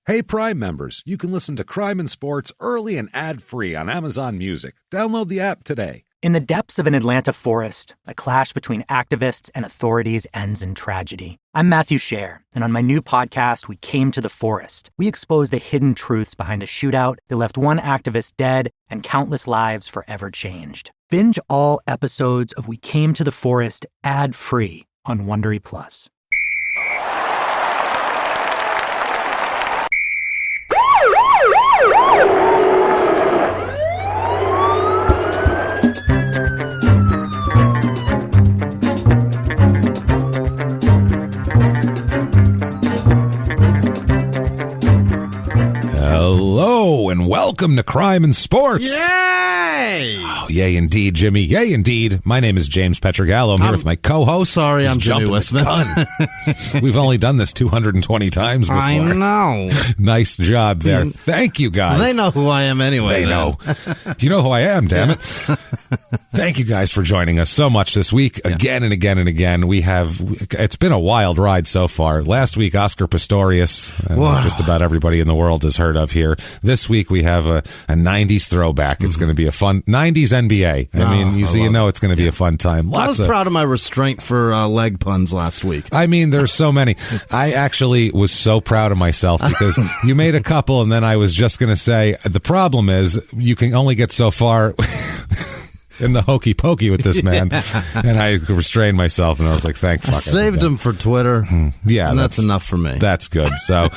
Hey, Prime members, you can listen to Crime and Sports early and ad-free on Amazon Music. Download the app today. In the depths of an Atlanta forest, a clash between activists and authorities ends in tragedy. I'm Matthew Scher, and on my new podcast, We Came to the Forest, we expose the hidden truths behind a shootout that left one activist dead and countless lives forever changed. Binge all episodes of We Came to the Forest ad-free on Wondery Plus. Hello and welcome to Crime and Sports. Yay! Oh, yay indeed, Jimmy. Yay indeed. My name is James Pietragallo. I'm here with my co-host. Sorry, I'm Jimmie Whisman. We've only done this 220 times before. I know. Nice job there. Thank you, guys. They know who I am anyway. They know. You know who I am, damn it. Thank you guys for joining us so much this week. Again and again and again. It's been a wild ride so far. Last week, Oscar Pistorius, just about everybody in the world has heard of here. This week, we have a 90s throwback. It's going to be a fun 90s NBA. I mean, it's going to be a fun time. I was proud of my restraint for leg puns last week. I mean, there's so many. I actually was so proud of myself because you made a couple, and then I was just going to say, the problem is you can only get so far in the hokey pokey with this man. And I restrained myself, and I was like, thank fuck. I saved him for Twitter. Yeah. And that's enough for me. That's good. So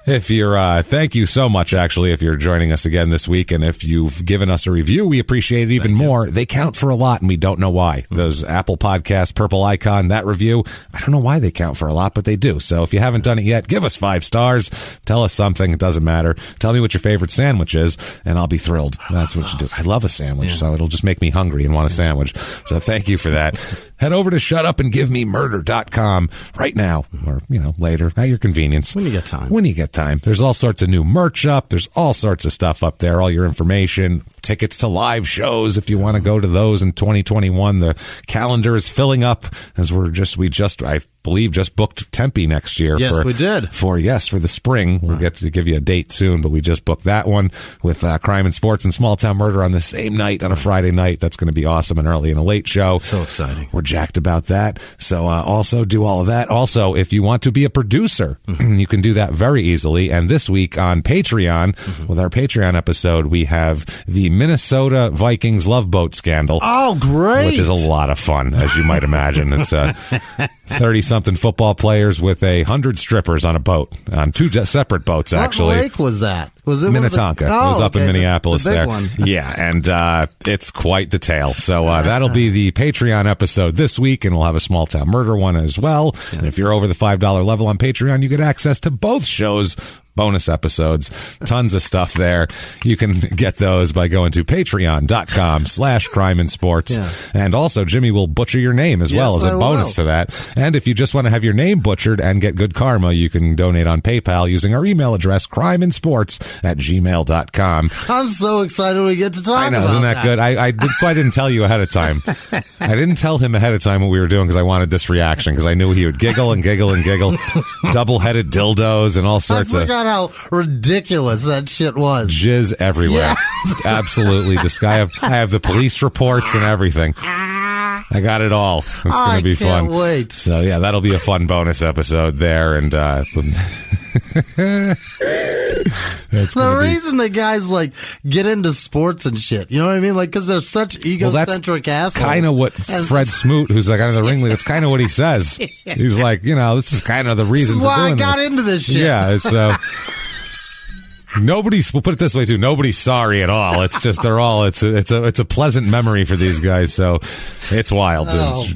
if you're, thank you so much, actually, if you're joining us again this week. And if you've given us a review, we appreciate it even more. They count for a lot, and we don't know why. Those Apple Podcasts, purple icon, that review, I don't know why they count for a lot, but they do. So if you haven't done it yet, give us 5 stars. Tell us something. It doesn't matter. Tell me what your favorite sandwich is, and I'll be thrilled. That's what you do. I love a sandwich, so it'll just make me hungry and want a sandwich. So thank you for that. Head over to shutupandgivememurder.com right now, or, later, at your convenience. When you get time. When you get time. There's all sorts of new merch up. There's all sorts of stuff up there, all your information, tickets to live shows if you want to go to those in 2021. The calendar is filling up as I believe just booked Tempe next year. Yes, we did. For the spring. We'll get to give you a date soon, but we just booked that one with Crime and Sports and Small Town Murder on the same night, on a Friday night. That's going to be awesome, an early and a late show. So exciting. We're jacked about that. So also do all of that. Also, if you want to be a producer, you can do that very easily. And this week on Patreon, with our Patreon episode, we have the Minnesota Vikings love boat scandal. Oh, great. Which is a lot of fun, as you might imagine. It's 30-something football players with 100 strippers on a boat, on 2 separate boats, actually. What lake was that? Was it Minnetonka. It was up in Minneapolis the big there. One. Yeah, and it's quite the tale. So that'll be the Patreon episode this week, and we'll have a Small Town Murder one as well. Yeah. And if you're over the $5 level on Patreon, you get access to both shows. Bonus episodes, tons of stuff there. You can get those by going to patreon.com/crimeinsports. Yeah. And also, Jimmy will butcher your name as well as a bonus to that. And if you just want to have your name butchered and get good karma, you can donate on PayPal using our email address, crimeinsports@gmail.com. I'm so excited we get to talk about that. I know, isn't that good? That's why I didn't tell you ahead of time. I didn't tell him ahead of time what we were doing because I wanted this reaction, because I knew he would giggle and giggle and giggle. Double-headed dildos and all sorts of... how ridiculous that shit was. Jizz everywhere. Yes. Absolutely. I have the police reports and everything. I got it all. It's going to be fun. I can't wait. So, yeah, that'll be a fun bonus episode there. And the reason the guys get into sports and shit, you know what I mean? Because they're such egocentric assholes. Kind of what Fred Smoot, who's kind of the ringleader, it's kind of what he says. He's like, this is kind of the reason for doing this. Why I got into this shit. Yeah, it's we'll put it this way too, nobody's sorry at all. It's just it's a pleasant memory for these guys. So it's wild.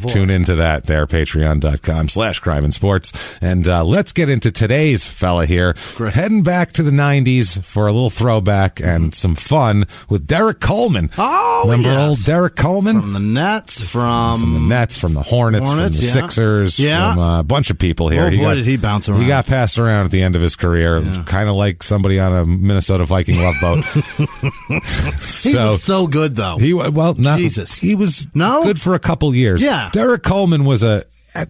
Tune into that there, patreon.com/crimeinsports. And let's get into today's fella here. Great. Heading back to the 90s for a little throwback and some fun with Derrick Coleman. Oh, remember yes. old Derrick Coleman? From the Nets, from the Hornets, from the Sixers, from a bunch of people here. Did he bounce around. He got passed around at the end of his career, kind of like somebody on a Minnesota Viking love boat. He was so good, though. Jesus. He was good for a couple years. Yeah. Derrick Coleman was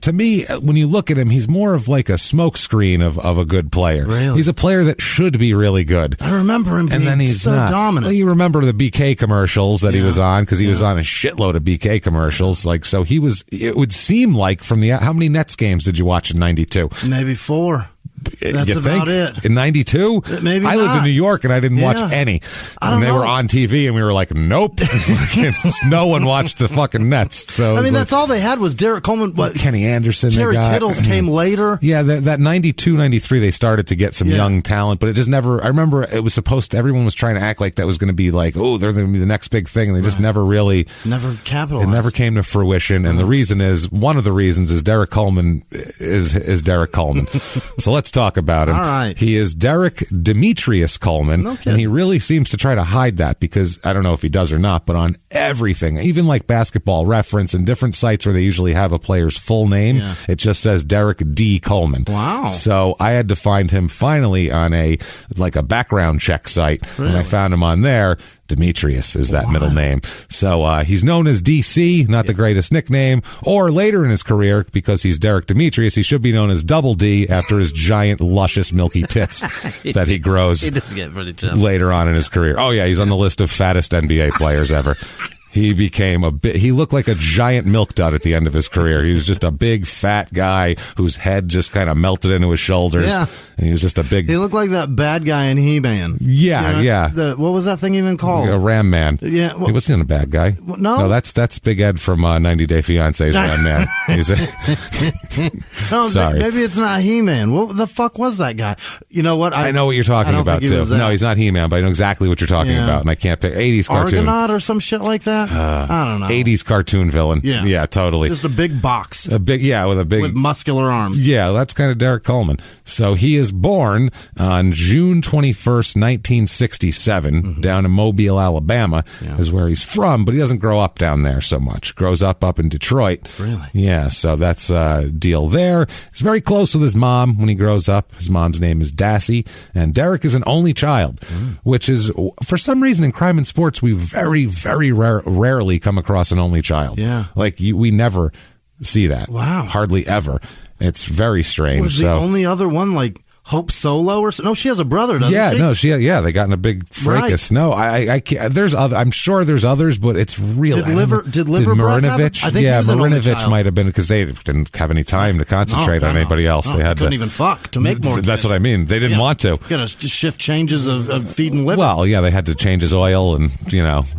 to me, when you look at him, he's more of like a smokescreen of a good player. Really? He's a player that should be really good. I remember him being and then he's so not. dominant. Well, you remember the BK commercials that he was on, because he was on a shitload of BK commercials. Like, so he was, it would seem like from how many Nets games did you watch in 92? Maybe 4. That's you about think? it. In 92? Maybe I lived not. in New York and I didn't watch any. And they were on TV and we were like, nope. No one watched the fucking Nets. So I mean, that's all they had was Derrick Coleman. Kenny Anderson. Kerry Kittles came later. Yeah, that 92, 93, they started to get some young talent, but it just never, I remember it was supposed to, everyone was trying to act like that was going to be like, oh, they're going to be the next big thing. And they just never really. Never capitalized. It never came to fruition. And the reason is, one of the reasons is Derrick Coleman is Derrick Coleman. So let's talk about him. All right. He is Derrick Demetrius Coleman, and he really seems to try to hide that, because I don't know if he does or not, but on everything, even like Basketball Reference and different sites where they usually have a player's full name, it just says Derrick D. Coleman. Wow. So I had to find him finally on a background check site, and I found him on there. Demetrius is that middle name. So he's known as DC, not the greatest nickname, or later in his career, because he's Derrick Demetrius, he should be known as Double D after his giant, luscious, milky tits that he grows later on in his career. Oh, yeah, he's on the list of fattest NBA players ever. He became he looked like a giant milk dud at the end of his career. He was just a big, fat guy whose head just kind of melted into his shoulders. Yeah. And he was just a big. He looked like that bad guy in He-Man. Yeah, yeah. What was that thing even called? A Ram Man. Yeah. He wasn't a bad guy. No, that's Big Ed from 90 Day Fiancé's Ram Man. Sorry. Maybe it's not He-Man. What the fuck was that guy? You know what? I know what you're talking about, too. No, he's not He-Man, but I know exactly what you're talking about, and I can't pick 80s cartoon. Argonaut or some shit like that? I don't know. 80s cartoon villain. Yeah, totally. Just a big box. With muscular arms. Yeah, that's kind of Derrick Coleman. So he is born on June 21st, 1967, down in Mobile, Alabama, is where he's from, but he doesn't grow up down there so much. Grows up in Detroit. Really? Yeah, so that's a deal there. He's very close with his mom when he grows up. His mom's name is Dassey, and Derrick is an only child, which is, for some reason in Crime and Sports, we very, very rarely come across an only child. Yeah. Like, we never see that. Wow. Hardly ever. It's very strange. Was the only other one like Hope Solo or something? No, she has a brother, doesn't she? No, they got in a big fracas. Right. No, I can't. There's other. I'm sure there's others, but it's really. Did Marinovich? I think Marinovich might have been, because they didn't have any time to concentrate on anybody else. They couldn't even fuck to make more. That's what I mean. They didn't want to. Got to shift changes of feeding liver. Well, yeah, they had to change his oil and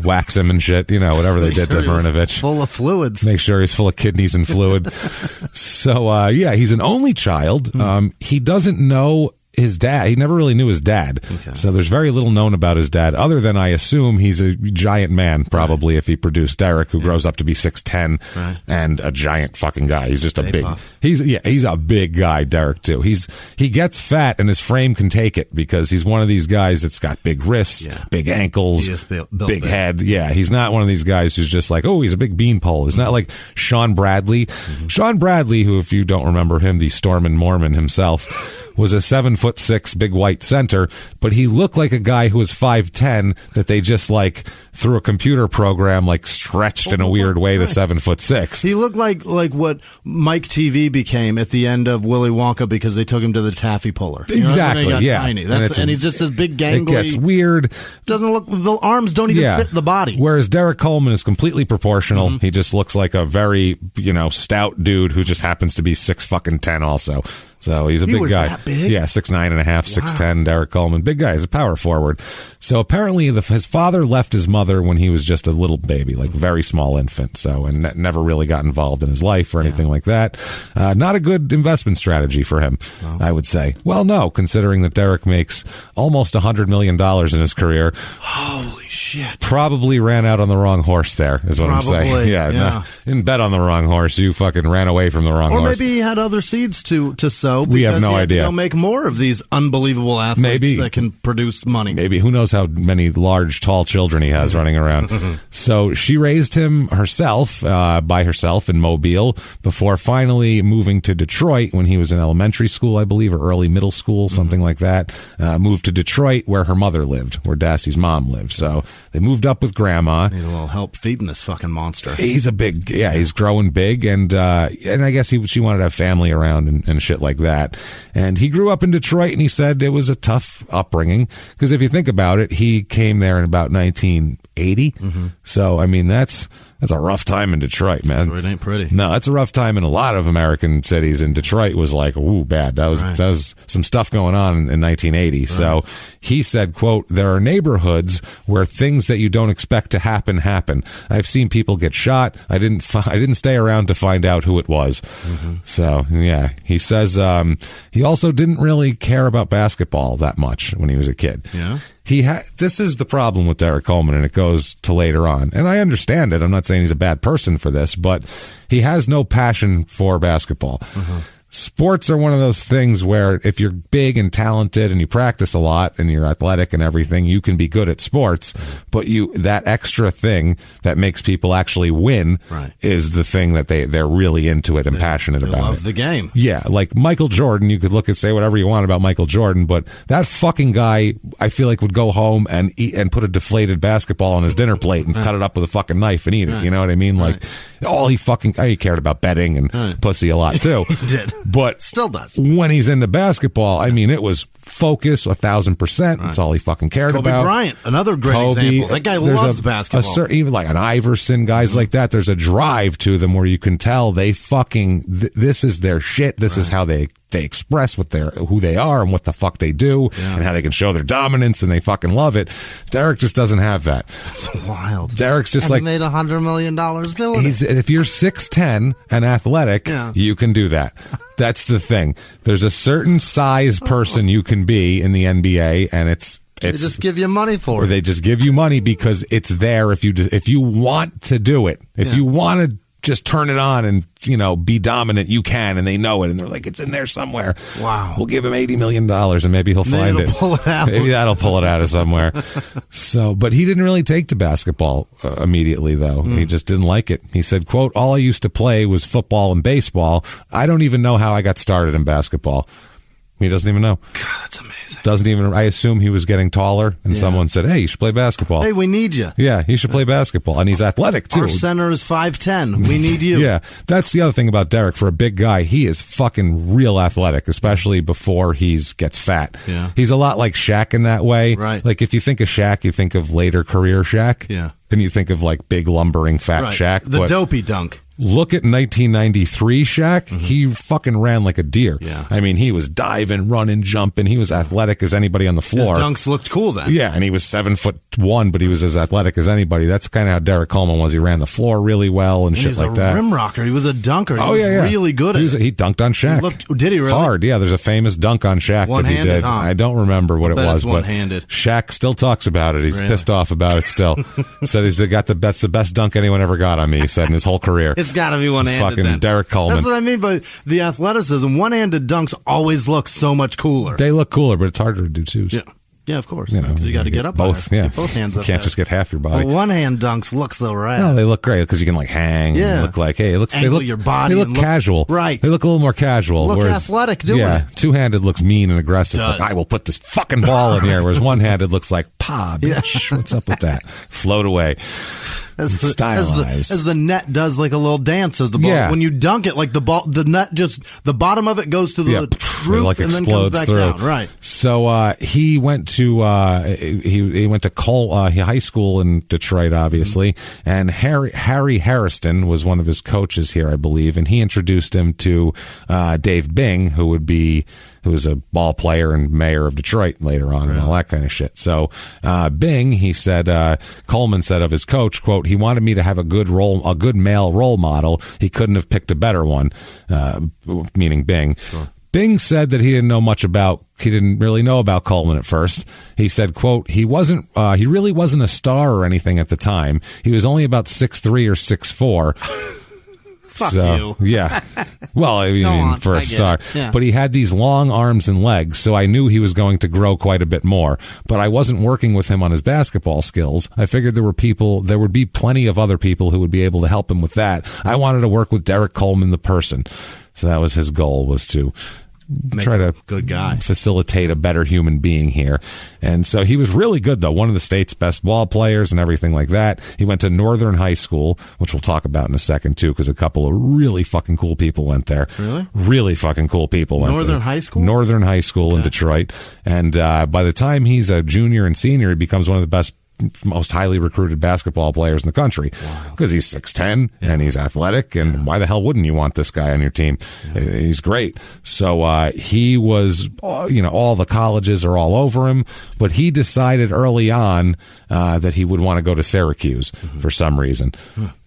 wax him and shit. Whatever they did to Marinovich. Full of fluids. Make sure he's full of kidneys and fluid. So he's an only child. He doesn't know his dad. He never really knew his dad. Okay. So there's very little known about his dad, other than I assume he's a giant man, probably, if he produced Derrick, who grows up to be 6'10", and a giant fucking guy. He's just a big, he's a big guy, Derrick, too. He gets fat and his frame can take it, because he's one of these guys that's got big wrists, big ankles, big head. Yeah, he's not one of these guys who's just like, oh, he's a big beanpole. He's not like Sean Bradley. Sean Bradley, who, if you don't remember him, the Stormin' Mormon himself, was a 7'6" big white center, but he looked like a guy who was 5'10" that they just through a computer program stretched in a weird way to 7'6". He looked like what Mike TV became at the end of Willy Wonka, because they took him to the taffy puller. Exactly. He got tiny. And he's just this big gangly. It gets weird. Doesn't look. The arms don't even fit the body. Whereas Derrick Coleman is completely proportional. He just looks like a very stout dude who just happens to be 6'10" also. So he's a big guy. That big? Yeah, 6'9.5", 6'10", Derrick Coleman. Big guy. He's a power forward. So apparently his father left his mother when he was just a little baby, very small infant. So, and never really got involved in his life or anything like that. Not a good investment strategy for him, I would say. Well, no, considering that Derrick makes almost $100 million in his career. Holy shit. Probably ran out on the wrong horse there, is what I'm saying. Yeah. No, didn't bet on the wrong horse. You fucking ran away from the wrong horse. Or maybe he had other seeds to sow. We have no idea. They'll make more of these unbelievable athletes that can produce money. Maybe. Who knows how many large, tall children he has running around. So she raised him herself, by herself in Mobile, before finally moving to Detroit when he was in elementary school, I believe, or early middle school, something like that. Moved to Detroit where her mother lived, where Dassey's mom lived. So they moved up with Grandma. Need a little help feeding this fucking monster. He's he's growing big, and I guess she wanted to have family around and shit like that. And he grew up in Detroit, and he said it was a tough upbringing, because if you think about it, he came there in about 1980. So, I mean, that's a rough time in Detroit, man. Detroit ain't pretty. No, that's a rough time in a lot of American cities, and Detroit was like, ooh, bad. That was some stuff going on in 1980. Right. So he said, quote, there are neighborhoods where things that you don't expect to happen. I've seen people get shot. I didn't stay around to find out who it was. So, yeah, he says he also didn't really care about basketball that much when he was a kid. Yeah. This is the problem with Derrick Coleman, and it goes to later on. And I understand it. I'm not saying he's a bad person for this, but he has no passion for basketball. Sports are one of those things where if you're big and talented and you practice a lot and you're athletic and everything, you can be good at sports, but that extra thing that makes people actually win is the thing that they're really into it and passionate about. Love the game. Yeah, like Michael Jordan, you could look and say whatever you want about Michael Jordan, but that fucking guy, I feel like, would go home and eat and put a deflated basketball on his dinner plate and cut it up with a fucking knife and eat it. You know what I mean? Like, he cared about betting and pussy a lot too. He did. But still does. When he's into basketball, I mean, it was focus 1,000%. That's all he fucking cared about. Kobe Bryant, another great example. That guy loves basketball. Even like an Iverson, guys like that. There's a drive to them where you can tell they fucking this is their shit. This is how they express who they are and what the fuck they do and how they can show their dominance, and they fucking love it. Derrick just doesn't have that. It's wild. Derrick's just and made $100 million doing it. If you're 6'10" and athletic, you can do that. That's the thing. There's a certain size person you can be in the NBA, and they just give you money for it. They just give you money because it's there if you want to do it. If you want to just turn it on and, be dominant, you can, and they know it, and they're like, it's in there somewhere. Wow. We'll give him $80 million, and maybe he'll find it. Pull it out. Maybe that'll pull it out of somewhere. But he didn't really take to basketball immediately, though. He just didn't like it. He said, quote, all I used to play was football and baseball. I don't even know how I got started in basketball. He doesn't even know. God, that's amazing. I assume he was getting taller, and someone said, hey, you should play basketball. Hey, we need you. Yeah, he should play basketball. And he's athletic, too. Our center is 5'10". We need you. Yeah, that's the other thing about Derrick. For a big guy, he is fucking real athletic, especially before he gets fat. Yeah. He's a lot like Shaq in that way. Right. Like, if you think of Shaq, you think of later career Shaq. Yeah. And you think of, like, big, lumbering, fat Shaq. The dopey dunk. Look at 1993 Shaq. He fucking ran like a deer. Yeah. I mean, he was diving, running, jumping. He was athletic as anybody on the floor. His dunks looked cool then. Yeah, and he was 7'1", but he was as athletic as anybody. That's kind of how Derrick Coleman was. He ran the floor really well and shit like that. He was a rim rocker. He was a dunker. He was really good at it. He dunked on Shaq. Did he really? Hard, yeah. There's a famous dunk on Shaq that he did. Huh? I don't remember what it was, but one-handed. Shaq still talks about it. He's pissed off about it still. Said that's the best dunk anyone ever got on me, he said, in his whole career. It's got to be one-handed. Fucking Derrick Coleman. That's what I mean by the athleticism. One-handed dunks always look so much cooler. They look cooler, but it's harder to do too. Yeah, of course. Because you got to get up both. On it. Both hands up. You can't just get half your body. But one-hand dunks look so rad. No, they look great because you can like hang. Yeah. And look like they look your body. They look casual. Right. They look a little more casual. Look athletic doing it. Two-handed looks mean and aggressive. Like, I will put this fucking ball in here. Whereas one-handed looks like, bitch. What's up with that? Float away. Stylized. As the net does like a little dance as the ball. Yeah. When you dunk it, like the net the bottom of it goes to the roof and then comes back down. Right. So he went to he went to high school in Detroit, obviously, and Harry Harrison was one of his coaches here, I believe, and he introduced him to Dave Bing, who was a ball player and mayor of Detroit later on and all that kind of shit. So Bing, he said, Coleman said of his coach, quote, he wanted me to have a good male role model. He couldn't have picked a better one, meaning Bing. Sure. Bing said that he didn't really know about Coleman at first. He said, quote, he really wasn't a star or anything at the time. He was only about 6'3" or 6'4". Fuck you. Yeah. Well, I mean, for a start. Yeah. But he had these long arms and legs, so I knew he was going to grow quite a bit more. But I wasn't working with him on his basketball skills. I figured there would be plenty of other people who would be able to help him with that. I wanted to work with Derrick Coleman, the person. So that was his goal, was to try to good guy, facilitate a better human being here. And so he was really good, though. One of the state's best ball players and everything like that. He went to Northern High School, which we'll talk about in a second, too, because a couple of really fucking cool people went there. Really? Really fucking cool people went there. Northern High School? Northern High School in Detroit. And by the time he's a junior and senior, he becomes one of the best, most highly recruited basketball players in the country, because he's 6'10" and he's athletic, and why the hell wouldn't you want this guy on your team? He's great. So he was, all the colleges are all over him, but he decided early on that he would want to go to Syracuse for some reason.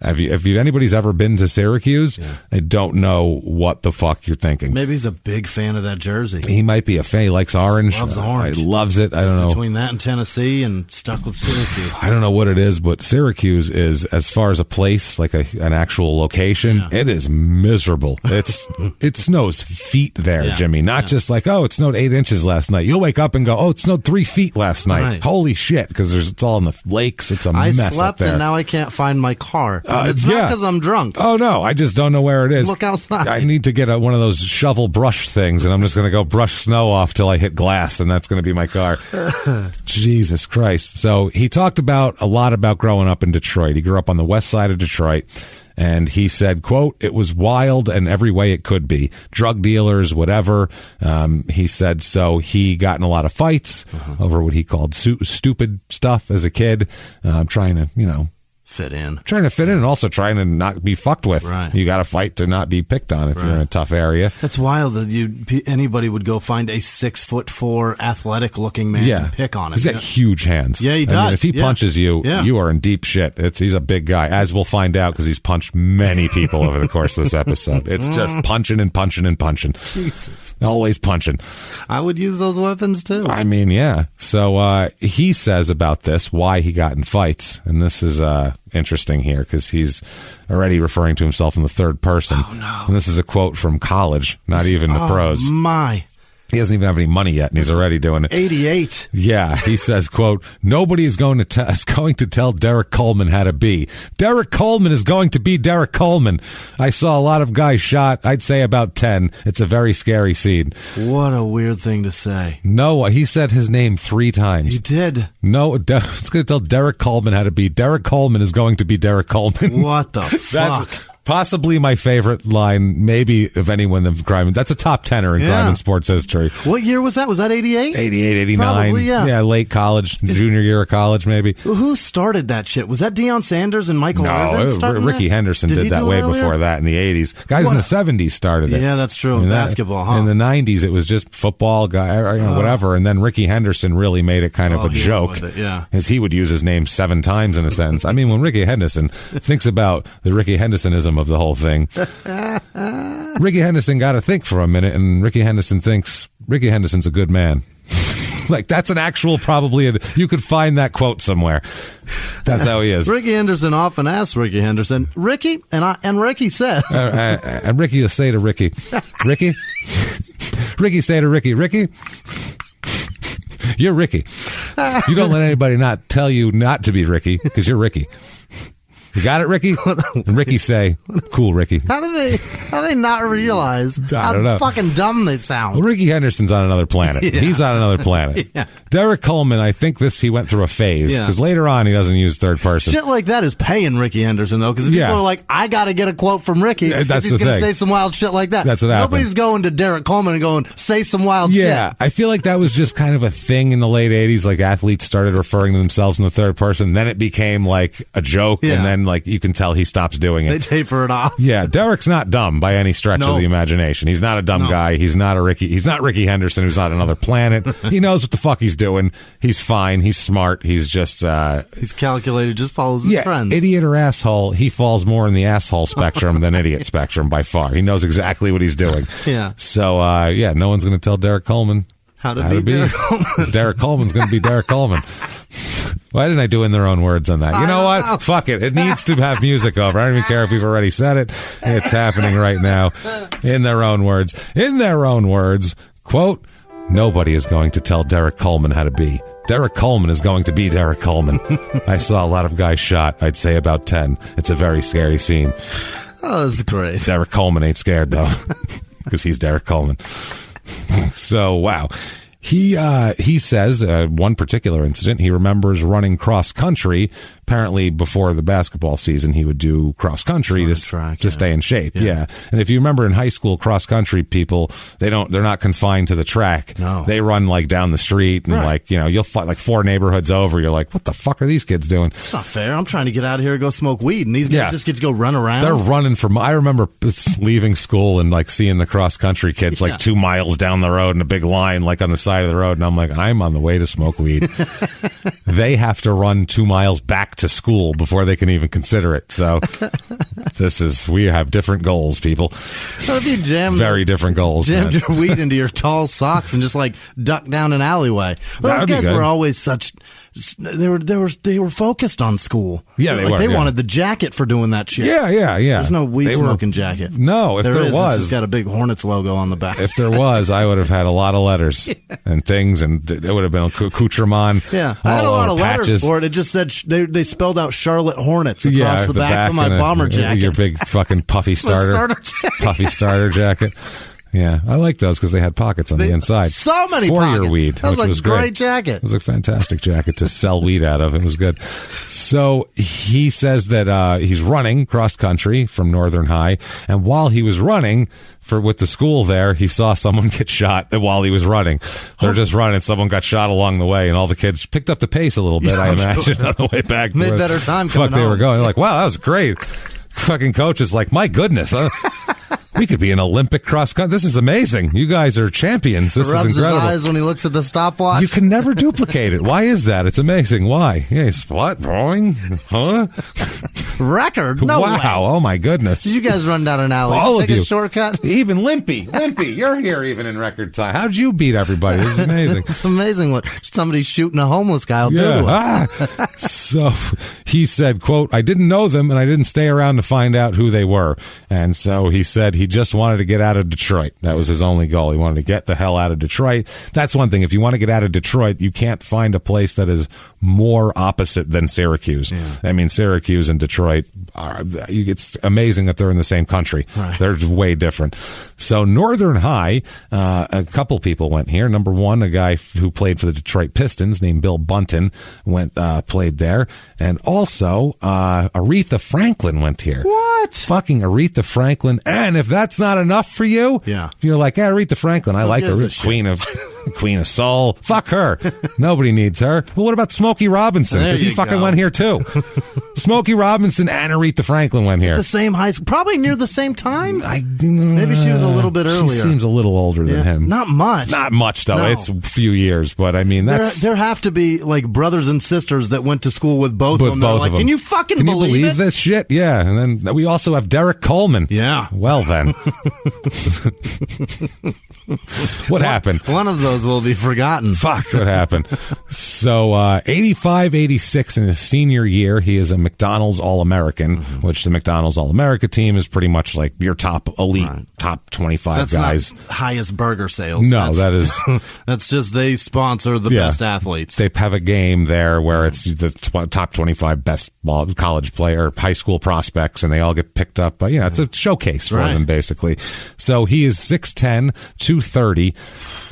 If anybody's ever been to Syracuse, I don't know what the fuck you're thinking. Maybe he's a big fan of that jersey. He might be a fan. He likes orange. Loves orange. He loves it. I don't know. Between that and Tennessee, and stuck with Syracuse. I don't know what it is, but Syracuse is, as far as a place, like an actual location, it is miserable. It snows feet there, Jimmy. Not just like, it snowed 8 inches last night. You'll wake up and go, it snowed 3 feet last night. Right. Holy shit, because it's all in the lakes. It's a mess up there. I slept and now I can't find my car. It's not because I'm drunk. Oh, no, I just don't know where it is. Look outside. I need to get one of those shovel brush things, and I'm just going to go brush snow off till I hit glass, and that's going to be my car. Jesus Christ. So he talked a lot about growing up in Detroit. He grew up on the west side of Detroit, and he said, quote, "It was wild in every way it could be. Drug dealers, whatever." He said, so he got in a lot of fights over what he called stupid stuff as a kid, trying to, fit in. Trying to fit in, and also trying to not be fucked with. Right. You got to fight to not be picked on if you're in a tough area. That's wild that anybody would go find a 6'4" athletic looking man and pick on him. He's got huge hands. Yeah, he does. I mean, if he punches you, you are in deep shit. He's a big guy, as we'll find out, because he's punched many people over the course of this episode. It's just punching and punching and punching. Jesus. Always punching. I would use those weapons too. I mean, yeah. So he says about this, why he got in fights, and this is interesting here, because he's already referring to himself in the third person. Oh, no. And this is a quote from college, not even the pros. My. He doesn't even have any money yet, and he's already doing it. 88. Yeah, he says, quote, "Nobody is going to tell Derrick Coleman how to be. Derrick Coleman is going to be Derrick Coleman. I saw a lot of guys shot. I'd say about 10. It's a very scary scene." What a weird thing to say. No, he said his name 3 times. He did. No, it's going to tell Derrick Coleman how to be. Derrick Coleman is going to be Derrick Coleman. What the fuck? That's possibly my favorite line, maybe, of anyone in crime. That's a top 10er in crime and sports history. What year was that? Was that 88? 88, 89. Probably, yeah. Late college, junior year of college, maybe. Who started that shit? Was that Deion Sanders and Michael Irvin? No, Ricky Henderson did that way before that in the 80s. Guys in the 70s started it. Yeah, that's true. Basketball, huh? In the 90s, it was just football, whatever. And then Ricky Henderson really made it kind of a joke. Because he would use his name 7 times in a sentence. I mean, when Ricky Henderson thinks about the Ricky Hendersonism of the whole thing, Ricky Henderson got to think for a minute, and Ricky Henderson thinks Ricky Henderson's a good man. Like, that's an actual, you could find that quote somewhere. That's how he is. Ricky Henderson often asks Ricky Henderson, Ricky, and Ricky says. And Ricky will say to Ricky, Ricky say to Ricky, you're Ricky. You don't let anybody not tell you not to be Ricky, because you're Ricky. You got it, Ricky? And Ricky say, cool, Ricky. How do they not realize how fucking dumb they sound? Well, Ricky Henderson's on another planet. Yeah. He's on another planet. Yeah. Derrick Coleman, I think he went through a phase, because later on he doesn't use third person. Shit like that is paying Ricky Henderson, though, because people are like, I got to get a quote from Ricky. That's he's going to say some wild shit like that. That's what happened. Nobody's going to Derrick Coleman and going, say some wild shit. Yeah, I feel like that was just kind of a thing in the late 80s. Like, athletes started referring to themselves in the third person. Then it became like a joke, and then like you can tell he stops doing it. They taper it off. Yeah, Derrick's not dumb by any stretch of the imagination. He's not a dumb guy. He's not He's not Ricky Henderson, who's on another planet. He knows what the fuck he's doing. He's fine. He's smart. He's just he's calculated. Just follows his friends. Idiot or asshole. He falls more in the asshole spectrum than idiot spectrum by far. He knows exactly what he's doing. Yeah. So no one's going to tell Derrick Coleman how to be. Derrick Coleman. Derrick Coleman's going to be Derrick Coleman. Why didn't I do in their own words on that? You know what? Fuck it. It needs to have music over. I don't even care if you've already said it. It's happening right now. In their own words. In their own words, quote, nobody is going to tell Derrick Coleman how to be. Derrick Coleman is going to be Derrick Coleman. I saw a lot of guys shot. I'd say about 10. It's a very scary scene. Oh, that's great. Derrick Coleman ain't scared, though, because he's Derrick Coleman. So, wow. He says one particular incident, he remembers running cross country. Apparently, before the basketball season, he would do cross country to stay in shape. Yeah. And if you remember in high school, cross country people, they're not confined to the track. No. They run like down the street and you'll fight like 4 neighborhoods over. You're like, what the fuck are these kids doing? It's not fair. I'm trying to get out of here and go smoke weed, and these guys just get to go run around. They're running I remember leaving school and like seeing the cross country kids like 2 miles down the road in a big line like on the side of the road, and I'm like, I'm on the way to smoke weed. They have to run 2 miles back to school before they can even consider it. So we have different goals, people. What if you very different goals. Jammed your weed into your tall socks and just like duck down an alleyway. Those guys were always such. They were focused on school. Yeah, they wanted the jacket for doing that shit. Yeah. There's no weed smoking jacket. No, if there was, it's got a big Hornets logo on the back. If there was, I would have had a lot of letters and things, and it would have been accoutrement. Yeah, I had a lot of letters for it. It just said they spelled out Charlotte Hornets across the back of my bomber jacket. Your big fucking puffy starter jacket. Yeah, I like those because they had pockets on the inside. So many for pockets. Your weed. That was was a great jacket. It was a fantastic jacket to sell weed out of. It was good. So he says that he's running cross country from Northern High, and while he was running with the school there, he saw someone get shot while he was running. They're just running. Someone got shot along the way, and all the kids picked up the pace a little bit, I imagine, on the way back. Made better time coming they were going. They're like, wow, that was great. Fucking coach is like, my goodness, we could be an Olympic cross country. This is amazing. You guys are champions. This is incredible. Rubs his eyes when he looks at the stopwatch. You can never duplicate it. Why is that? It's amazing. Why? Yeah, what? Rowing? Huh? Record? No wow. way. Oh, my goodness. Did you guys run down an alley? All Take of you. A shortcut? Even Limpy. You're here even in record time. How'd you beat everybody? This is amazing. It's amazing what somebody shooting a homeless guy will do to us. So he said, quote, I didn't know them and I didn't stay around to find out who they were. And so he said he just wanted to get out of Detroit. That was his only goal. He wanted to get the hell out of Detroit. That's one thing. If you want to get out of Detroit, you can't find a place that is more opposite than Syracuse. Yeah. I mean, Syracuse and Detroit it's amazing that they're in the same country. Right. They're way different. So Northern High, a couple people went here. Number one, a guy who played for the Detroit Pistons named Bill Bunton played there. And also, Aretha Franklin went here. What? Fucking Aretha Franklin. And if that's not enough for you, you're like, Aretha Franklin, I like her. Queen of Soul. Fuck her. Nobody needs her. Well, what about Smokey Robinson? Because he fucking went here too. Smokey Robinson and Aretha Franklin went here. The same high school. Probably near the same time. Maybe she was a little bit earlier. She seems a little older than him. Not much. Not much, though. No. It's a few years, but I mean, there have to be like brothers and sisters that went to school with both of them. Like, can you fucking believe this shit? Yeah. And then we also have Derrick Coleman. Yeah. Well, then. What happened? One of those will be forgotten. Fuck, what happened? So, 85-86 in his senior year, he is a McDonald's All-American, which the McDonald's All-America team is pretty much like your top elite, top 25 That's guys. Not highest burger sales. No, that is... That's just they sponsor the best athletes. They have a game there where it's the top 25 best college player, high school prospects, and they all get picked up. But, it's a showcase for them, basically. So he is 6'10", 230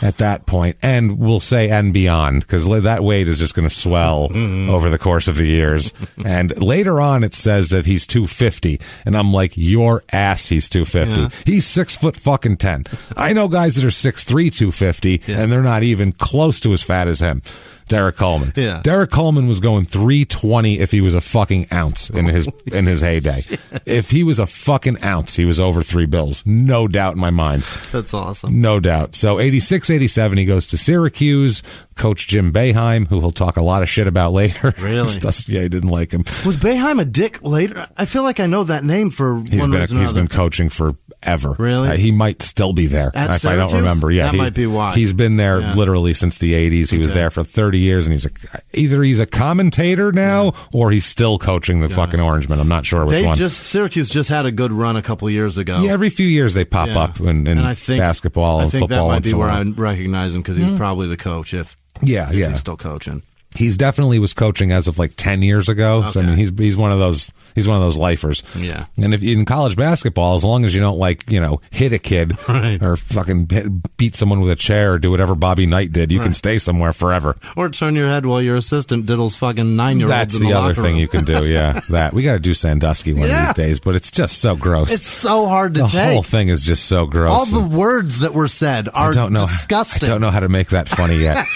at that point, and we'll say and beyond, because that weight is just going to swell over the course of the years. And later on, it says that he's 250, and I'm like, your ass, he's 250. Yeah. He's 6'10". I know guys that are 6'3", 250, and they're not even close to as fat as him. Derrick Coleman. Yeah. Derrick Coleman was going 320 if he was a fucking ounce in his heyday. If he was a fucking ounce, he was over $3 bills. No doubt in my mind. That's awesome. No doubt. So 86, 87, he goes to Syracuse. Coach Jim Boeheim, who he'll talk a lot of shit about later. Really? Yeah, he didn't like him. Was Boeheim a dick later? I feel like I know that name for He's been coaching forever. Really? He might still be there. At if Syracuse? I don't remember. Yeah, that might be why. He's been there literally since the 80s. He was there for 30 years, and either he's a commentator now or he's still coaching the fucking Orangemen. I'm not sure which one. Syracuse just had a good run a couple years ago. Yeah, every few years they pop up in basketball and football. I think that might be where I recognize him, because he was probably the coach if he's still coaching. He's definitely was coaching as of like 10 years ago. Okay. So I mean, he's one of those lifers. Yeah. And if in college basketball, as long as you don't hit a kid or fucking beat someone with a chair or do whatever Bobby Knight did, you can stay somewhere forever. Or turn your head while your assistant diddles fucking 9-year-olds. That's the other thing you can do. Yeah, that we got to do Sandusky one of these days, but it's just so gross. It's so hard to take. The whole thing is just so gross. All the words that were said are disgusting. I don't know how to make that funny yet.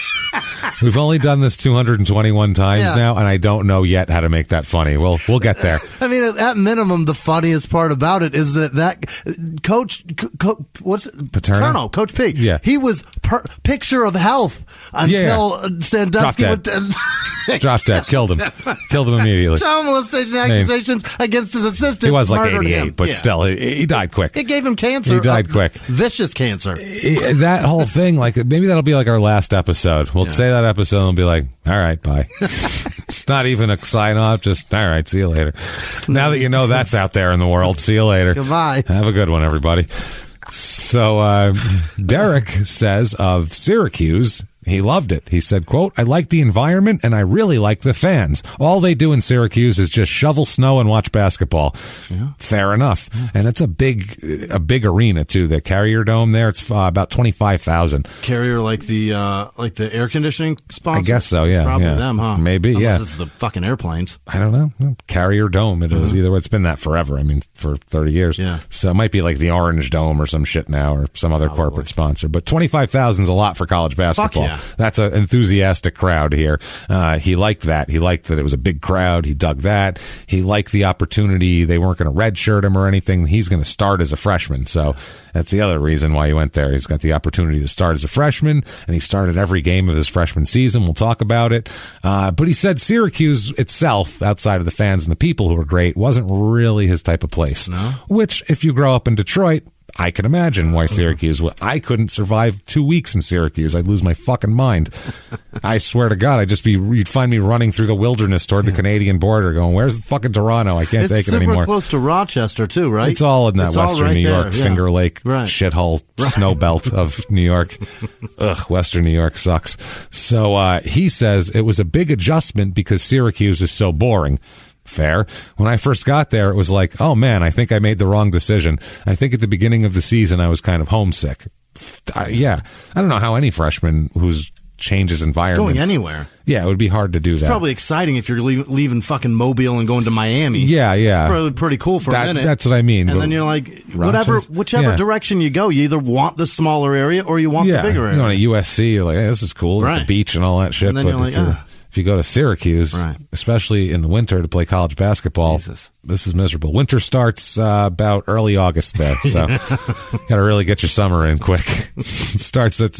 We've only done this 221 times now, and I don't know yet how to make that funny. We'll get there. I mean, at minimum, the funniest part about it is that Coach Paterno? Coach P. Yeah. He was picture of health until Sandusky went to dropped dead. Killed him immediately. Child molestation accusations against his assistant. He was like 88, him. but still, he died quick. It gave him cancer. He died quick. Vicious cancer. That whole thing, maybe that'll be like our last episode. We'll say that episode and be like, all right, bye. It's not even a sign off, just all right, see you later. Now that you know that's out there in the world, see you later. Goodbye. Have a good one, everybody. So Derrick says of Syracuse, he loved it. He said, quote, "I like the environment and I really like the fans. All they do in Syracuse is just shovel snow and watch basketball." Yeah. Fair enough. Yeah. And it's a big arena too. The Carrier Dome there, it's about 25,000. Carrier, like the air conditioning sponsor? I guess so. Yeah, it's probably them, huh? Maybe. Unless it's the fucking airplanes. I don't know. Carrier Dome. It is either way. It's been that forever. I mean, for 30 years. Yeah. So it might be like the Orange Dome or some shit now, or some other corporate sponsor. But 25,000 is a lot for college basketball. Fuck yeah. That's an enthusiastic crowd here. He liked that. He liked that it was a big crowd. He dug that. He liked the opportunity. They weren't going to redshirt him or anything. He's going to start as a freshman. So that's the other reason why he went there. He's got the opportunity to start as a freshman, and he started every game of his freshman season. We'll talk about it. But he said Syracuse itself, outside of the fans and the people who were great, wasn't really his type of place. No? Which, if you grow up in Detroit, I can imagine why Syracuse. I couldn't survive 2 weeks in Syracuse. I'd lose my fucking mind. I swear to God, you'd find me running through the wilderness toward the Canadian border, going, "Where's the fucking Toronto? I can't take it anymore." It's super close to Rochester too, right? It's all in that Western New York, Finger Lake shithole snow belt of New York. Ugh, Western New York sucks. So he says it was a big adjustment because Syracuse is so boring. Fair. When I first got there, it was like, oh man, I think I made the wrong decision. I think at the beginning of the season, I was kind of homesick. I don't know how any freshman who's changes environments. Going anywhere. Yeah, it would be hard to do that. It's probably exciting if you're leaving fucking Mobile and going to Miami. Yeah. It's probably pretty cool for a minute. That's what I mean. And then you're like, whichever direction you go, you either want the smaller area or you want the bigger area. You know, at USC, you're like, hey, this is cool. Right. The beach and all that shit. And then but you're like, if you go to Syracuse, especially in the winter to play college basketball, this is miserable. Winter starts about early August there, so got to really get your summer in quick. It starts at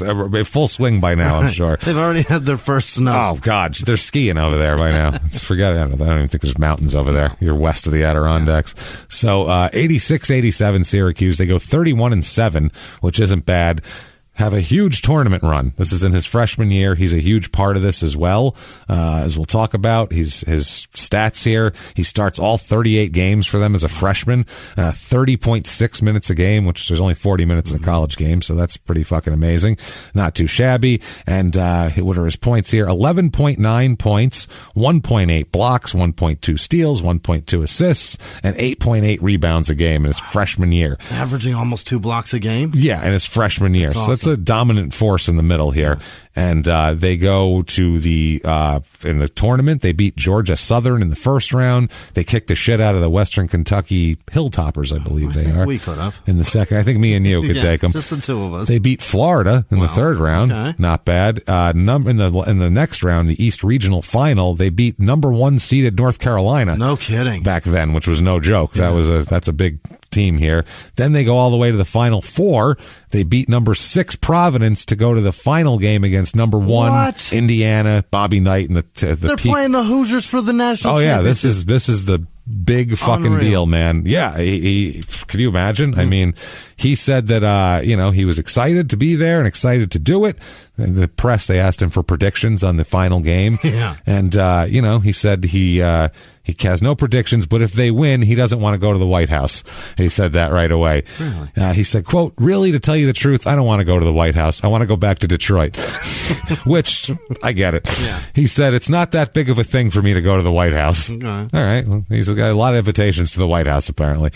full swing by now, I'm sure. They've already had their first snow. Oh, God, they're skiing over there by now. Forget it. I don't even think there's mountains over there. You're west of the Adirondacks. So 86-87 Syracuse. They go 31-7, which isn't bad. Have a huge tournament run. This is in his freshman year. He's a huge part of this as well, as we'll talk about. His stats here. He starts all 38 games for them as a freshman, 30.6 minutes a game, which there's only 40 minutes in a college game, so that's pretty fucking amazing. Not too shabby. And what are his points here? 11.9 points, 1.8 blocks, 1.2 steals, 1.2 assists, and 8.8 rebounds a game in his freshman year. Averaging almost 2 blocks a game? Yeah, in his freshman year. So that's a dominant force in the middle here. And they go to in the tournament, they beat Georgia Southern in the first round. They kicked the shit out of the Western Kentucky Hilltoppers, I believe they are. We could have. In the second. I think me and you could take them. Just the two of us. They beat Florida in the third round. Okay. Not bad. In the next round, the East Regional Final, they beat number 1 seeded North Carolina. No kidding. Back then, which was no joke. Yeah. That's a big team here. Then they go all the way to the Final Four. They beat number 6 Providence to go to the final game against number 1 Indiana. Bobby Knight and they're playing the Hoosiers for the national championship. This is the big fucking deal, man. Yeah, he could you imagine? I mean, he said that he was excited to be there and excited to do it. And the press, they asked him for predictions on the final game. Yeah. And he said he has no predictions, but if they win, he doesn't want to go to the White House. He said that right away. Really? He said, quote, "Really, to tell you the truth, I don't want to go to the White House. I want to go back to Detroit." Which, I get it. Yeah. He said, "It's not that big of a thing for me to go to the White House." Okay. All right. Well, he's got a lot of invitations to the White House, apparently.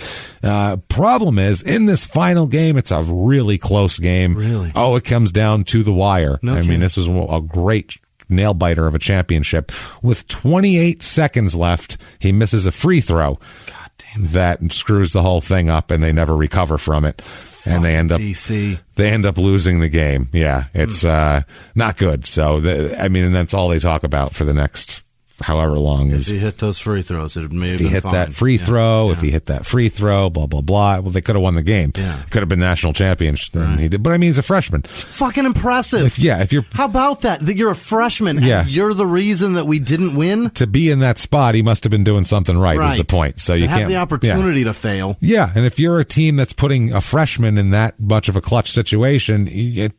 Problem is, in this final game, it's a really close game. Really? Oh, it comes down to the wire. No I mean, this was a great nail biter of a championship. With 28 seconds left, he misses a free throw. God damn it. That screws the whole thing up, and they never recover from it. And they end up losing the game. Yeah, it's not good. So, and that's all they talk about for the next however long. If he hit those free throws, it may have been If he hit fine. that free throw, if he hit that free throw, blah, blah, blah. Well, they could have won the game. Yeah. Could have been national champions. Right. He did. But, he's a freshman. Fucking impressive. If you're... How about that you're a freshman Yeah. and you're the reason that we didn't win? To be in that spot, he must have been doing something right. Is the point. So you have can't the opportunity to fail. Yeah, and if you're a team that's putting a freshman in that much of a clutch situation,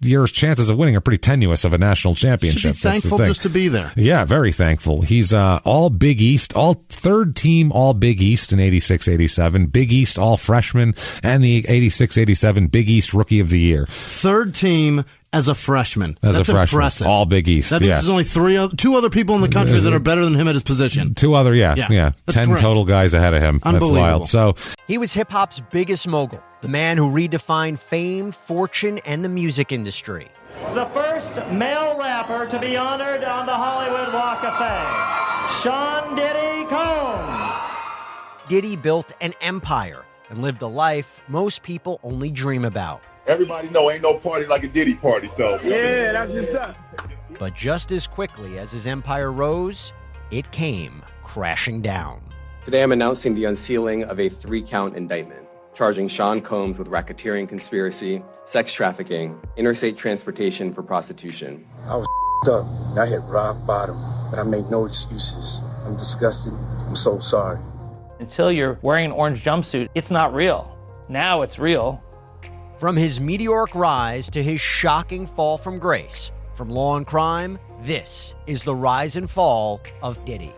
your chances of winning are pretty tenuous of a national championship. Should be thankful just to be there. Yeah, very thankful. He's all Big East, all third team all Big East in 86-87, Big East all freshman, and the 86-87 Big East Rookie of the Year. Third team as a freshman. That's impressive. All Big East. That means there's only 2 other people in the country that are better than him at his position. 2 other, yeah. 10 great. total guys ahead of him. That's wild. So he was hip-hop's biggest mogul, the man who redefined fame, fortune, and the music industry. The first male rapper to be honored on the Hollywood Walk of Fame, Sean Diddy Combs. Diddy built an empire and lived a life most people only dream about. Everybody know ain't no party like a Diddy party, so. Yeah, that's what's up. But just as quickly as his empire rose, it came crashing down. Today I'm announcing the unsealing of a 3-count indictment, charging Sean Combs with racketeering conspiracy, sex trafficking, interstate transportation for prostitution. I was up. I hit rock bottom, but I made no excuses. I'm disgusted. I'm so sorry. Until you're wearing an orange jumpsuit, it's not real. Now it's real. From his meteoric rise to his shocking fall from grace, from law and crime, this is the rise and fall of Diddy.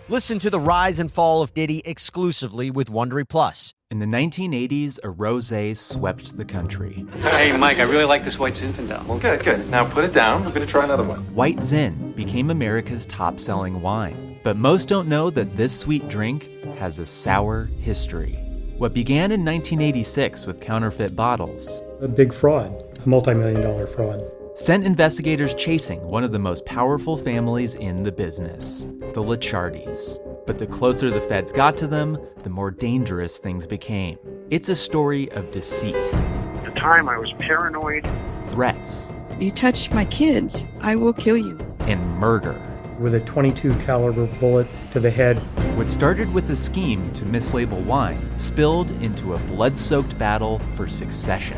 Listen to the rise and fall of Diddy exclusively with Wondery Plus. In the 1980s, a rosé swept the country. Hey, Mike, I really like this White Zinfandel. Well, good. Now put it down. I'm going to try another one. White Zin became America's top-selling wine. But most don't know that this sweet drink has a sour history. What began in 1986 with counterfeit bottles. A big fraud, a multi-million-dollar fraud. Sent investigators chasing one of the most powerful families in the business, the Licciardis. But the closer the feds got to them, the more dangerous things became. It's a story of deceit. At the time, I was paranoid. Threats. You touch my kids, I will kill you. And murder. With a .22 caliber bullet to the head. What started with a scheme to mislabel wine spilled into a blood-soaked battle for succession.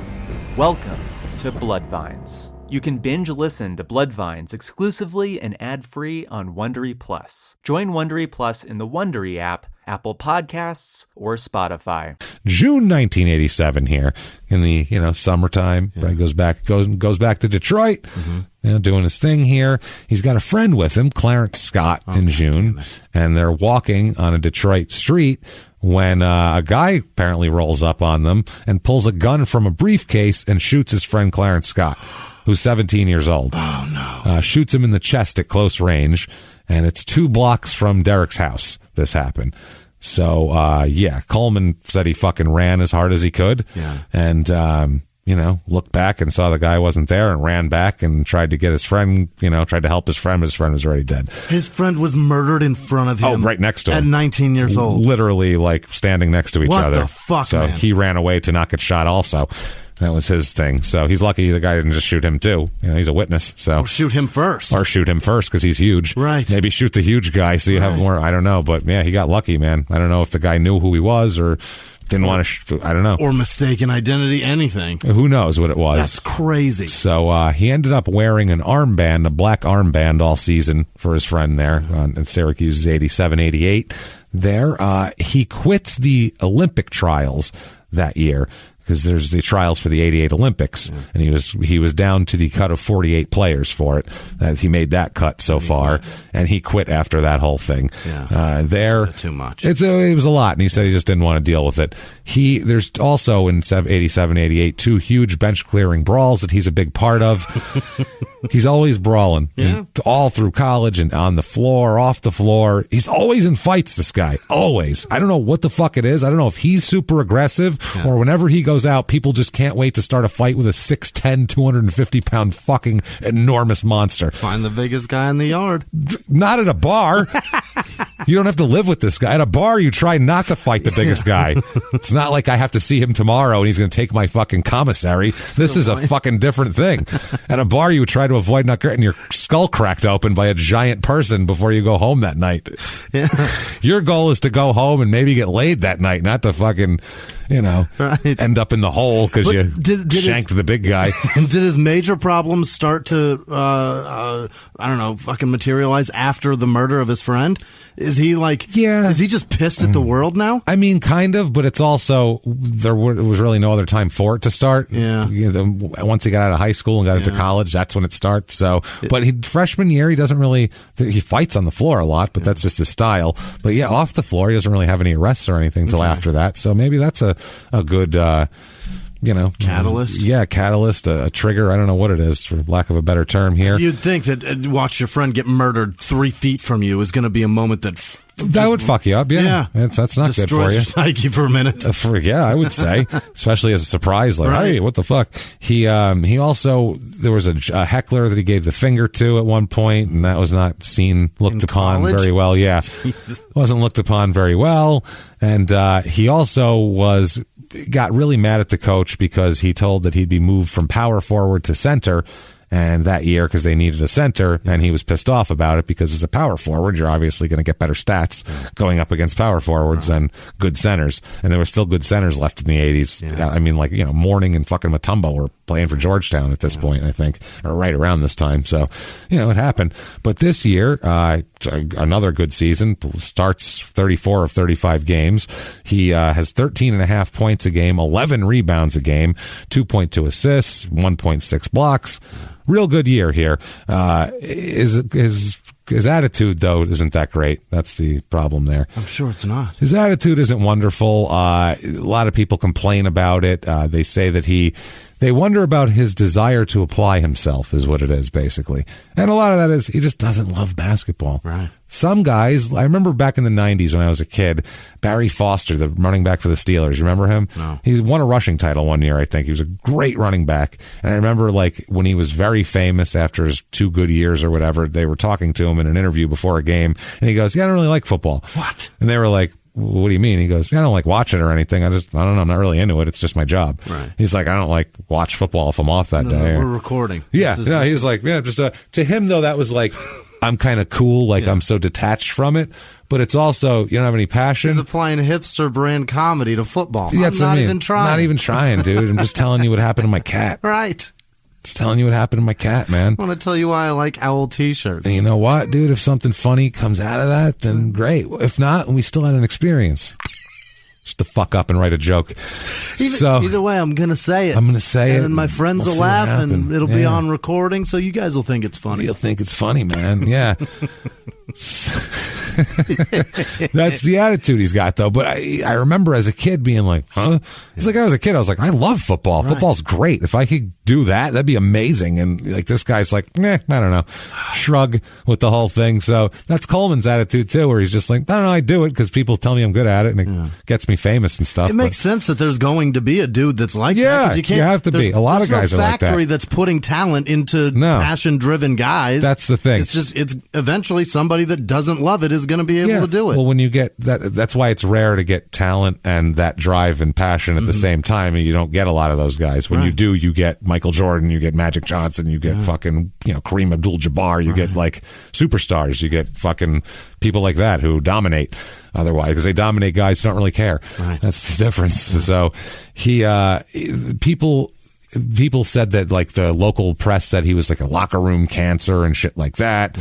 Welcome to Bloodvines. You can binge listen to Bloodvines exclusively and ad-free on Wondery Plus. Join Wondery Plus in the Wondery app, Apple Podcasts, or Spotify. June 1987 here in the summertime. Yeah. Goes back to Detroit, doing his thing here. He's got a friend with him, Clarence Scott, in June, and they're walking on a Detroit street when a guy apparently rolls up on them and pulls a gun from a briefcase and shoots his friend Clarence Scott, who's 17 years old. Oh, no. Shoots him in the chest at close range, and it's 2 blocks from Derrick's house this happened. So, Coleman said he fucking ran as hard as he could. Yeah. And, looked back and saw the guy wasn't there and ran back and tried to get his friend, tried to help his friend, but his friend was already dead. His friend was murdered in front of him. Oh, right next to him. At 19 years old. Literally, standing next to each other. What the fuck, so man? He ran away to not get shot also. That was his thing. So he's lucky the guy didn't just shoot him too. He's a witness. So or shoot him first. Because he's huge. Right. Maybe shoot the huge guy so you have more. I don't know. But yeah, he got lucky, man. I don't know if the guy knew who he was or Didn't want to, I don't know. Or mistaken identity, anything. Who knows what it was. That's crazy. So he ended up wearing an armband, a black armband all season for his friend there in Syracuse's 87-88. There, he quit the Olympic trials that year because there's the trials for the 88 Olympics, and he was down to the cut of 48 players for it. He made that cut so far, and he quit after that whole thing. There, too much. It was a lot, and he said he just didn't want to deal with it. There's also in 87-88 2 huge bench clearing brawls that he's a big part of. He's always brawling, all through college and on the floor, off the floor. He's always in fights, this guy. Always. I don't know what the fuck it is. I don't know if he's super aggressive or whenever he goes out, people just can't wait to start a fight with a 6'10", 250-pound fucking enormous monster. Find the biggest guy in the yard. Not at a bar. You don't have to live with this guy. At a bar, you try not to fight the biggest guy. It's not like I have to see him tomorrow and he's going to take my fucking commissary. This is a fucking different thing. At a bar, you try to avoid not getting your skull cracked open by a giant person before you go home that night. Yeah. Your goal is to go home and maybe get laid that night, not to fucking, end up in the hole because you shanked the big guy. Did his major problems start to, fucking materialize after the murder of his friend? Is he is he just pissed at the world now? I mean, kind of, but it's also, there was really no other time for it to start. Yeah. Once he got out of high school and got into college, that's when it starts. So, but freshman year, he doesn't really, he fights on the floor a lot, but that's just his style. But yeah, off the floor, he doesn't really have any arrests or anything until after that. So maybe that's a good, catalyst. Catalyst, a trigger. I don't know what it is, for lack of a better term here. You'd think that watch your friend get murdered 3 feet from you is going to be a moment that would fuck you up. Yeah. That's not good for you. Destroys your psyche for a minute. I would say, especially as a surprise, like, hey, what the fuck? He also, there was a heckler that he gave the finger to at one point, and that was not looked upon very well. Yeah. Wasn't looked upon very well. And he also got really mad at the coach because he told that he'd be moved from power forward to center, and that year because they needed a center, and he was pissed off about it because as a power forward, you're obviously going to get better stats going up against power forwards than good centers, and there were still good centers left in the 80s. I mean, Mourning and fucking Mutombo were playing for Georgetown at this point, I think, or right around this time. So, it happened. But this year, another good season, starts 34 of 35 games. He has 13.5 points a game, 11 rebounds a game, 2.2 assists, 1.6 blocks. Real good year here. His attitude, though, isn't that great. That's the problem there. I'm sure it's not. His attitude isn't wonderful. A lot of people complain about it. They say that they wonder about his desire to apply himself is what it is, basically. And a lot of that is he just doesn't love basketball. Right. Some guys, I remember back in the 90s when I was a kid, Barry Foster, the running back for the Steelers, you remember him? No. He won a rushing title one year, I think. He was a great running back. And I remember when he was very famous after his 2 good years or whatever, they were talking to him in an interview before a game, and he goes, I don't really like football. What? And they were like, what do you mean? He goes, I don't like watching it or anything. I don't know. I'm not really into it. It's just my job. Right. He's like, I don't like watch football if I'm off that day. We're recording. Yeah. He's like, just to him though, that was like, I'm kind of cool. Like I'm so detached from it, but it's also, you don't have any passion. He's applying hipster brand comedy to football. Yeah, I'm not even trying. Not even trying, dude. I'm just telling you what happened to my cat. Right. Just telling you what happened to my cat, man. I want to tell you why I like owl t-shirts. And you know what, dude? If something funny comes out of that, then great. If not, we still had an experience. Just to fuck up and write a joke. Either way, I'm going to say it. I'm going to say it. And then my friends will laugh, and it'll be on recording, so you guys will think it's funny. You'll think it's funny, man. Yeah. That's the attitude he's got, though. But I remember as a kid being like, huh? It's like I was a kid. I was like, I love football. Right. Football's great. If I could do that'd be amazing. And like this guy's like, I don't know. Shrug with the whole thing. So that's Coleman's attitude, too, where he's just like, I don't know, I do it because people tell me I'm good at it, and it gets me famous and stuff. It makes sense that there's going to be a dude that's like that. You have to be. A lot of guys are like that. There's no factory that's putting talent into passion-driven guys. That's the thing. It's eventually somebody that doesn't love it is going to be able to do it. Well, when you get that, that's why it's rare to get talent and that drive and passion at the same time, and you don't get a lot of those guys. When you do, you get Michael Jordan, you get Magic Johnson, you get fucking, Kareem Abdul-Jabbar, you get like superstars, you get fucking people like that who dominate otherwise, because they dominate guys who don't really care. Right. That's the difference. So people said that, like, the local press said he was like a locker room cancer and shit like that.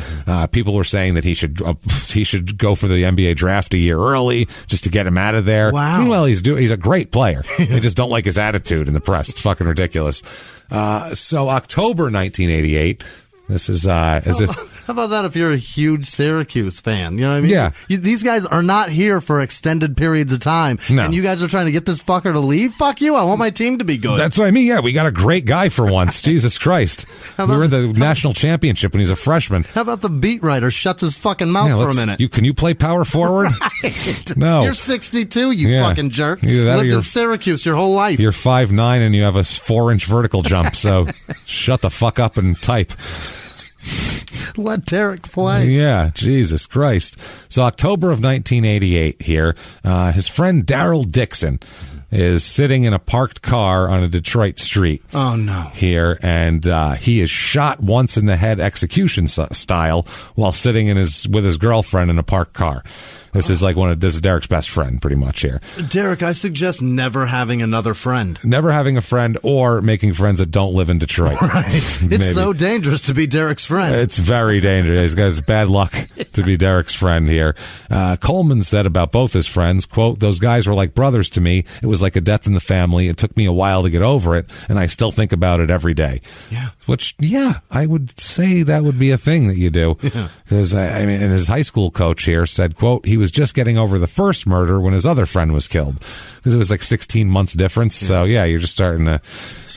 People were saying that he should go for the NBA draft a year early just to get him out of there. Wow. Meanwhile, he's a great player. They just don't like his attitude in the press. It's fucking ridiculous. So October 1988. This is as if. How about that if you're a huge Syracuse fan? You know what I mean? Yeah. These guys are not here for extended periods of time. No. And you guys are trying to get this fucker to leave? Fuck you. I want my team to be good. That's what I mean. Yeah, we got a great guy for once. Jesus Christ. We were in the national championship when he was a freshman. How about the beat writer shuts his fucking mouth for a minute? Can you play power forward? Right. No. You're 62, you fucking jerk. Lived in Syracuse your whole life. You're 5'9" and you have a 4-inch vertical jump, so shut the fuck up and type. Let Derrick play. Yeah, Jesus Christ. So October of 1988 here, his friend Daryl Dixon is sitting in a parked car on a Detroit street. Oh, no. Here, and he is shot once in the head execution style while sitting with his girlfriend in a parked car. This is this is Derrick's best friend, pretty much here. Derrick, I suggest never having another friend. Never having a friend or making friends that don't live in Detroit. Right. It's so dangerous to be Derrick's friend. It's very dangerous. He's got bad luck to be Derrick's friend here. Coleman said about both his friends, quote, "Those guys were like brothers to me. It was like a death in the family. It took me a while to get over it, and I still think about it every day." Yeah. Which, I would say that would be a thing that you do. Because, and his high school coach here said, quote, "He was just getting over the first murder when his other friend was killed." Because it was like 16 months difference. Yeah. So, you're just starting to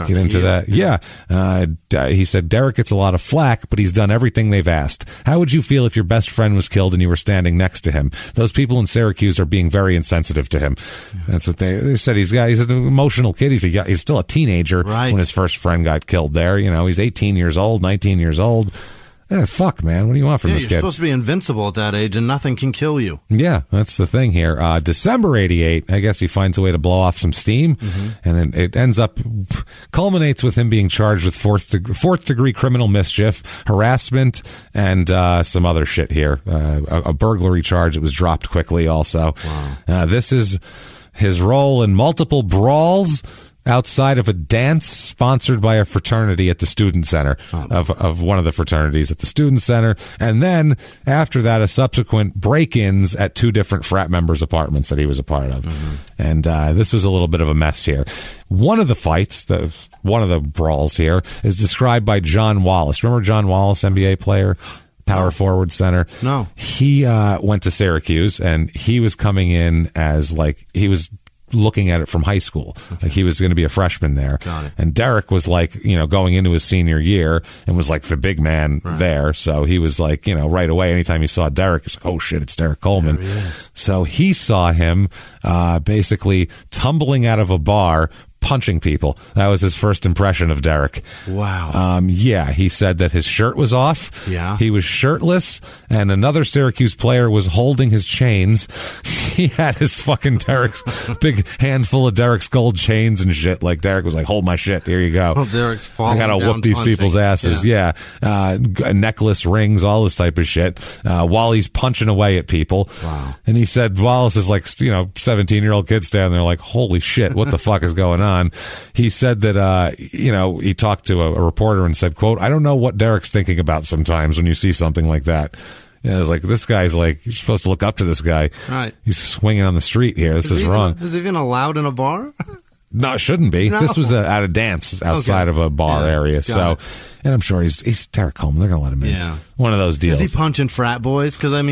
get into that. Yeah. He said, "Derrick gets a lot of flack, but he's done everything they've asked. How would you feel if your best friend was killed and you were standing next to him? Those people in Syracuse are being very insensitive to him." Yeah. That's what they said. He's an emotional kid. He's still a teenager when his first friend got killed there. He's 18 years old, 19 years old. Fuck, man. What do you want from this kid? You're supposed to be invincible at that age, and nothing can kill you. Yeah, that's the thing here. December 88, I guess he finds a way to blow off some steam, and it ends up, culminates with him being charged with fourth degree criminal mischief, harassment, and some other shit here. A burglary charge that was dropped quickly also. Wow. This is his role in multiple brawls outside of a dance sponsored by a fraternity at the student center of one of the fraternities at the student center. And then after that, a subsequent break-ins at two different frat members' apartments that he was a part of. And this was a little bit of a mess here. One of the fights, one of the brawls here, is described by John Wallace. Remember John Wallace, NBA player? Power forward center. No. He went to Syracuse, and he was coming in as he was looking at it from high school. Like he was going to be a freshman there. And Derrick was going into his senior year and was like the big man there. So he was like, right away, anytime he saw Derrick, he was like, oh shit, it's Derrick Coleman. So he saw him basically tumbling out of a bar, punching people. That was his first impression of Derrick. Wow. He said that his shirt was off. Yeah. He was shirtless, and another Syracuse player was holding his chains. He had his fucking Derrick's big handful of Derrick's gold chains and shit. Like Derrick was like, hold my shit. Here you go. Well, Derrick's falling I gotta down whoop these punching. people's asses. Yeah. A necklace, rings, all this type of shit. While he's punching away at people. Wow. And he said Wallace is like, 17-year-old kid standing there like, holy shit, what the fuck is going on? He said that, he talked to a reporter and said, quote, "I don't know what Derrick's thinking about sometimes when you see something like that." It's like, this guy's like, you're supposed to look up to this guy. Right. He's swinging on the street here. This is wrong. Is he even allowed in a bar? No, it shouldn't be. No. This was at a dance outside of a bar area. So, and I'm sure he's Derrick Coleman. They're going to let him in. Yeah. One of those deals. Is he punching frat boys? Because, I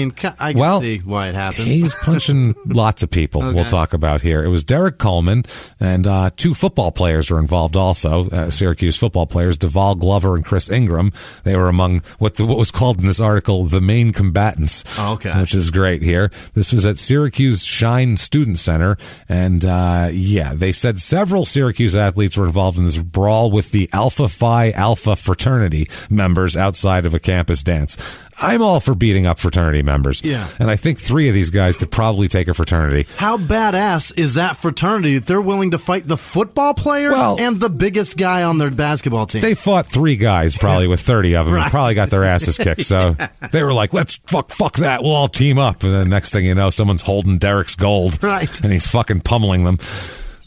can see why it happens. He's punching lots of people. We'll talk about here. It was Derrick Coleman, and two football players were involved also, Syracuse football players, Duval Glover and Chris Ingram. They were among what was called in this article the main combatants, which is great here. This was at Syracuse Shine Student Center, and they said several Syracuse athletes were involved in this brawl with the Alpha Phi Alpha fraternity members outside of a campus dance chance. I'm all for beating up fraternity members. Yeah. And I think 3 of these guys could probably take a fraternity. How badass is that fraternity? They're willing to fight the football players and the biggest guy on their basketball team. They fought 3 guys probably with 30 of them and probably got their asses kicked. So they were like, let's fuck that. We'll all team up. And then next thing you know, someone's holding Derrick's gold. Right. And he's fucking pummeling them.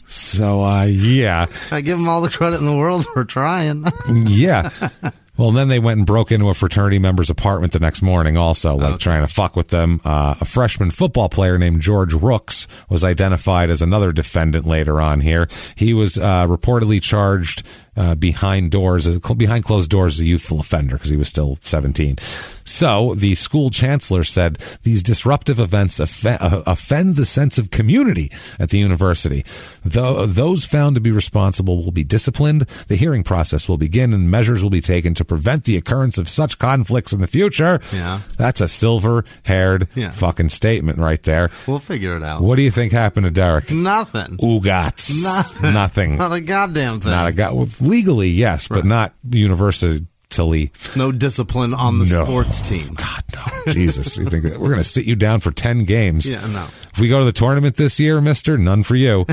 So, yeah. I give them all the credit in the world for trying. Yeah. Well, then they went and broke into a fraternity member's apartment the next morning also, trying to fuck with them. A freshman football player named George Rooks was identified as another defendant later on here. He was reportedly charged behind closed doors as a youthful offender because he was still 17. So the school chancellor said these disruptive events offend the sense of community at the university. Those found to be responsible will be disciplined. The hearing process will begin and measures will be taken to prevent the occurrence of such conflicts in the future. Yeah. That's a silver-haired fucking statement right there. We'll figure it out. What do you think happened to Derrick? Nothing. Oogats. Nothing. Not a goddamn thing. Legally, yes, but not universally. No discipline on the sports team. God, no. Jesus. You think that we're going to sit you down for 10 games? Yeah, no. If we go to the tournament this year, mister, none for you.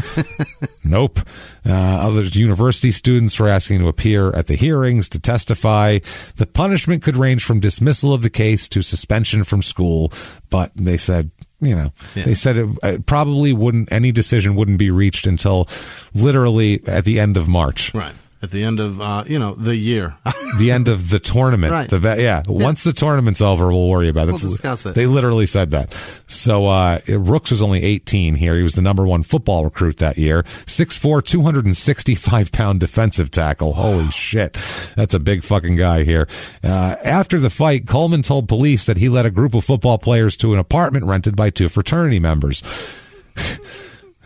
Nope. Other university students were asking to appear at the hearings to testify. The punishment could range from dismissal of the case to suspension from school, but they said, they said it probably any decision wouldn't be reached until literally at the end of March. Right. At the end of, the year. The end of the tournament. Right. Once the tournament's over, we'll worry about it. We'll discuss it. They literally said that. So Rooks was only 18 here. He was the number 1 football recruit that year. 6'4", 265-pound defensive tackle. Holy shit. That's a big fucking guy here. After the fight, Coleman told police that he led a group of football players to an apartment rented by 2 fraternity members.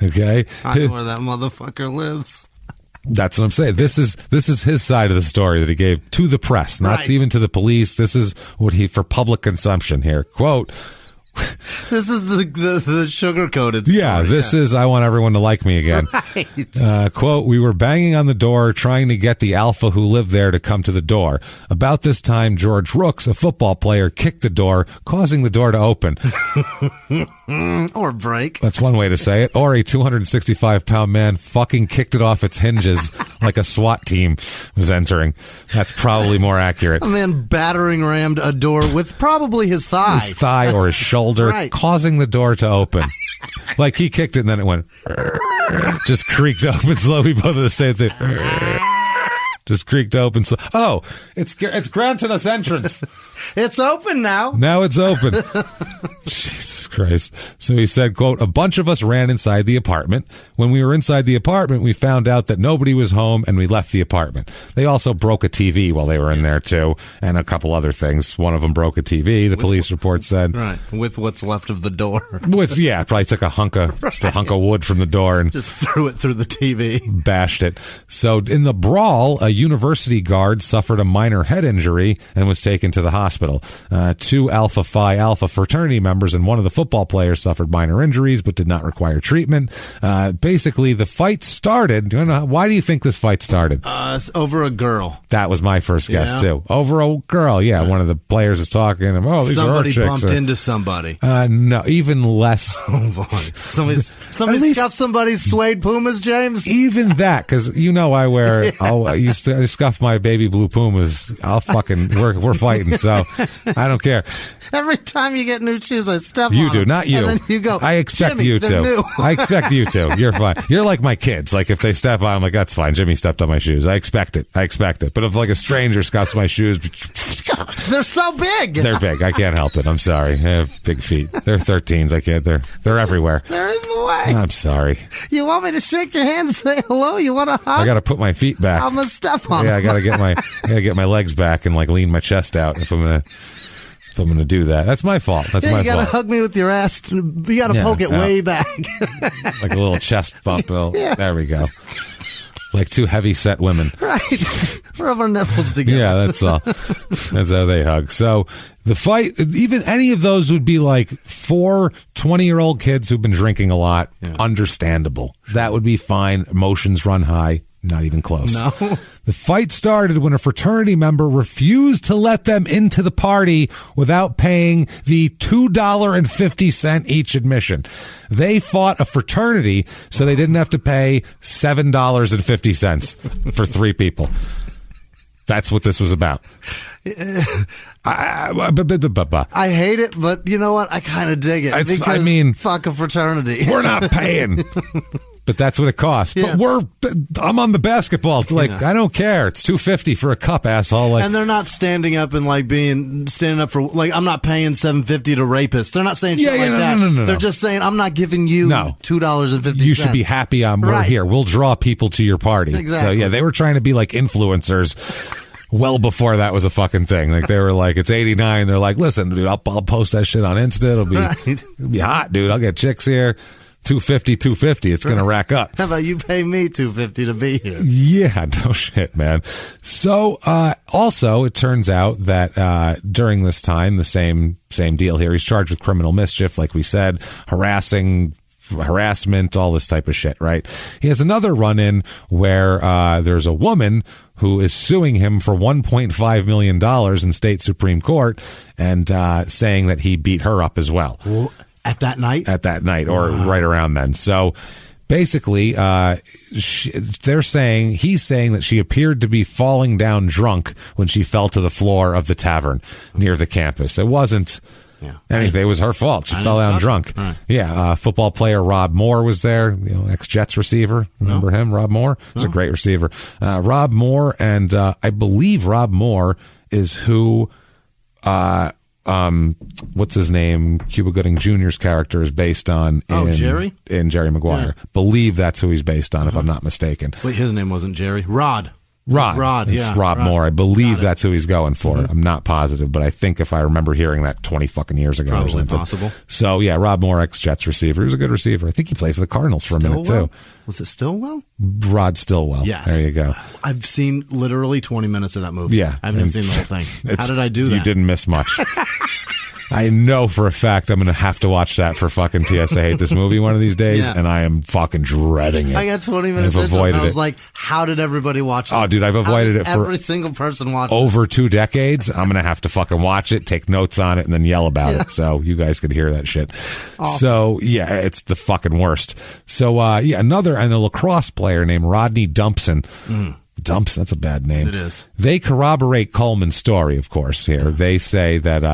Okay? I know where that motherfucker lives. That's what I'm saying. This is his side of the story that he gave to the press, not even to the police. This is what for public consumption here. Quote, this is the sugar-coated story. Yeah, this is, I want everyone to like me again. Right. Quote, we were banging on the door trying to get the alpha who lived there to come to the door. About this time, George Rooks, a football player, kicked the door, causing the door to open. Or break. That's one way to say it. Or a 265-pound man fucking kicked it off its hinges like a SWAT team was entering. That's probably more accurate. A man battering rammed a door with probably his thigh. His thigh or his shoulder, causing the door to open. Like he kicked it and then it went, just creaked open slowly. Both of the same thing. Just creaked open. So, it's granted us entrance. It's open now. Now it's open. Jesus Christ. So he said, quote, a bunch of us ran inside the apartment. When we were inside the apartment, we found out that nobody was home and we left the apartment. They also broke a TV while they were in there too, and a couple other things. One of them broke a TV, the police report said. Right. With what's left of the door. Which, probably took a hunk of wood from the door and just threw it through the TV. Bashed it. So in the brawl, a university guard suffered a minor head injury and was taken to the hospital. 2 Alpha Phi Alpha fraternity members and one of the football players suffered minor injuries but did not require treatment. Basically, the fight started. Why do you think this fight started? Over a girl. That was my first guess, too. Over a girl, right. One of the players is talking. These somebody are chicks. Bumped into somebody. No, even less. Oh, boy. Somebody scuffed somebody's suede Pumas, James? Even that, because I wear, I scuff my baby blue Pumas. We're fighting, so I don't care. Every time you get new shoes, I step you on do, them, not you. And then you go, I expect Jimmie, you to. New. I expect you to. You're fine. You're like my kids. Like if they step on, I'm like, that's fine. Jimmie stepped on my shoes. I expect it. But if like a stranger scuffs my shoes, they're so big. They're big. I can't help it. I'm sorry. I have big feet. They're 13s. I can't. They're everywhere. They're in the way. I'm sorry. You want me to shake your hand and say hello? You want to hug? I got to put my feet back. I'm gonna step on. Yeah, I got to get my legs back and like lean my chest out if I'm gonna do that. That's my fault. That's my fault. You gotta hug me with your ass. You gotta poke it way back. Like a little chest bump. There we go. Like 2 heavy-set women. Right. Rub our nipples together. Yeah, that's all. That's how they hug. So the fight, even any of those would be like 4 20-year-old kids who've been drinking a lot. Yeah. Understandable. That would be fine. Emotions run high. Not even close. No. The fight started when a fraternity member refused to let them into the party without paying the $2.50 each admission. They fought a fraternity so they didn't have to pay $7.50 for 3 people. That's what this was about. I hate it, but you know what? I kind of dig it. Fuck a fraternity. We're not paying. But that's what it costs. Yeah. But I'm on the basketball. I don't care. It's $2.50 for a cup, asshole. And they're not standing up and standing up for, I'm not paying $7.50 to rapists. They're not saying shit like that. No. They're just saying, I'm not giving you $2.50. You should be happy we're here. We'll draw people to your party. Exactly. So, they were trying to be like influencers well before that was a fucking thing. They were like, it's 89. They're like, listen, dude, I'll post that shit on Insta. It'll be hot, dude. I'll get chicks here. $2.50. It's going to rack up. How about you pay me $2.50 to be here? Yeah, no shit, man. So, also, it turns out that during this time, the same deal here. He's charged with criminal mischief, like we said, harassment, all this type of shit, right? He has another run-in where there's a woman who is suing him for $1.5 million in state Supreme Court and saying that he beat her up as well. At that night? At that night, or right around then. So basically, he's saying that she appeared to be falling down drunk when she fell to the floor of the tavern near the campus. It wasn't anything. It was her fault. She fell down drunk. Right. Yeah. Football player Rob Moore was there, ex-Jets receiver. Remember him, Rob Moore? He's a great receiver. Rob Moore, and I believe Rob Moore is who... what's his name? Cuba Gooding Jr.'s character is based on Jerry? In Jerry Maguire. Yeah. Believe that's who he's based on, if I'm not mistaken. Wait, his name wasn't Jerry. Rod. It's Rob Moore. I believe that's who he's going for. Mm-hmm. I'm not positive, but I think if I remember hearing that 20 fucking years ago probably or something. Possible. So yeah, Rob Moore, ex-Jets receiver. He was a good receiver. I think he played for the Cardinals for a minute too. Was it Stillwell? Rod Stillwell. Yes. There you go. I've seen literally 20 minutes of that movie. Yeah. I haven't seen the whole thing. How did I do that? You didn't miss much. I know for a fact I'm going to have to watch that for fucking PS I Hate This Movie one of these days, and I am fucking dreading it. I got 20 minutes into it, and I was like, how did everybody watch it? Oh, dude, I've avoided it for every single person watched over 2 decades. I'm going to have to fucking watch it, take notes on it, and then yell about it so you guys could hear that shit. Oh. So, yeah, it's the fucking worst. So, another lacrosse player named Rodney Dumpson. Dumps, that's a bad name. It is. They corroborate Coleman's story, of course, here. Yeah. They say that,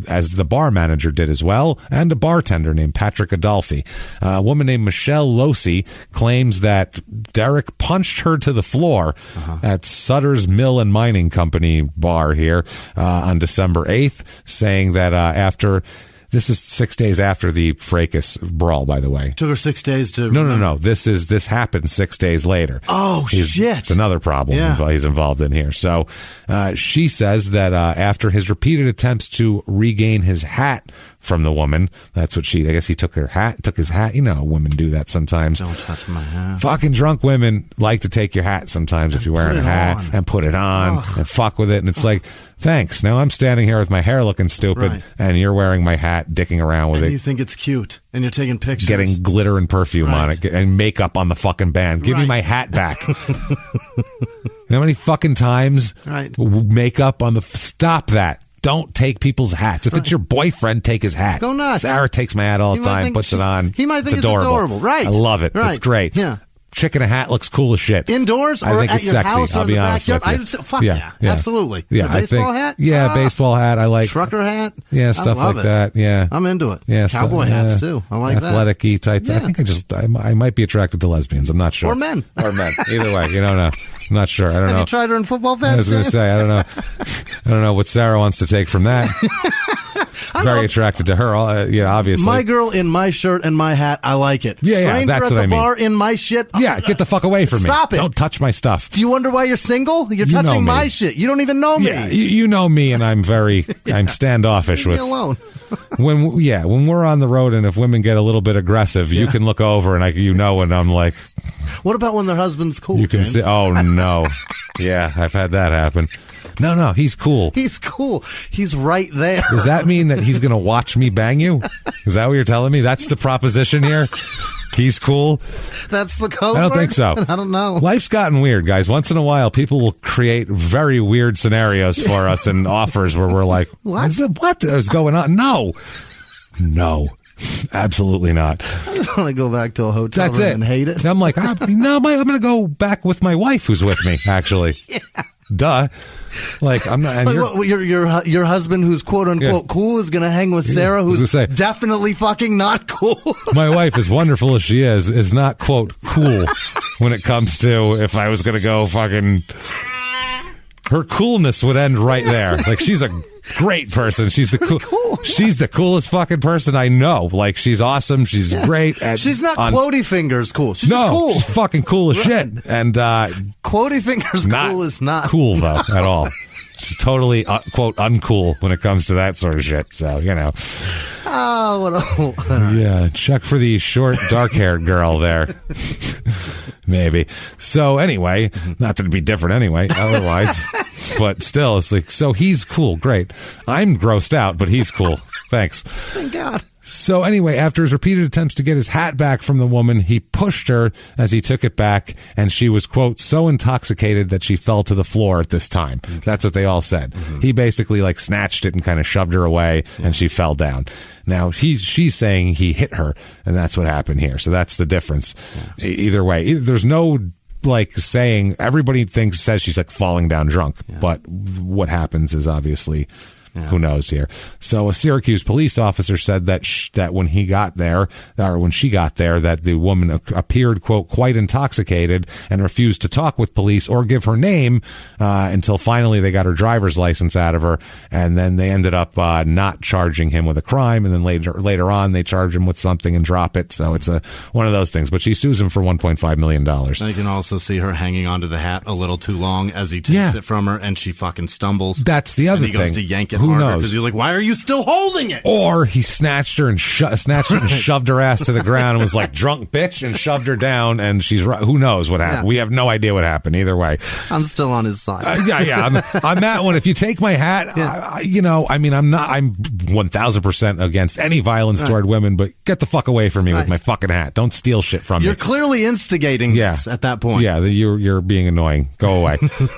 as the bar manager did as well, and a bartender named Pietragallo. A woman named Michelle Losi claims that Derrick punched her to the floor at Sutter's Mill and Mining Company bar here on December 8th, saying that after... This is 6 days after the fracas brawl, by the way. Took her 6 days to... No. This happened 6 days later. Oh, shit. It's another problem he's involved in here. So she says that after his repeated attempts to regain his hat from the woman, that's what I guess he took his hat. You know, women do that sometimes. Don't touch my hat. Fucking drunk women like to take your hat sometimes if you're wearing a hat and put it on and fuck with it. And it's like, thanks. Now I'm standing here with my hair looking stupid and you're wearing my hat, dicking around with it. You think it's cute and you're taking pictures. Getting glitter and perfume on it and makeup on the fucking band. Give me my hat back. You know how many fucking times makeup on the... Stop that. Don't take people's hats. If it's your boyfriend, take his hat. Go nuts. Sarah takes my hat all the time, puts it on. He might think it's adorable. Right. I love it. It's great. Yeah. Chick in a hat looks cool as shit. Indoors or I think at it's your sexy. house or I'll be in the honest backyard? with you. Fuck yeah. Absolutely. Yeah, the baseball hat? Yeah, baseball hat. I like. Trucker hat? Yeah, stuff like that. Yeah. I'm into it. Yeah, cowboy hats too. I like that. Athletic-y type. Yeah. I think I might be attracted to lesbians. I'm not sure. Or men. Either way, you don't know. I'm not sure. I don't know. Have you tried her in football pants? I was going to say, I don't know. I don't know what Sarah wants to take from that. Very attracted to her, obviously. My girl in my shirt and my hat, I like it. Yeah, that's what I mean. Stranger at the bar in my shit. Yeah, get the fuck away from me. Stop it. Don't touch my stuff. Do you wonder why you're single? You're touching my shit. You don't even know me. Yeah, you know me, and I'm I'm standoffish with. Leave me alone. when we're on the road, and if women get a little bit aggressive, you can look over, and and I'm like. What about when their husband's cool? You can see. Oh no. Yeah, I've had that happen. No, he's cool. He's cool. He's right there. Does that mean that he's going to watch me bang you? Is that what you're telling me? That's the proposition here? He's cool. That's the code I don't word? think so. I don't know. Life's gotten weird, guys. Once in a while, people will create very weird scenarios for us and offers where we're like, what is going on? No. Absolutely not. I just want to go back to a hotel That's room it. and hate it. I'm like, I'm going to go back with my wife who's with me, actually. Yeah. Duh. Like, I'm not. And what, your husband, who's quote unquote cool, is going to hang with Sarah, who's definitely fucking not cool. My wife, as wonderful as she is not quote cool when it comes to if I was going to go fucking. Her coolness would end right there. Like, she's a great person. She's she's the coolest fucking person I know. Like, she's awesome. She's great. She's not quotey fingers cool. She's just cool. She's fucking cool as shit. And quotey fingers cool is not cool though at all. She's totally quote uncool when it comes to that sort of shit. So Oh, what a yeah. Check for the short, dark-haired girl there. Maybe. So anyway, not that it'd be different anyway, otherwise. But still, it's like, so he's cool. Great. I'm grossed out, but he's cool. Thanks. Thank God. So anyway, after his repeated attempts to get his hat back from the woman, he pushed her as he took it back, and she was, quote, so intoxicated that she fell to the floor at this time. Okay. That's what they all said. Mm-hmm. He basically like snatched it and kind of shoved her away, and she fell down. Now, she's saying he hit her, and that's what happened here. So that's the difference. Yeah. Either way, there's no like saying, everybody says she's like falling down drunk, but what happens is obviously... Yeah. Who knows here? So a Syracuse police officer said that that when he got there, or when she got there, that the woman appeared, quote, quite intoxicated and refused to talk with police or give her name until finally they got her driver's license out of her, and then they ended up not charging him with a crime, and then later on they charge him with something and drop it. So it's one of those things. But she sues him for $1.5 million. I can also see her hanging onto the hat a little too long as he takes it from her, and she fucking stumbles. That's the other thing. And he goes to yank it. Who knows? Because you're like, why are you still holding it? Or he snatched her and shoved her ass to the ground and was like, drunk bitch, and shoved her down, and she's who knows what happened. Yeah. We have no idea what happened either way. I'm still on his side. On that one. If you take my hat, I'm 1,000% against any violence toward women, but get the fuck away from me with my fucking hat. Don't steal shit from me. You're clearly instigating this at that point. Yeah, you're being annoying. Go away.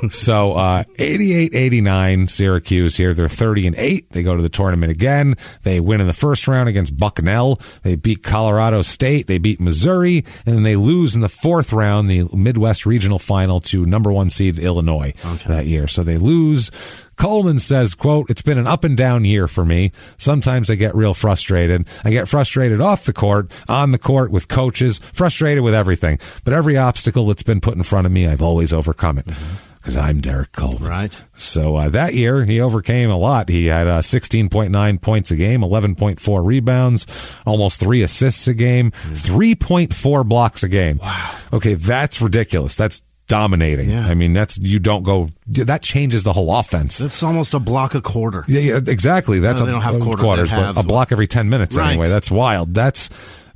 So 88-89 Syracuse here. They're 30-8. They go to the tournament again. They win in the first round against Bucknell. They beat Colorado State. They beat Missouri. And then they lose in the fourth round, the Midwest Regional Final, to number 1 seed Illinois that year. So they lose. Coleman says, quote, it's been an up and down year for me. Sometimes I get real frustrated. I get frustrated off the court, on the court, with coaches, frustrated with everything. But every obstacle that's been put in front of me, I've always overcome it. Because I'm Derrick Coleman. Right. So that year, he overcame a lot. He had 16.9 points a game, 11.4 rebounds, almost 3 assists a game, 3.4 blocks a game. Wow. Okay, that's ridiculous. That's dominating. Yeah. I mean, that changes the whole offense. It's almost a block a quarter. Yeah, exactly. That's they don't have quarters, but a block every 10 minutes anyway. That's wild.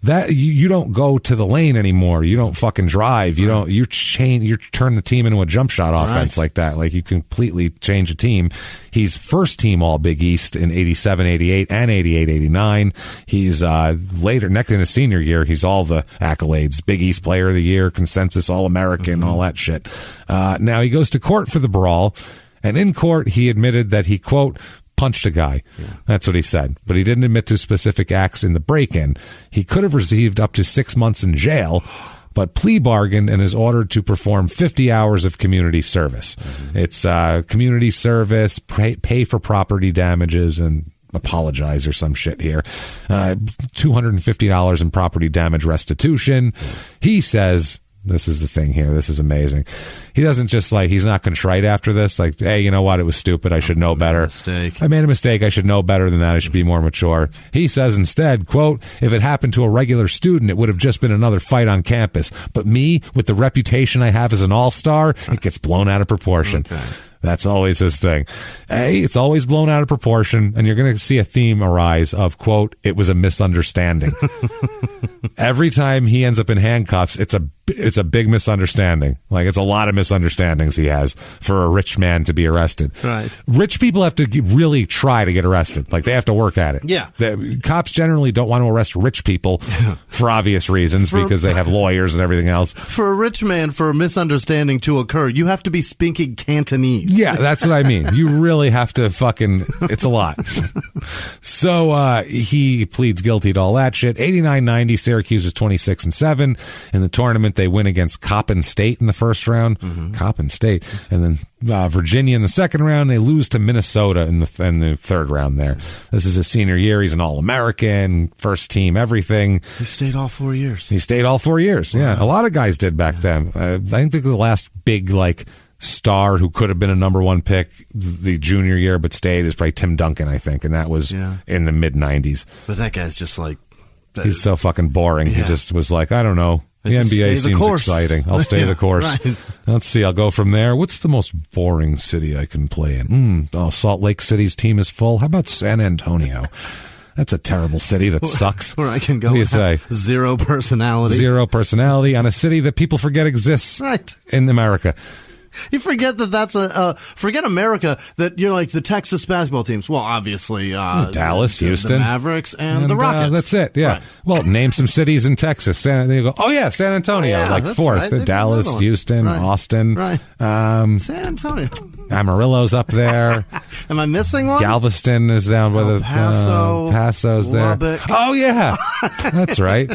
That you don't go to the lane anymore. You don't fucking drive. You don't. You turn the team into a jump shot offense like that. Like, you completely change a team. He's first team All Big East in 87-88 and 88-89. He's next in his senior year. He's all the accolades: Big East Player of the Year, consensus All American, all that shit. Now he goes to court for the brawl, and in court he admitted that he, quote, punched a guy. Yeah. That's what he said. But he didn't admit to specific acts in the break-in. He could have received up to 6 months in jail, but plea bargained and is ordered to perform 50 hours of community service. Mm-hmm. It's community service, pay for property damages, and apologize or some shit here. $250 in property damage restitution. He says... This is the thing here. This is amazing. He doesn't just he's not contrite after this. Like, hey, you know what? It was stupid. I should know better. I made a mistake. I should know better than that. I should be more mature. He says instead, quote, if it happened to a regular student, it would have just been another fight on campus. But me, with the reputation I have as an all-star, it gets blown out of proportion. Okay. That's always his thing. It's always blown out of proportion, and you're going to see a theme arise of, quote, it was a misunderstanding. Every time he ends up in handcuffs, it's a big misunderstanding. Like, it's a lot of misunderstandings he has for a rich man to be arrested. Right. Rich people have to really try to get arrested. Like, they have to work at it. Yeah. The cops generally don't want to arrest rich people for obvious reasons, because they have lawyers and everything else. For a rich man, for a misunderstanding to occur, you have to be speaking Cantonese. Yeah, that's what I mean. You really have to it's a lot. So he pleads guilty to all that shit. 89-90, Syracuse is 26-7. In the tournament, they win against Coppin State in the first round. Coppin State. And then Virginia in the second round. They lose to Minnesota in the third round there. This is his senior year. He's an All-American, first team, everything. He stayed all 4 years. Yeah. A lot of guys did back then. I think the last big, star who could have been a number one pick the junior year but stayed is probably Tim Duncan, I think, and that was in the mid-90s. But that guy's just he's so fucking boring. He just was like, I don't know. The NBA seems exciting. I'll stay the course. Right. Let's see. I'll go from there. What's the most boring city I can play in? Salt Lake City's team is full. How about San Antonio? That's a terrible city that sucks. Where I can go. What do you say? Zero personality. Zero personality on a city that people forget exists in America. You forget that's forget America, that you're like the Texas basketball teams. Well, obviously, Dallas, Houston, the Mavericks, and the Rockets. That's it. Yeah. Right. Well, name some cities in Texas. They go, San Antonio, fourth. Right. Dallas, Houston, Austin. Right. San Antonio. Amarillo's up there. Am I missing one? Galveston is down by the Paso's there. Lubbock. Oh yeah, that's right.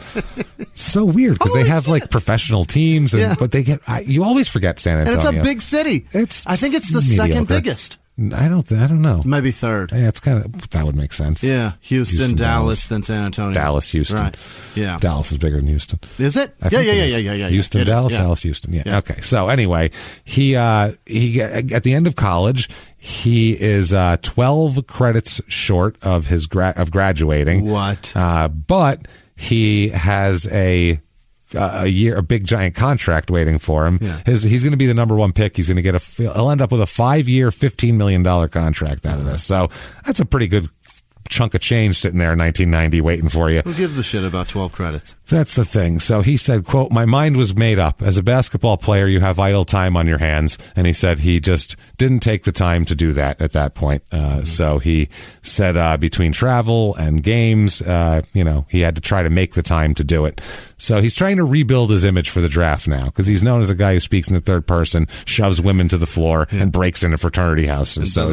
So weird because they have professional teams, but they get. You always forget San Antonio. And it's a big city. I think it's the second biggest. I don't know. Maybe third. Yeah, it's that would make sense. Yeah, Houston, Dallas, then San Antonio. Dallas, Houston. Right. Yeah. Dallas is bigger than Houston. Is it? Yeah. Houston, Dallas, Dallas, Houston. Yeah. Okay. So anyway, he at the end of college, he is 12 credits short of his graduating. What? But he has a big giant contract waiting for him. Yeah. He's going to be the number one pick. He's going to he'll end up with a 5-year, $15 million contract out of this. So that's a pretty good chunk of change sitting there in 1990 waiting for you. Who gives a shit about 12 credits? That's the thing. So he said, quote, "My mind was made up. As a basketball player, you have idle time on your hands." And he said he just didn't take the time to do that at that point. So he said between travel and games, he had to try to make the time to do it. So he's trying to rebuild his image for the draft now because he's known as a guy who speaks in the third person, shoves women to the floor, and breaks into fraternity houses. And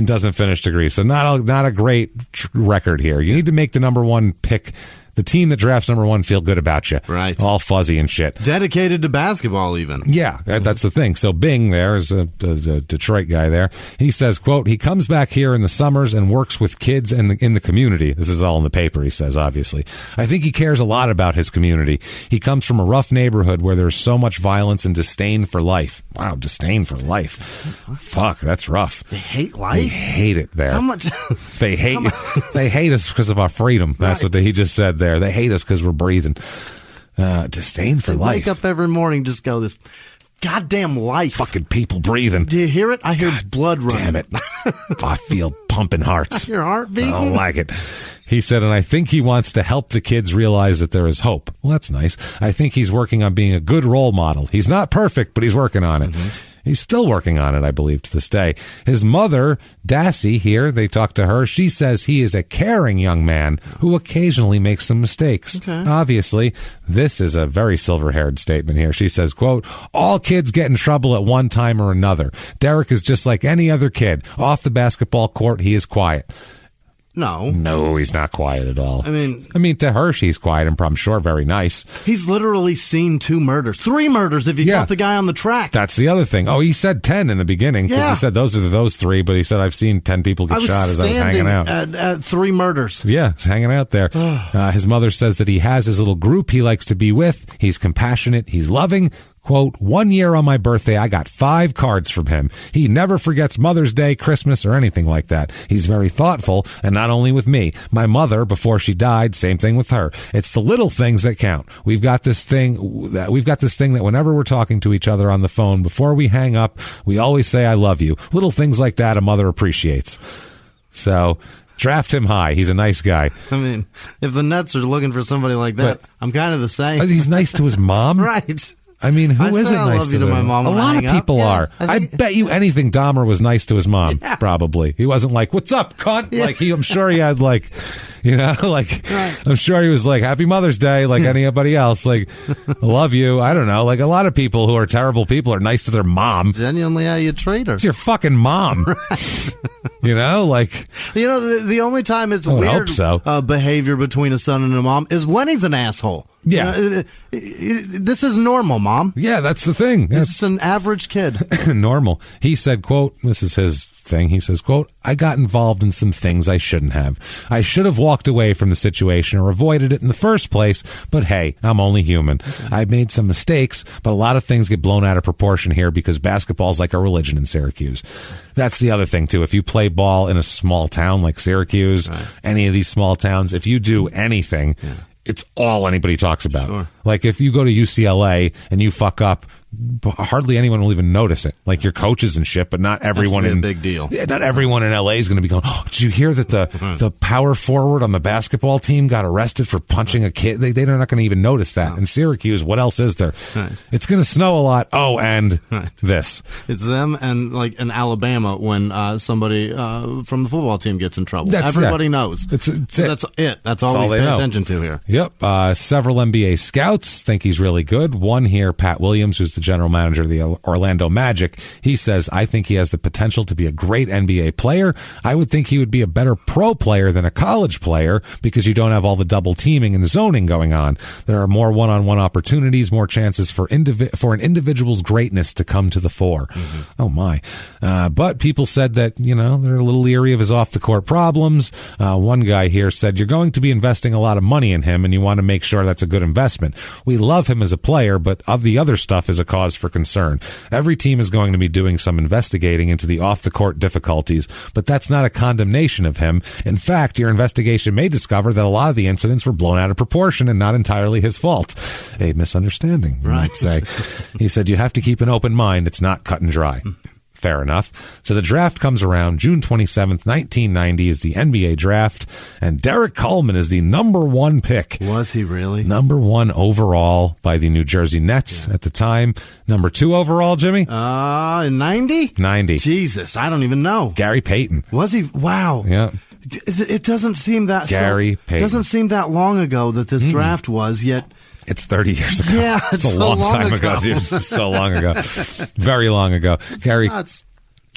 doesn't finish degrees. So not a great record here. You need to make the number one pick. The team that drafts number one feel good about you. Right. All fuzzy and shit. Dedicated to basketball even. Yeah, that's the thing. So Bing there is a Detroit guy there. He says, quote, "He comes back here in the summers and works with kids in the community." This is all in the paper, he says, obviously. "I think he cares a lot about his community. He comes from a rough neighborhood where there's so much violence and disdain for life." Wow, disdain for life. Fuck, that's rough. They hate life? They hate it there. How much? They hate us because of our freedom. That's what he just said there. They hate us because we're breathing. Disdain for life. Wake up every morning, just go, this goddamn life. Fucking people breathing. Do you hear it? I hear blood running. Damn it. I feel pumping hearts. Your heart beating? I don't like it. He said, and I think he wants to help the kids realize that there is hope. Well, that's nice. I think he's working on being a good role model. He's not perfect, but he's working on it. Mm-hmm. He's still working on it, I believe, to this day. His mother, Dassey, here, they talked to her. She says he is a caring young man who occasionally makes some mistakes. Okay. Obviously, this is a very silver-haired statement here. She says, quote, "All kids get in trouble at one time or another. Derrick is just like any other kid. Off the basketball court, he is quiet." No, he's not quiet at all. I mean, to her, she's quiet and I'm sure very nice. He's literally seen 2 murders. 3 murders if you count the guy on the track. That's the other thing. Oh, he said 10 in the beginning. Yeah. He said those 3, but he said, "I've seen 10 people get shot as I was hanging out." At 3 murders. Yeah, he's hanging out there. His mother says that he has his little group he likes to be with. He's compassionate. He's loving. Quote, "1 year on my birthday, I got 5 cards from him. He never forgets Mother's Day, Christmas, or anything like that. He's very thoughtful, and not only with me. My mother, before she died, same thing with her. It's the little things that count. We've got this thing that whenever we're talking to each other on the phone, before we hang up, we always say, 'I love you.' Little things like that a mother appreciates." So draft him high. He's a nice guy. I mean, if the Nets are looking for somebody like that, I'm kind of the same. He's nice to his mom. Right. I mean, who isn't nice to my mom? A lot of people are. I bet you anything Dahmer was nice to his mom, probably. He wasn't like, "What's up, cunt?" Yeah. I'm sure he had Like, I'm sure he was like, Happy Mother's Day, like anybody else. Like, I love you. I don't know. Like, a lot of people who are terrible people are nice to their mom. Genuinely, how you treat her. It's your fucking mom. Like. The only time it's weird behavior between a son and a mom is when he's an asshole. Yeah. This is normal, Mom. Yeah, that's the thing. It's an average kid. Normal. He said, quote, this is his thing. He says, quote, I got involved in some things I shouldn't have. I should have walked away from the situation or avoided it in the first place, but hey, I'm only human. I made some mistakes, but a lot of things get blown out of proportion here because basketball's like a religion in Syracuse. That's the other thing, too. If you play ball in a small town like Syracuse, any of these small towns, if you do anything, it's all anybody talks about. Sure. Like, if you go to UCLA and you fuck up, hardly anyone will even notice it. Like, your coaches and shit, but not everyone in a big deal. Not everyone in LA is going to be going, oh, did you hear that the power forward on the basketball team got arrested for punching a kid? They're not going to even notice that. In Syracuse, what else is there? It's going to snow a lot. Oh, and this. It's them and like in Alabama when somebody from the football team gets in trouble. Everybody knows. That's it. That's all we pay attention to here. Yep. Several NBA scouts think he's really good. One here, Pat Williams, who's the general manager of the Orlando Magic. He says, I think he has the potential to be a great NBA player. I would think he would be a better pro player than a college player because you don't have all the double teaming and zoning going on. There are more one-on-one opportunities, more chances for an individual's greatness to come to the fore. Mm-hmm. Oh, my. But people said that, they're a little leery of his off-the-court problems. One guy here said, you're going to be investing a lot of money in him, and you want to make sure that's a good investment. We love him as a player, but of the other stuff is a cause for concern. Every team is going to be doing some investigating into the off-the-court difficulties, but that's not a condemnation of him. In fact, your investigation may discover that a lot of the incidents were blown out of proportion and not entirely his fault. A misunderstanding, you might say. He said, you have to keep an open mind. It's not cut and dry. Fair enough. So the draft comes around. June 27th, 1990 is the NBA draft, and Derrick Coleman is the number 1 pick. Was he really? Number 1 overall by the New Jersey Nets at the time. Number 2 overall, Jimmy? In 90? 90. Jesus, I don't even know. Gary Payton. Was he? Wow. Yeah. It doesn't seem that Payton. Doesn't seem that long ago that this draft was, yet it's 30 years ago. Yeah, it's a long time ago. It's so long ago. Very long ago. Gary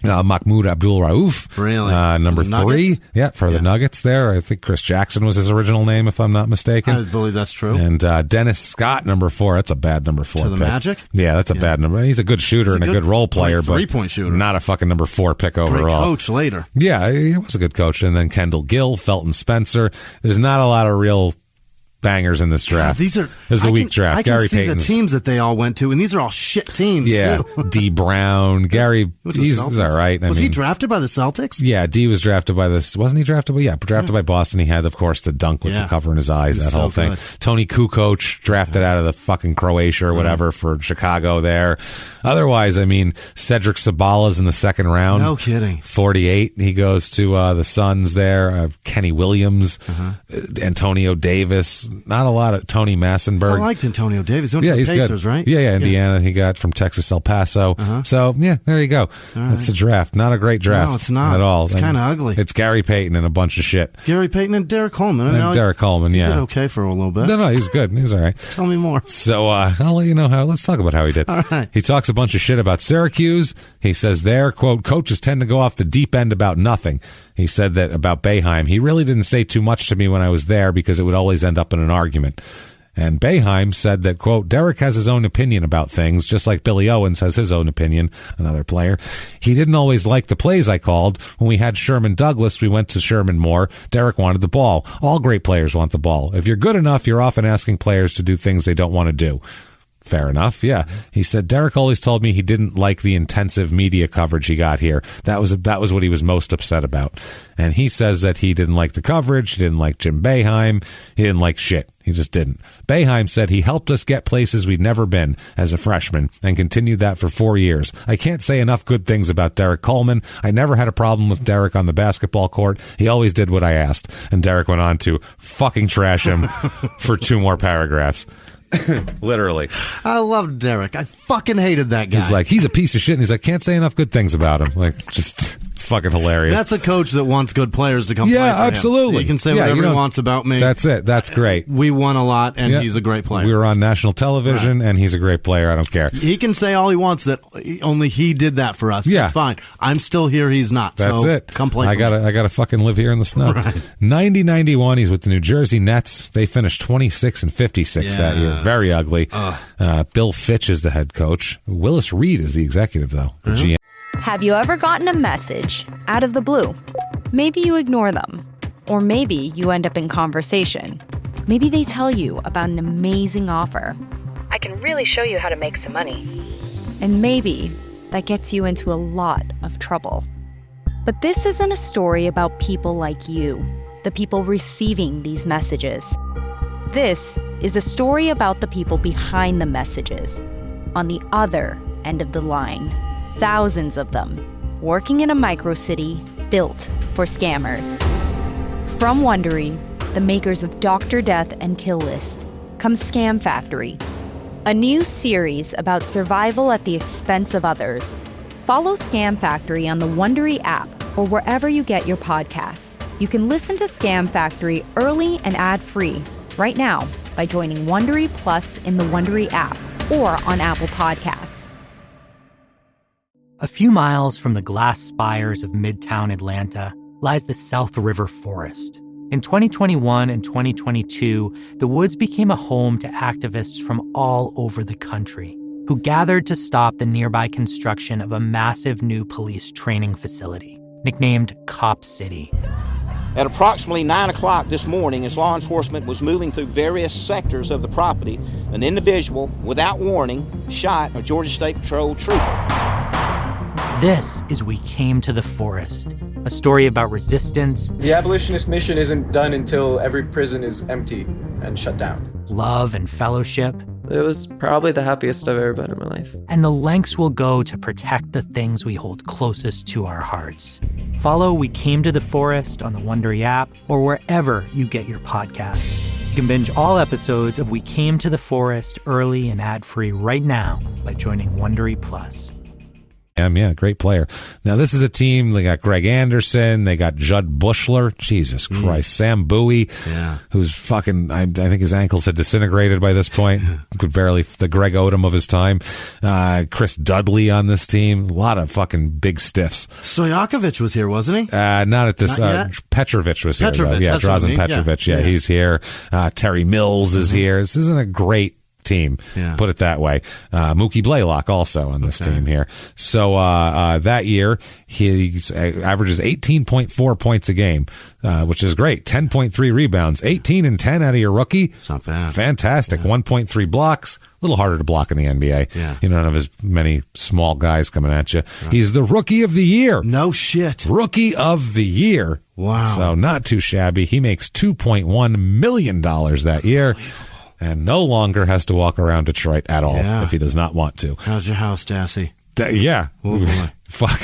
Mahmoud Abdul-Rauf. Really? Number 3. Yeah, for the Nuggets there. I think Chris Jackson was his original name, if I'm not mistaken. I believe that's true. And Dennis Scott, number 4. That's a bad number 4 to the pick. Magic? Yeah, that's a bad number. He's a good shooter and a good role player, but three-point shooter. Not a fucking number 4 pick overall. Great coach later. Yeah, he was a good coach. And then Kendall Gill, Felton Spencer. There's not a lot of real bangers in this draft. These are this is a weak draft. I can Gary see Payton's, the teams that they all went to, and these are all shit teams. Yeah, too. D Brown, Gary. He's all right. Was he drafted by the Celtics? Yeah, D was drafted by this. Wasn't he drafted by? Yeah, drafted by Boston. He had, of course, the dunk with the cover in his eyes. That whole thing. Tony Kukoc, drafted out of the fucking Croatia or whatever for Chicago. There. Otherwise, Cedric Sabala's in the second round. No kidding. 48. He goes to the Suns there. Kenny Williams, Antonio Davis. Not a lot of Tony Massenberg. I liked Antonio Davis. He went to the Pacers, good. right? Yeah, Indiana. He got from Texas, El Paso. So, yeah, there you go. That's the draft. Not a great draft. No, it's not. At all. It's kind of ugly. It's Gary Payton and a bunch of shit. Gary Payton and Derrick Coleman. Derrick Coleman, He did okay for a little bit. No, he was good. He was all right. Tell me more. So, I'll let you know how. Let's talk about how he did. All right. He talks a bunch of shit about Syracuse. He says there, quote, coaches tend to go off the deep end about nothing. He said that about Boeheim. He really didn't say too much to me when I was there because it would always end up in an argument. And Boeheim said that, quote, Derrick has his own opinion about things, just like Billy Owens has his own opinion, another player. He didn't always like the plays I called. When we had Sherman Douglas, we went to Sherman more. Derrick wanted the ball. All great players want the ball. If you're good enough, you're often asking players to do things they don't want to do. Fair enough, yeah. He said, Derrick always told me he didn't like the intensive media coverage he got here. That was what he was most upset about. And he says that he didn't like the coverage, he didn't like Jim Boeheim, he didn't like shit. He just didn't. Boeheim said he helped us get places we'd never been as a freshman and continued that for 4 years. I can't say enough good things about Derrick Coleman. I never had a problem with Derrick on the basketball court. He always did what I asked. And Derrick went on to fucking trash him for 2 more paragraphs. Literally. I loved Derrick. I fucking hated that guy. He's like, he's a piece of shit. And he's like, can't say enough good things about him. Like, just, it's fucking hilarious. That's a coach that wants good players to come play for him. Absolutely. He can say whatever he wants about me. That's it. That's great. We won a lot, and he's a great player. We were on national television, and he's a great player. I don't care. He can say all he wants that only he did that for us. That's fine. I'm still here. He's not. That's it. Come play for me. I gotta fucking live here in the snow. Right. 90-91, he's with the New Jersey Nets. They finished 26-56 that year. Very ugly. Bill Fitch is the head coach. Willis Reed is the executive, though. The GM. Have you ever gotten a message out of the blue? Maybe you ignore them. Or maybe you end up in conversation. Maybe they tell you about an amazing offer. I can really show you how to make some money. And maybe that gets you into a lot of trouble. But this isn't a story about people like you, the people receiving these messages. This is a story about the people behind the messages, on the other end of the line. Thousands of them, working in a micro-city built for scammers. From Wondery, the makers of Dr. Death and Kill List, comes Scam Factory, a new series about survival at the expense of others. Follow Scam Factory on the Wondery app or wherever you get your podcasts. You can listen to Scam Factory early and ad-free right now by joining Wondery Plus in the Wondery app or on Apple Podcasts. A few miles from the glass spires of Midtown Atlanta lies the South River Forest. In 2021 and 2022, the woods became a home to activists from all over the country who gathered to stop the nearby construction of a massive new police training facility, nicknamed Cop City. At approximately 9 o'clock this morning, as law enforcement was moving through various sectors of the property, an individual, without warning, shot a Georgia State Patrol trooper. This is We Came to the Forest, a story about resistance. The abolitionist mission isn't done until every prison is empty and shut down. Love and fellowship. It was probably the happiest I've ever been in my life. And the lengths we'll go to protect the things we hold closest to our hearts. Follow We Came to the Forest on the Wondery app or wherever you get your podcasts. You can binge all episodes of We Came to the Forest early and ad-free right now by joining Wondery Plus. Yeah, great player. Now, this is a team, they got Greg Anderson, they got Judd Bushler, Jesus Christ, Sam Bowie, who's fucking, I think his ankles had disintegrated by this point, could barely, the Greg Odom of his time, Chris Dudley on this team, a lot of fucking big stiffs. Stojakovic was here, wasn't he? Not at this, Petrovic was here. Petrovic, yeah, Drazen Petrovic, he's here. Terry Mills is here. This isn't a great team, put it that way. Mookie Blaylock also on this team here. So that year he averages 18.4 points a game, which is great. 10.3 rebounds, 18 and 10 out of your rookie. It's not bad. Fantastic. 1.3 blocks. A little harder to block in the NBA. You don't have as many small guys coming at you. Right. He's the rookie of the year. No shit. Rookie of the year. Wow. So not too shabby. He makes $2.1 million that year. And no longer has to walk around Detroit at all if he does not want to. How's your house, Dassey? Yeah. Oh, boy. Fuck.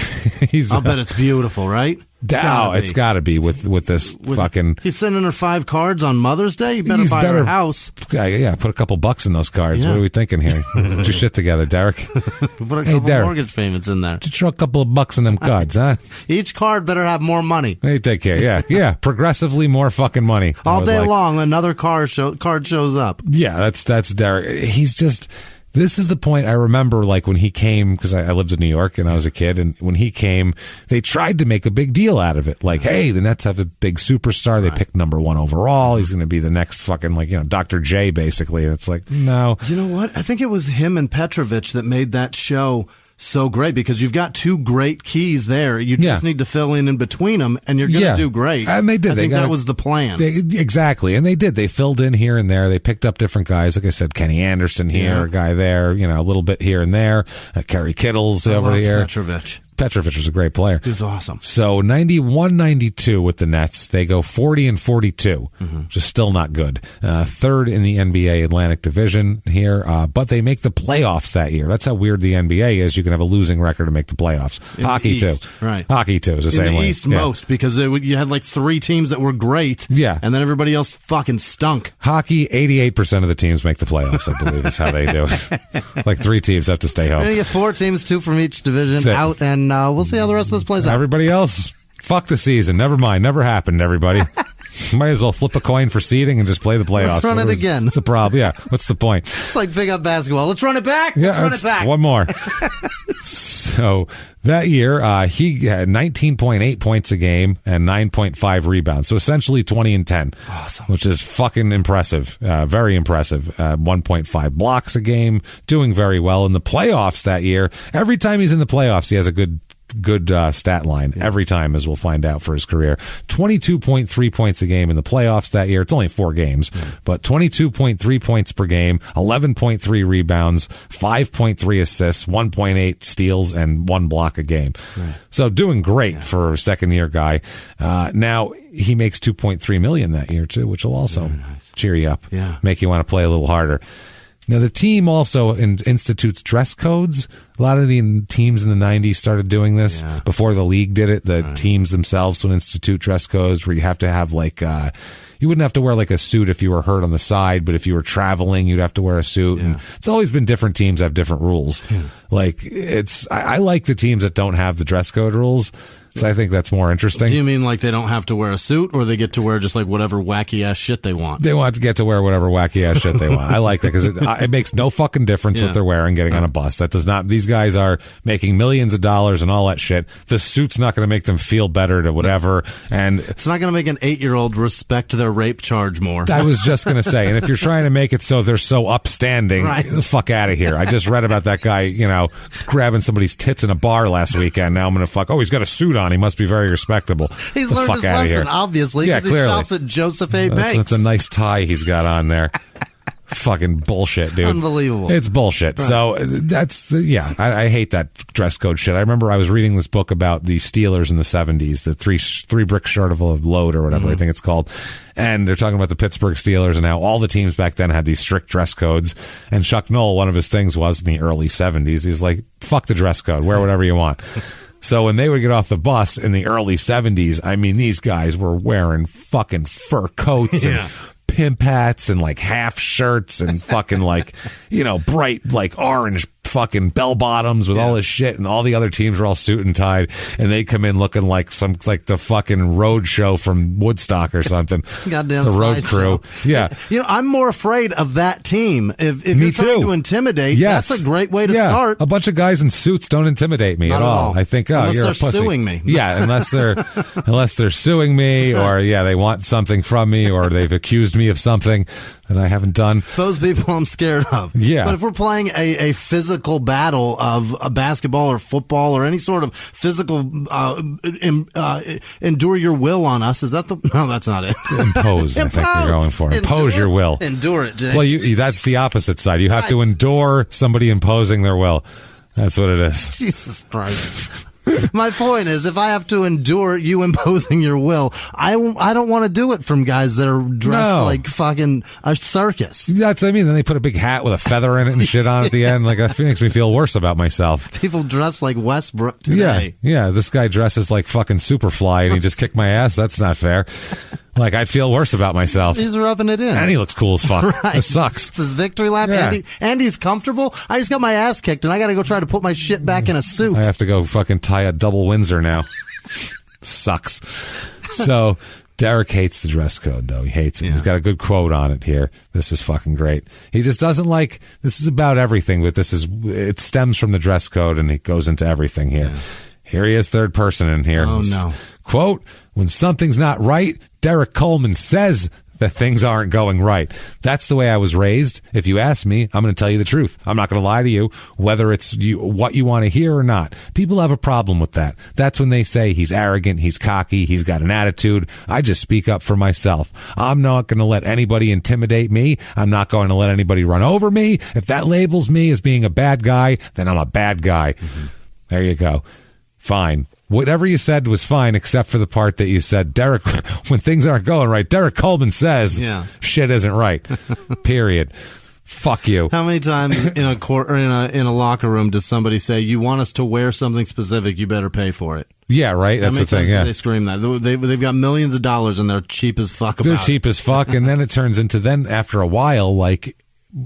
I'll bet it's beautiful, right? It's got to be with this fucking... He's sending her 5 cards on Mother's Day? You better buy her a house. Yeah, put a couple bucks in those cards. What are we thinking here? Get your shit together, Derek. Put a couple mortgage payments in there. Just throw a couple of bucks in them cards, huh? Each card better have more money. Hey, take care. Yeah. Progressively more fucking money. All day long, another card shows up. Yeah, that's Derek. He's just... This is the point I remember, like, when he came, because I lived in New York and I was a kid, and when he came, they tried to make a big deal out of it. Like, hey, the Nets have a big superstar. They picked number 1 overall. He's going to be the next fucking, Dr. J, basically. And it's like, no. You know what? I think it was him and Petrovic that made that show so great, because you've got 2 great keys there. You just need to fill in between them, and you're going to do great. And they did. I think that was the plan. Exactly. And they did. They filled in here and there. They picked up different guys. Like I said, Kenny Anderson here, a guy there, a little bit here and there. Kerry Kittles over here. Petrovic was a great player. He was awesome. So 91-92 with the Nets. They go 40-42, which is still not good. Third in the NBA Atlantic Division here, but they make the playoffs that year. That's how weird the NBA is. You can have a losing record and make the playoffs. Hockey too. Right. Hockey too is the same way. In the East most, because you had like 3 teams that were great. Yeah. And then everybody else fucking stunk. Hockey, 88% of the teams make the playoffs, I believe is how they do it. Like 3 teams have to stay home. You get 4 teams, 2 from each division, out and and we'll see how the rest of this plays out. Everybody else, fuck the season. Never mind. Never happened, everybody. Might as well flip a coin for seeding and just play the playoffs. Let's run it again. What's the problem? Yeah, what's the point? It's like pick up basketball. Let's run it back. Yeah, Let's run it back. One more. So that year, he had 19.8 points a game and 9.5 rebounds. So essentially 20 and 10. Awesome. Which is fucking impressive. Very impressive. 1.5 blocks a game. Doing very well in the playoffs that year. Every time he's in the playoffs, he has a good stat line every time, as we'll find out for his career. 22.3 points a game in the playoffs that year. It's only 4 games, but 22.3 points per game, 11.3 rebounds, 5.3 assists, 1.8 steals, and 1 block a game. Right. So doing great for a second-year guy. Now he makes $2.3 million that year too, which will also cheer you up, make you want to play a little harder. Now, the team also institutes dress codes. A lot of the teams in the 90s started doing this. Before the league did it, the teams themselves would institute dress codes where you have to have you wouldn't have to wear like a suit if you were hurt on the side, but if you were traveling, you'd have to wear a suit. And it's always been different teams have different rules. I like the teams that don't have the dress code rules. So I think that's more interesting. Do you mean like they don't have to wear a suit, or they get to wear just like whatever wacky ass shit they want? They want to get to wear whatever wacky ass shit they want. I like that because it makes no fucking difference what they're wearing getting on a bus. That does not. These guys are making millions of dollars and all that shit. The suit's not going to make them feel better to whatever, and it's not going to make an 8-year-old respect their rape charge more. I was just going to say, and if you're trying to make it so they're so upstanding, get the fuck out of here. I just read about that guy, grabbing somebody's tits in a bar last weekend. Now I'm going to fuck. Oh, he's got a suit on. He must be very respectable. He's learned his lesson, obviously, because he shops at Joseph A. Banks. That's a nice tie he's got on there. Fucking bullshit, dude. Unbelievable. It's bullshit. Right. So that's, I hate that dress code shit. I remember I was reading this book about the Steelers in the 70s, the three brick short of a load or whatever I think it's called. And they're talking about the Pittsburgh Steelers and how all the teams back then had these strict dress codes. And Chuck Noll, one of his things was in the early 70s, he was like, fuck the dress code, wear whatever you want. So when they would get off the bus in the early 70s, I mean, these guys were wearing fucking fur coats and pimp hats and like half shirts and fucking bright orange fucking bell bottoms with all this shit, and all the other teams were all suit and tied, and they come in looking like the fucking road show from Woodstock or something. Goddamn the road crew. Show. Yeah. I'm more afraid of that team. If you're trying to intimidate, that's a great way to start. A bunch of guys in suits don't intimidate me at all. I think, unless you're they're a pussy. Suing me. Yeah, unless they're suing me, or they want something from me, or they've accused me of something that I haven't done. Those people I'm scared of. Yeah. But if we're playing a physical battle of a basketball or football or any sort of physical endure your will on us, is that no, that's not it. Impose, I think you're going for. Impose your will. Endure it, James. Well, that's the opposite side. You have to endure somebody imposing their will. That's what it is. Jesus Christ. My point is, if I have to endure you imposing your will, I don't want to do it from guys that are dressed like fucking a circus. Then they put a big hat with a feather in it and shit on at the end. Like, that makes me feel worse about myself. People dress like Westbrook today. Yeah. This guy dresses like fucking Superfly and he just kicked my ass. That's not fair. Like, I feel worse about myself. He's rubbing it in. And he looks cool as fuck. Right. This sucks. It's his victory lap. Yeah. Andy's comfortable. I just got my ass kicked, and I got to go try to put my shit back in a suit. I have to go fucking tie a double Windsor now. Sucks. So, Derrick hates the dress code, though. He hates it. Yeah. He's got a good quote on it here. This is fucking great. He just doesn't like, this is about everything, but it stems from the dress code, and it goes into everything here. Yeah. Here he is, third person in here. Oh, no. Quote, when something's not right, Derrick Coleman says that things aren't going right. That's the way I was raised. If you ask me, I'm going to tell you the truth. I'm not going to lie to you, whether it's what you want to hear or not. People have a problem with that. That's when they say he's arrogant, he's cocky, he's got an attitude. I just speak up for myself. I'm not going to let anybody intimidate me. I'm not going to let anybody run over me. If that labels me as being a bad guy, then I'm a bad guy. Mm-hmm. There you go. Fine. Whatever you said was fine, except for the part that you said, Derrick, when things aren't going right, Derrick Coleman says shit isn't right. Period. Fuck you. How many times in a court or in a locker room does somebody say, you want us to wear something specific, you better pay for it? Yeah, right. That's the thing. Yeah, they scream that. They've got millions of dollars and they're cheap as fuck. They're cheap as fuck, and then it turns into after a while, like,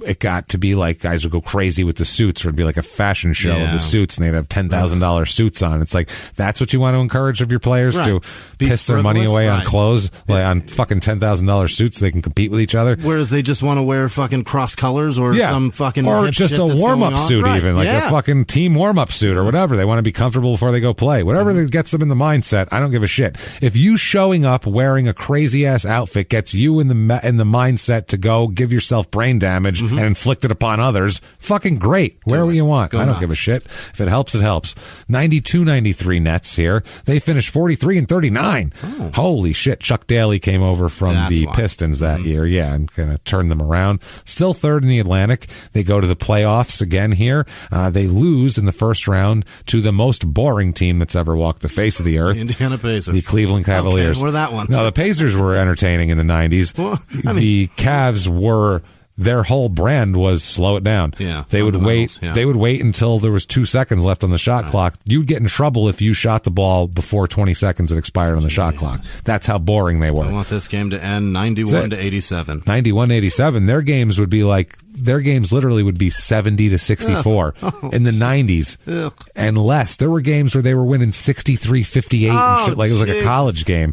it got to be like guys would go crazy with the suits, or it'd be like a fashion show of the suits, and they'd have $10,000 suits on. It's like, that's what you want to encourage of your players, to piss their money away on clothes, like on fucking $10,000 suits so they can compete with each other. Whereas they just want to wear fucking cross colors or some fucking or just a warm-up suit, even like a fucking team warm-up suit or whatever. They want to be comfortable before they go play. Whatever that gets them in the mindset, I don't give a shit. If you showing up wearing a crazy-ass outfit gets you in the mindset to go give yourself brain damage and inflict it upon others, fucking great. Wear what you want. I don't give a shit. If it helps, it helps. 92-93 Nets here. They finished 43-39. Oh. Holy shit. Chuck Daly came over from the Pistons that year. Yeah, and kind of turned them around. Still third in the Atlantic. They go to the playoffs again here. They lose in the first round to the most boring team that's ever walked the face of the earth. Indiana Pacers. The Cleveland Cavaliers. Okay, we're that one. No, the Pacers were entertaining in the 90s. Well, the Cavs were... Their whole brand was slow it down. Yeah, they would wait. Yeah. They would wait until there was 2 seconds left on the shot clock. You'd get in trouble if you shot the ball before 20 seconds had expired on the shot clock. That's how boring they were. I want this game to end 91-87. 91-87. Their games would be like. Their games literally would be 70-64 in the 90s and less. There were games where they were winning 63-58 and shit. Like it was like a college game.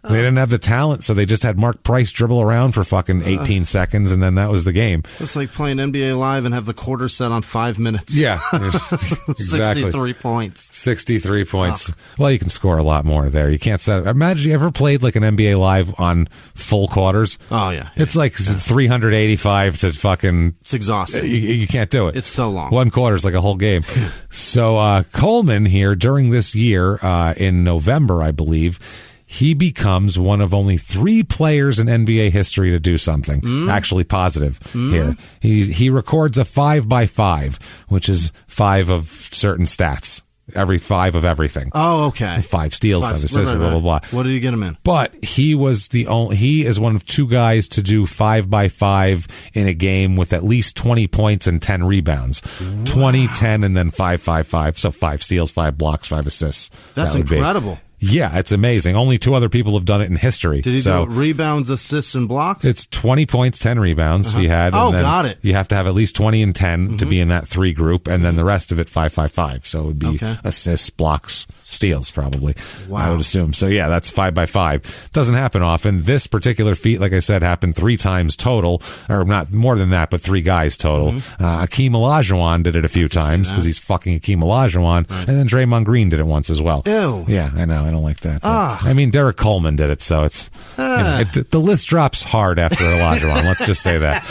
They didn't have the talent, so they just had Mark Price dribble around for fucking 18 seconds, and then that was the game. It's like playing NBA Live and have the quarter set on 5 minutes. Yeah, exactly. 63 points. 63 points. Well, you can score a lot more there. You can't set it. Imagine you ever played like an NBA Live on full quarters? Oh, yeah. It's like 385 to fucking... It's exhausting. You can't do it. It's so long. One quarter is like a whole game. So Coleman here, during this year, in November, I believe... He becomes one of only 3 players in NBA history to do something actually positive here. He records a 5x5, which is 5 of certain stats. Every 5 of everything. Oh, okay. 5 steals, 5 assists, blah, blah, blah. What did you get him in? But he is one of 2 guys to do 5x5 in a game with at least 20 points and 10 rebounds. Wow. 20, 10, and then 5-5-5. So 5 steals, 5 blocks, 5 assists. That's incredible. Yeah, it's amazing. Only 2 other people have done it in history. Did he do rebounds, assists, and blocks? It's 20 points, 10 rebounds he had. Oh, and then got it. You have to have at least 20 and 10 to be in that 3 group, and then the rest of it 5-5-5. So it would be assists, blocks, steals, probably. Wow. I would assume. So yeah, that's 5x5. Doesn't happen often. This particular feat, like I said, happened 3 times total, or not more than that, but 3 guys total. Hakeem Olajuwon did it a few times because he's fucking Hakeem Olajuwon, and then Draymond Green did it once as well. Ew. Yeah, I know. I don't like that. I mean, Derrick Coleman did it, so it's the list drops hard after Olajuwon. Let's just say that.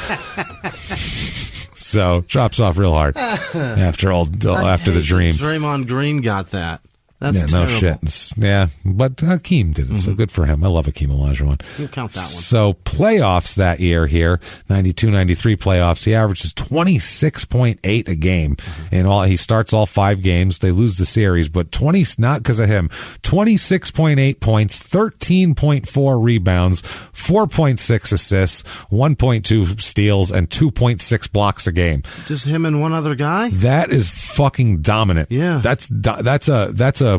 So drops off real hard after the dream. Draymond Green got that. That's terrible. No shit. But Hakeem did it, so good for him. I love Hakeem Olajuwon. You'll count that one. So playoffs that year here, 92-93 playoffs, he averages 26.8 a game. And he starts all 5 games. They lose the series, but not because of him. 26.8 points, 13.4 rebounds, 4.6 assists, 1.2 steals, and 2.6 blocks a game. Just him and one other guy? That is fucking dominant. Yeah. That's a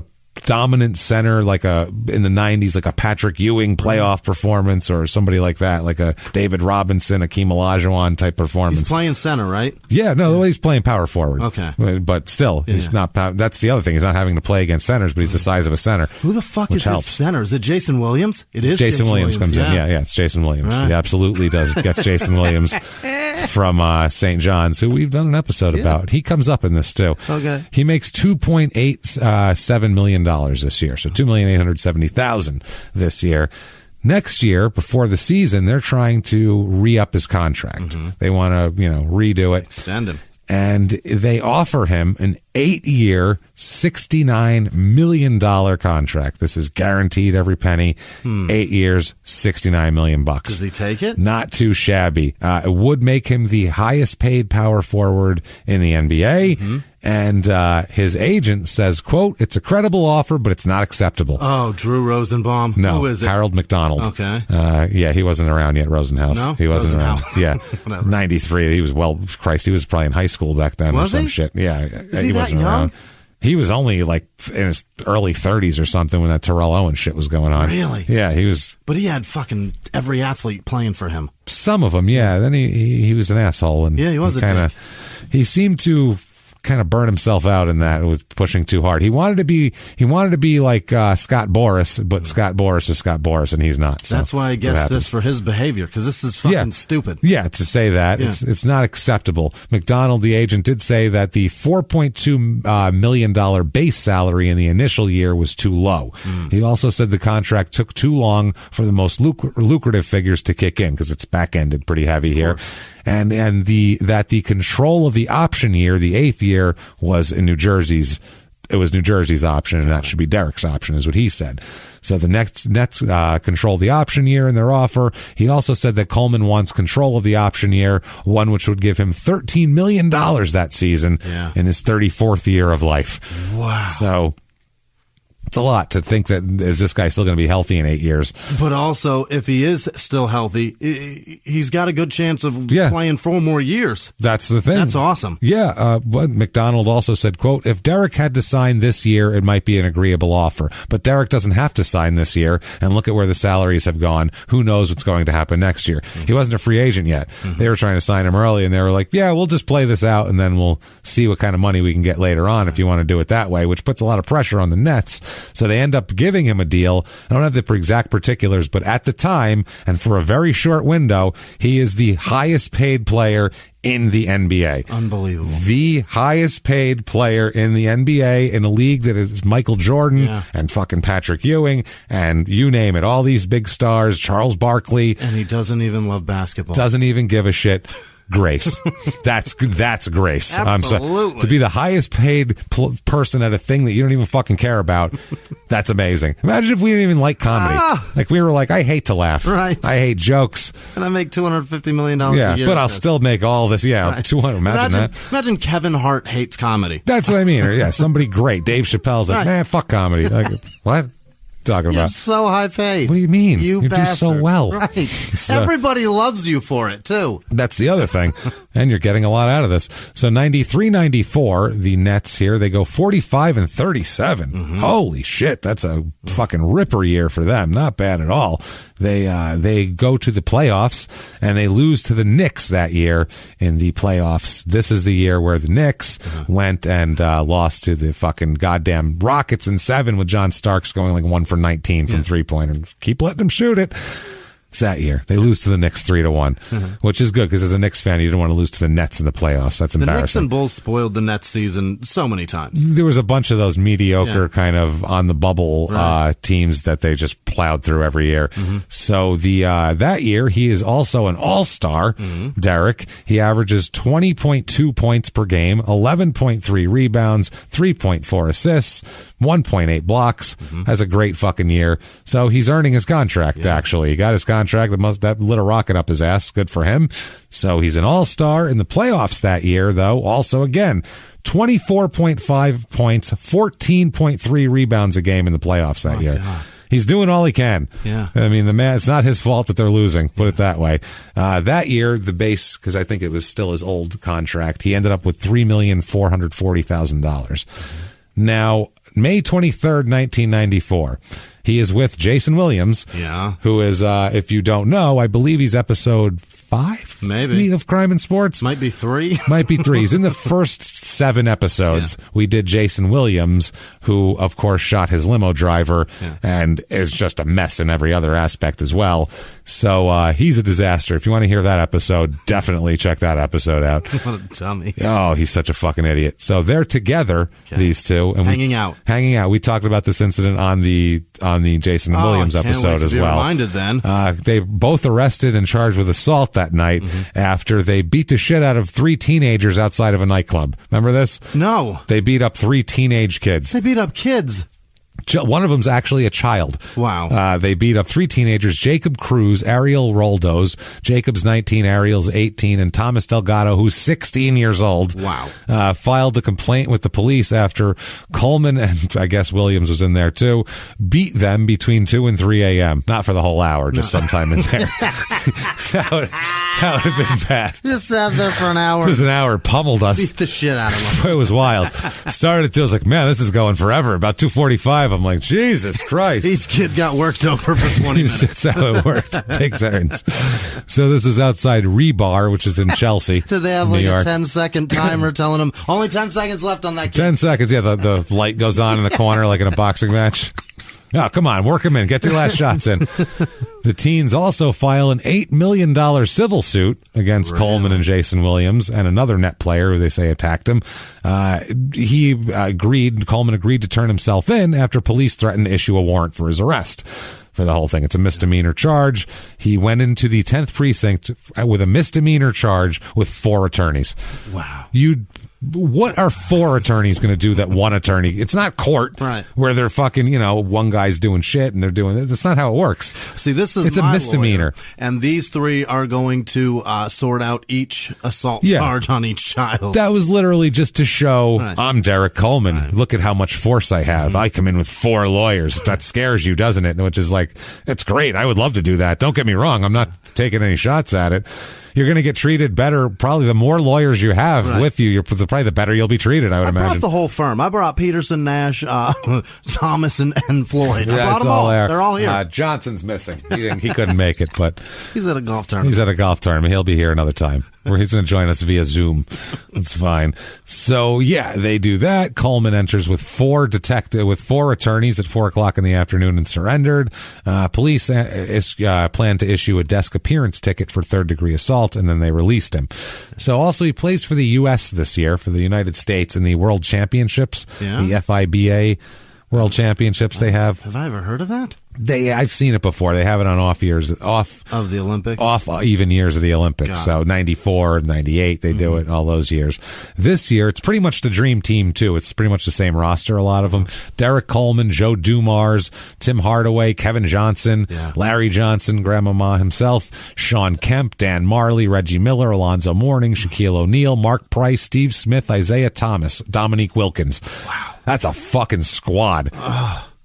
dominant center, like in the 90s, like a Patrick Ewing playoff performance or somebody like that, like a David Robinson, Hakeem Olajuwon type performance. He's playing center, right? Yeah, no, he's playing power forward. Okay. But still, he's not. That's the other thing. He's not having to play against centers, but he's the size of a center. Who the fuck is his center? Is it Jason Williams? It is Jason Williams comes in. Yeah, it's Jason Williams. Right. He absolutely gets Jason Williams from St. John's, who we've done an episode about. He comes up in this too. Okay. He makes $2.87 million this year, so $2,870,000 this year. Next year, before the season, they're trying to re-up his contract. They want to, redo it, extend him, and they offer him an 8-year, $69 million contract. This is guaranteed every penny. 8 years, $69 million. Does he take it? Not too shabby. It would make him the highest paid power forward in the NBA. And his agent says, quote, "It's a credible offer, but it's not acceptable." Oh, Drew Rosenbaum? No, who is it? Harold McDonald. Okay. Yeah, he wasn't around yet, Rosenhaus. No? He wasn't around. Yeah. 93. He was, he was probably in high school back then or some shit. Yeah. Is he wasn't that young? around. He was only like in his early 30s or something when that Terrell Owens shit was going on. Really? Yeah, he was. But he had fucking every athlete playing for him. Some of them, yeah. Then he was an asshole, and yeah, he was he seemed to kind of burn himself out in that. It was pushing too hard. He wanted to be like Scott Boras, but Scott Boras is Scott Boras, and he's not. So that's why I guess this for his behavior, because this is fucking stupid. Yeah, to say that it's not acceptable. McDonald, the agent, did say that the $4.2 million base salary in the initial year was too low. He also said the contract took too long for the most lucrative figures to kick in, because it's back ended pretty heavy here. And that the control of the option year, the 8th year, was in New Jersey's. It was New Jersey's option, and that should be Derrick's option, is what he said. So the Nets control the option year in their offer. He also said that Coleman wants control of the option year, one which would give him $13 million that season in his 34th year of life. Wow. So it's a lot to think that is this guy still going to be healthy in 8 years. But also, if he is still healthy, he's got a good chance of playing 4 more years. That's the thing. That's awesome. Yeah. But McDonald also said, quote, if Derrick had to sign this year, it might be an agreeable offer. But Derrick doesn't have to sign this year. And look at where the salaries have gone. Who knows what's going to happen next year? He wasn't a free agent yet. They were trying to sign him early, and they were like, yeah, we'll just play this out, and then we'll see what kind of money we can get later on if you want to do it that way, which puts a lot of pressure on the Nets. So they end up giving him a deal. I don't have the exact particulars, but at the time, and for a very short window, he is the highest paid player in the NBA. Unbelievable. The highest paid player in the NBA in a league that is Michael Jordan and fucking Patrick Ewing and you name it. All these big stars, Charles Barkley. And he doesn't even love basketball. Doesn't even give a shit. Grace. That's grace. Absolutely. To be the highest paid person at a thing that you don't even fucking care about, that's amazing. Imagine if we didn't even like comedy. Like we were like, I hate to laugh. Right. I hate jokes. And I make $250 million a year. But I'll still make all this. Yeah, right. 200. Imagine that. Imagine Kevin Hart hates comedy. That's what I mean. Or, somebody great. Dave Chappelle's like, man, fuck comedy. Like, what? Talking about. You're so high paid. What do you mean? You do so well. Right. So, everybody loves you for it, too. That's the other thing. And you're getting a lot out of this. So 93-94, the Nets here, they go 45-37. Holy shit. That's a fucking ripper year for them. Not bad at all. They go to the playoffs, and they lose to the Knicks that year in the playoffs. This is the year where the Knicks went and lost to the fucking goddamn Rockets in 7 with John Starks going like 1 for 19 from three-pointer. Keep letting them shoot it. It's that year. They lose to the Knicks 3-1, which is good because as a Knicks fan, you don't want to lose to the Nets in the playoffs. That's embarrassing. The Knicks and Bulls spoiled the Nets season so many times. There was a bunch of those mediocre kind of on the bubble teams that they just plowed through every year. So that year, he is also an all-star, Derrick. He averages 20.2 points per game, 11.3 rebounds, 3.4 assists, 1.8 blocks. Has a great fucking year. So he's earning his contract, actually. He got his contract. That lit a rocket up his ass. Good for him. So he's an all-star in the playoffs that year, though. Also, again, 24.5 points, 14.3 rebounds a game in the playoffs that year. God. He's doing all he can. Yeah. I mean, the man, it's not his fault that they're losing, put it that way. That year, the base, because I think it was still his old contract, he ended up with $3,440,000. Now, May 23rd, 1994. He is with Jason Williams, who is, if you don't know, I believe he's episode 5 maybe of Crime in Sports. Might be 3. Might be 3. He's in the first 7 episodes. We did Jason Williams, who, of course, shot his limo driver and is just a mess in every other aspect as well. So he's a disaster. If you want to hear that episode, definitely check that episode out. What a dummy. Oh, he's such a fucking idiot. So they're together, these two. And hanging out. We talked about this incident on the Jason Williams episode as well. Reminded then. They both arrested and charged with assault that night after they beat the shit out of 3 teenagers outside of a nightclub. Remember this? No. They beat up 3 teenage kids. They beat up kids. One of them's actually a child. Wow. They beat up 3 teenagers, Jacob Cruz, Ariel Roldos. Jacob's 19, Ariel's 18, and Thomas Delgado, who's 16 years old. Wow. Filed a complaint with the police after Coleman, and I guess Williams was in there too, beat them between 2 and 3 a.m. Not for the whole hour, just sometime in there. that would have been bad. Just sat there for an hour. Just an hour, pummeled us. Beat the shit out of them. It was wild. Started at 2, I was like, man, this is going forever. About 2:45, I'm like, Jesus Christ. Each kid got worked over for 20 minutes. That's how it worked. Take turns. So this was outside Rebar, which is in Chelsea. Did they have like a 10-second timer telling them, only 10 seconds left on that kid? 10 seconds, yeah. The light goes on in the corner like in a boxing match. Oh, come on, work them in. Get your last shots in. The teens also file an $8 million civil suit against Coleman and Jason Williams and another net player who they say attacked him. Coleman agreed to turn himself in after police threatened to issue a warrant for his arrest. For the whole thing. It's a misdemeanor charge. He went into the 10th precinct with a misdemeanor charge with 4 attorneys. Wow. What are 4 attorneys going to do that one attorney? It's not court, right? Where they're fucking, one guy's doing shit and they're doing. That's not how it works. See, it's a misdemeanor, and these 3 are going to sort out each assault charge on each child. That was literally just to show I'm Derrick Coleman. Right. Look at how much force I have. I come in with 4 lawyers. That scares you, doesn't it? Which is like, it's great. I would love to do that. Don't get me wrong. I'm not taking any shots at it. You're going to get treated better. Probably the more lawyers you have with you, probably the better you'll be treated, I would imagine. I brought the whole firm. I brought Peterson, Nash, Thomas, and Floyd. I brought them all. They're all here. Johnson's missing. He couldn't make it, but he's at a golf tournament. He'll be here another time. He's going to join us via Zoom. It's fine. So, they do that. Coleman enters with 4 attorneys at 4:00 in the afternoon and surrendered. Police plan to issue a desk appearance ticket for 3rd-degree assault, and then they released him. So, also, he plays for the U.S. this year, for the United States in the World Championships, the FIBA World Championships they have. Have I ever heard of that? I've seen it before. They have it on off of the Olympics, off even years of the Olympics. So 94, 98, they do it all those years. This year, it's pretty much the dream team too. It's pretty much the same roster. A lot of them: Derrick Coleman, Joe Dumars, Tim Hardaway, Kevin Johnson, Larry Johnson, Grandmama himself, Sean Kemp, Dan Marley, Reggie Miller, Alonzo Mourning, Shaquille O'Neal, Mark Price, Steve Smith, Isaiah Thomas, Dominique Wilkins. Wow, that's a fucking squad.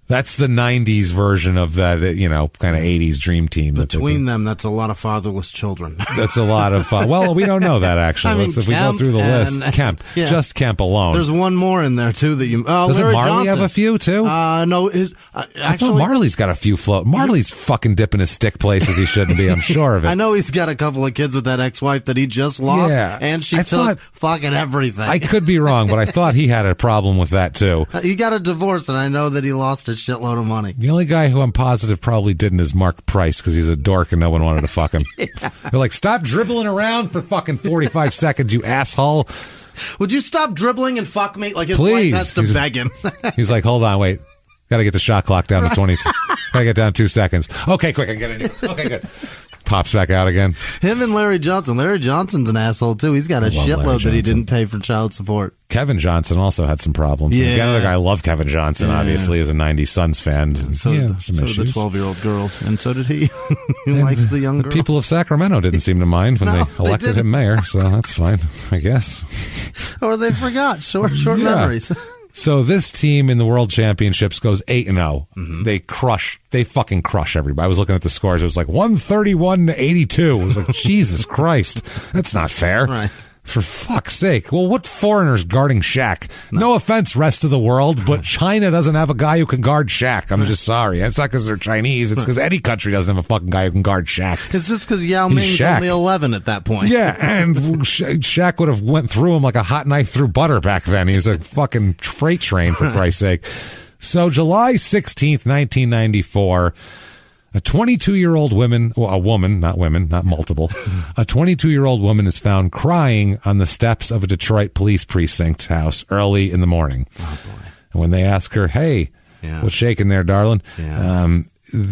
That's the 90s version of that, kind of 80s dream team. Between them, that's a lot of fatherless children. That's a lot of fun. Well, we don't know that, actually. If we go through the list. Kemp. Just Kemp alone. There's one more in there, too, that you... Doesn't Larry Marley Johnson have a few, too? No. I thought Marley's got a few float. Marley's fucking dipping his stick places he shouldn't be. I'm sure of it. I know he's got a couple of kids with that ex-wife that he just lost, and she took fucking everything. I could be wrong, but I thought he had a problem with that, too. He got a divorce, and I know that he lost a shitload of money. The only guy who I'm positive probably didn't is Mark Price, because he's a dork and no one wanted to fuck him. They're like, stop dribbling around for fucking 45 seconds, you asshole. Would you stop dribbling and fuck me? Like his wife has to beg him. He's like, hold on, wait. Got to get the shot clock down to 20. Got to get down 2 seconds. Okay, quick, I can get in here. Okay, good. Pops back out again. Him and Larry Johnson. Larry Johnson's an asshole, too. He's got a shitload that he didn't pay for child support. Kevin Johnson also had some problems. Yeah. The other guy, I love Kevin Johnson, obviously, as a 90s Suns fan. So did the 12-year-old girls, and so did he. He likes the young girls. The people of Sacramento didn't seem to mind when they elected him mayor, so that's fine, I guess. Or they forgot. Short memories. So this team in the World Championships goes 8-0. Mm-hmm. They fucking crush everybody. I was looking at the scores. It was like 131-82. It was like, Jesus Christ. That's not fair. Right. For fuck's sake. Well, what foreigners guarding Shaq? No offense, rest of the world, but China doesn't have a guy who can guard Shaq. I'm just sorry. It's not because they're Chinese. It's because any country doesn't have a fucking guy who can guard Shaq. It's just because Yao Ming's only 11 at that point. Yeah, and Shaq would have went through him like a hot knife through butter back then. He was a fucking freight train, for Christ's sake. So July 16th, 1994... A 22-year-old woman, well, a woman, not women, not multiple. A 22-year-old woman is found crying on the steps of a Detroit police precinct house early in the morning. Oh, boy. And when they ask her, hey, what's shaking there, darling? Yeah.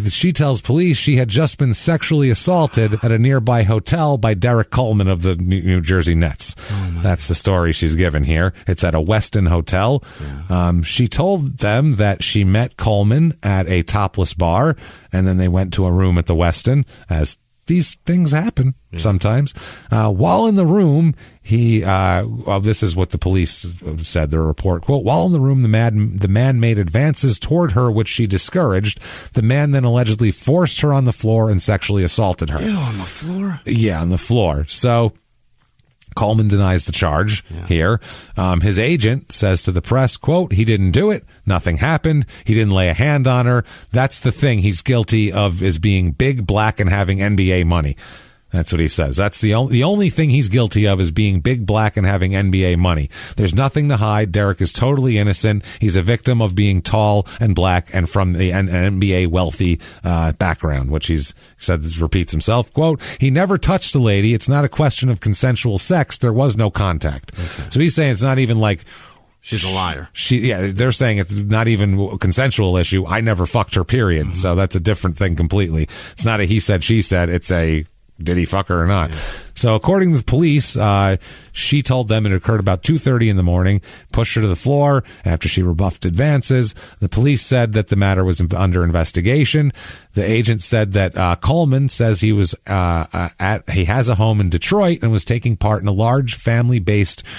she tells police she had just been sexually assaulted at a nearby hotel by Derrick Coleman of the New Jersey Nets. That's the story she's given here. It's at a Westin hotel. Yeah. She told them that she met Coleman at a topless bar, and then they went to a room at the Westin, as these things happen sometimes. While in the room, this is what the police said, the report, quote, while in the room, the man made advances toward her, which she discouraged. The man then allegedly forced her on the floor and sexually assaulted her. Ew, on the floor? Yeah, on the floor. So Coleman denies the charge here. His agent says to the press, quote, he didn't do it. Nothing happened. He didn't lay a hand on her. That's the thing he's guilty of, is being big, black, and having NBA money. That's what he says. That's the only thing he's guilty of, is being big, black, and having NBA money. There's nothing to hide. Derrick is totally innocent. He's a victim of being tall and black and from the NBA wealthy background, which he's said, repeats himself. Quote, he never touched the lady. It's not a question of consensual sex. There was no contact. Okay. So he's saying it's not even like, she's a liar. They're saying it's not even a consensual issue. I never fucked her, period. Mm-hmm. So that's a different thing completely. It's not a he said, she said. It's a, did he fuck her or not? Yeah. So according to the police, she told them it occurred about 2:30 in the morning, pushed her to the floor after she rebuffed advances. The police said that the matter was under investigation. The agent said that Coleman says he was he has a home in Detroit and was taking part in a large family reunion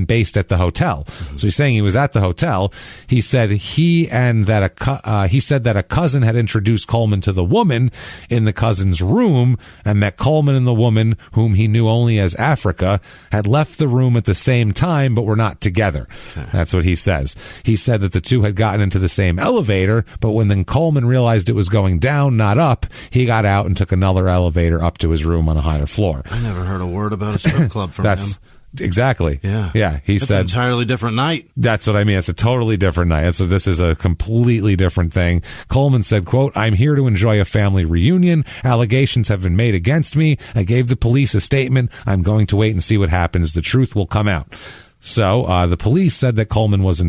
based at the hotel. Mm-hmm. So he's saying he was at the hotel. He said he said that a cousin had introduced Coleman to the woman in the cousin's room, and that Coleman and the woman, whom he knew only as Africa, had left the room at the same time but were not together. Okay. That's what he says. He said that the two had gotten into the same elevator, but when then Coleman realized it was going down, not up, he got out and took another elevator up to his room on a higher floor. I never heard a word about a strip club from him. Exactly. Yeah. He said an entirely different night. That's what I mean. It's a totally different night. And so this is a completely different thing. Coleman said, quote, I'm here to enjoy a family reunion. Allegations have been made against me. I gave the police a statement. I'm going to wait and see what happens. The truth will come out. So the police said that Coleman was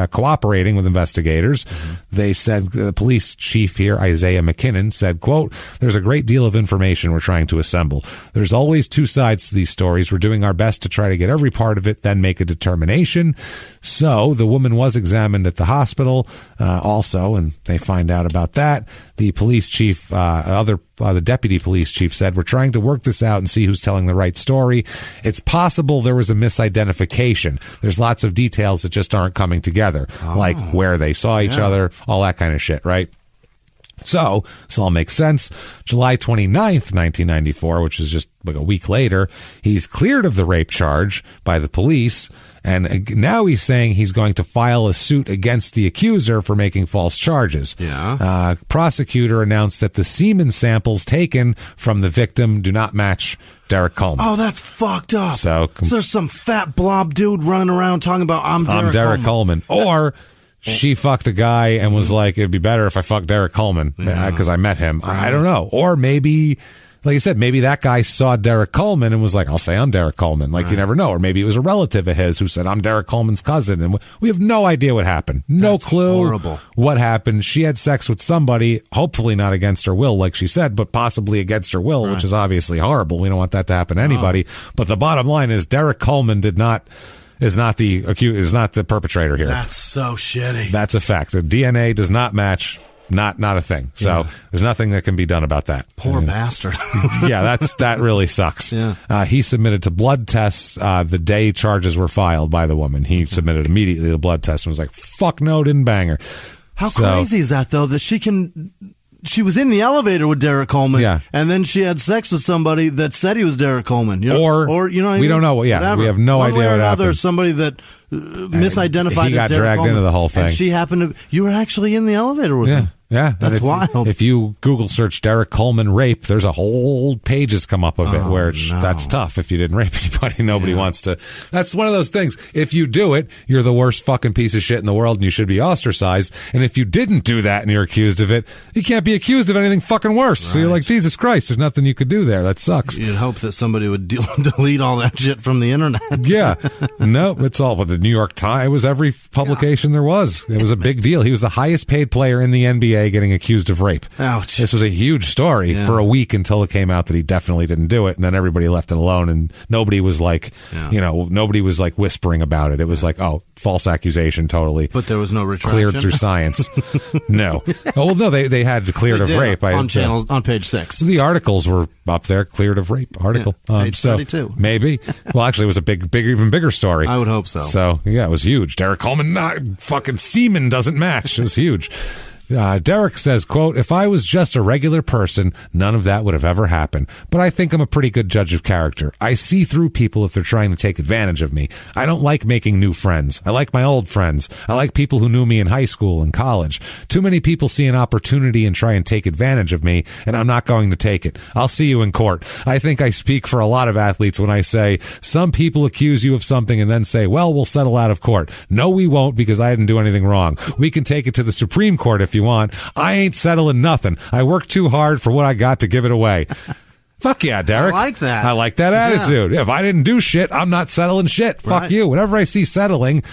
cooperating with investigators. Mm-hmm. They said, the police chief here, Isaiah McKinnon, said, quote, there's a great deal of information we're trying to assemble. There's always two sides to these stories. We're doing our best to try to get every part of it, then make a determination. So the woman was examined at the hospital also, and they find out about that. The police chief, the deputy police chief said, we're trying to work this out and see who's telling the right story. It's possible there was a misidentification. There's lots of details that just aren't coming together, like where they saw each other, all that kind of shit, right? So this all makes sense. July 29th, 1994, which is just like a week later, he's cleared of the rape charge by the police. And now he's saying he's going to file a suit against the accuser for making false charges. Yeah. Prosecutor announced that the semen samples taken from the victim do not match Derrick Coleman. Oh, that's fucked up. So there's some fat blob dude running around talking about I'm Derrick Coleman. Or she fucked a guy and was like, it'd be better if I fucked Derrick Coleman because I met him. Right. I don't know. Or maybe, like I said, maybe that guy saw Derrick Coleman and was like, I'll say I'm Derrick Coleman. Like, you never know. Or maybe it was a relative of his who said, I'm Derrick Coleman's cousin. And we have no idea what happened. No clue horrible. What happened. She had sex with somebody, hopefully not against her will, like she said, but possibly against her will, which is obviously horrible. We don't want that to happen to anybody. But the bottom line is Derrick Coleman is not the perpetrator here. That's so shitty. That's a fact. The DNA does not match. Not a thing. So there's nothing that can be done about that. Poor bastard. Yeah, that really sucks. Yeah. He submitted to blood tests the day charges were filed by the woman. He submitted immediately the blood test and was like, fuck no, didn't bang her. How crazy is that, though, that she was in the elevator with Derrick Coleman, and then she had sex with somebody that said he was Derrick Coleman. You know? Or you know what I mean? We don't know. Yeah, whatever. We have no idea what happened. Somebody that misidentified he got as Derrick dragged Coleman, into the whole thing. And she happened to. You were actually in the elevator with him. Yeah, that's wild. If you Google search Derrick Coleman rape, there's a whole pages come up of it where that's tough. If you didn't rape anybody, nobody wants to. That's one of those things. If you do it, you're the worst fucking piece of shit in the world and you should be ostracized. And if you didn't do that and you're accused of it, you can't be accused of anything fucking worse. Right. So you're like, Jesus Christ, there's nothing you could do there. That sucks. You'd hope that somebody would delete all that shit from the internet. Yeah. Nope, it's all. But the New York Times, it was every publication there was. It was a big deal. He was the highest paid player in the NBA getting accused of rape. Ouch. This was a huge story for a week until it came out that he definitely didn't do it, and then everybody left it alone, and nobody was like, nobody was like whispering about it. It was like, oh, false accusation, totally. But there was no retraction? Cleared through science. No. Oh, well, no, they had cleared of rape. On page 6. The articles were up there, cleared of rape article. Page 32. Maybe. Well, actually, it was a even bigger story. I would hope so. So, yeah, it was huge. Derrick Coleman, fucking semen doesn't match. It was huge. Derrick says, quote, if I was just a regular person, none of that would have ever happened. But I think I'm a pretty good judge of character. I see through people if they're trying to take advantage of me. I don't like making new friends. I like my old friends. I like people who knew me in high school and college. Too many people see an opportunity and try and take advantage of me, and I'm not going to take it. I'll see you in court. I think I speak for a lot of athletes when I say some people accuse you of something and then say, well, we'll settle out of court. No, we won't, because I didn't do anything wrong. We can take it to the Supreme Court if you want. I ain't settling nothing. I worked too hard for what I got to give it away. Fuck yeah, Derrick. I like that. I like that attitude. If I didn't do shit, I'm not settling shit. Fuck you. Whenever I see settling,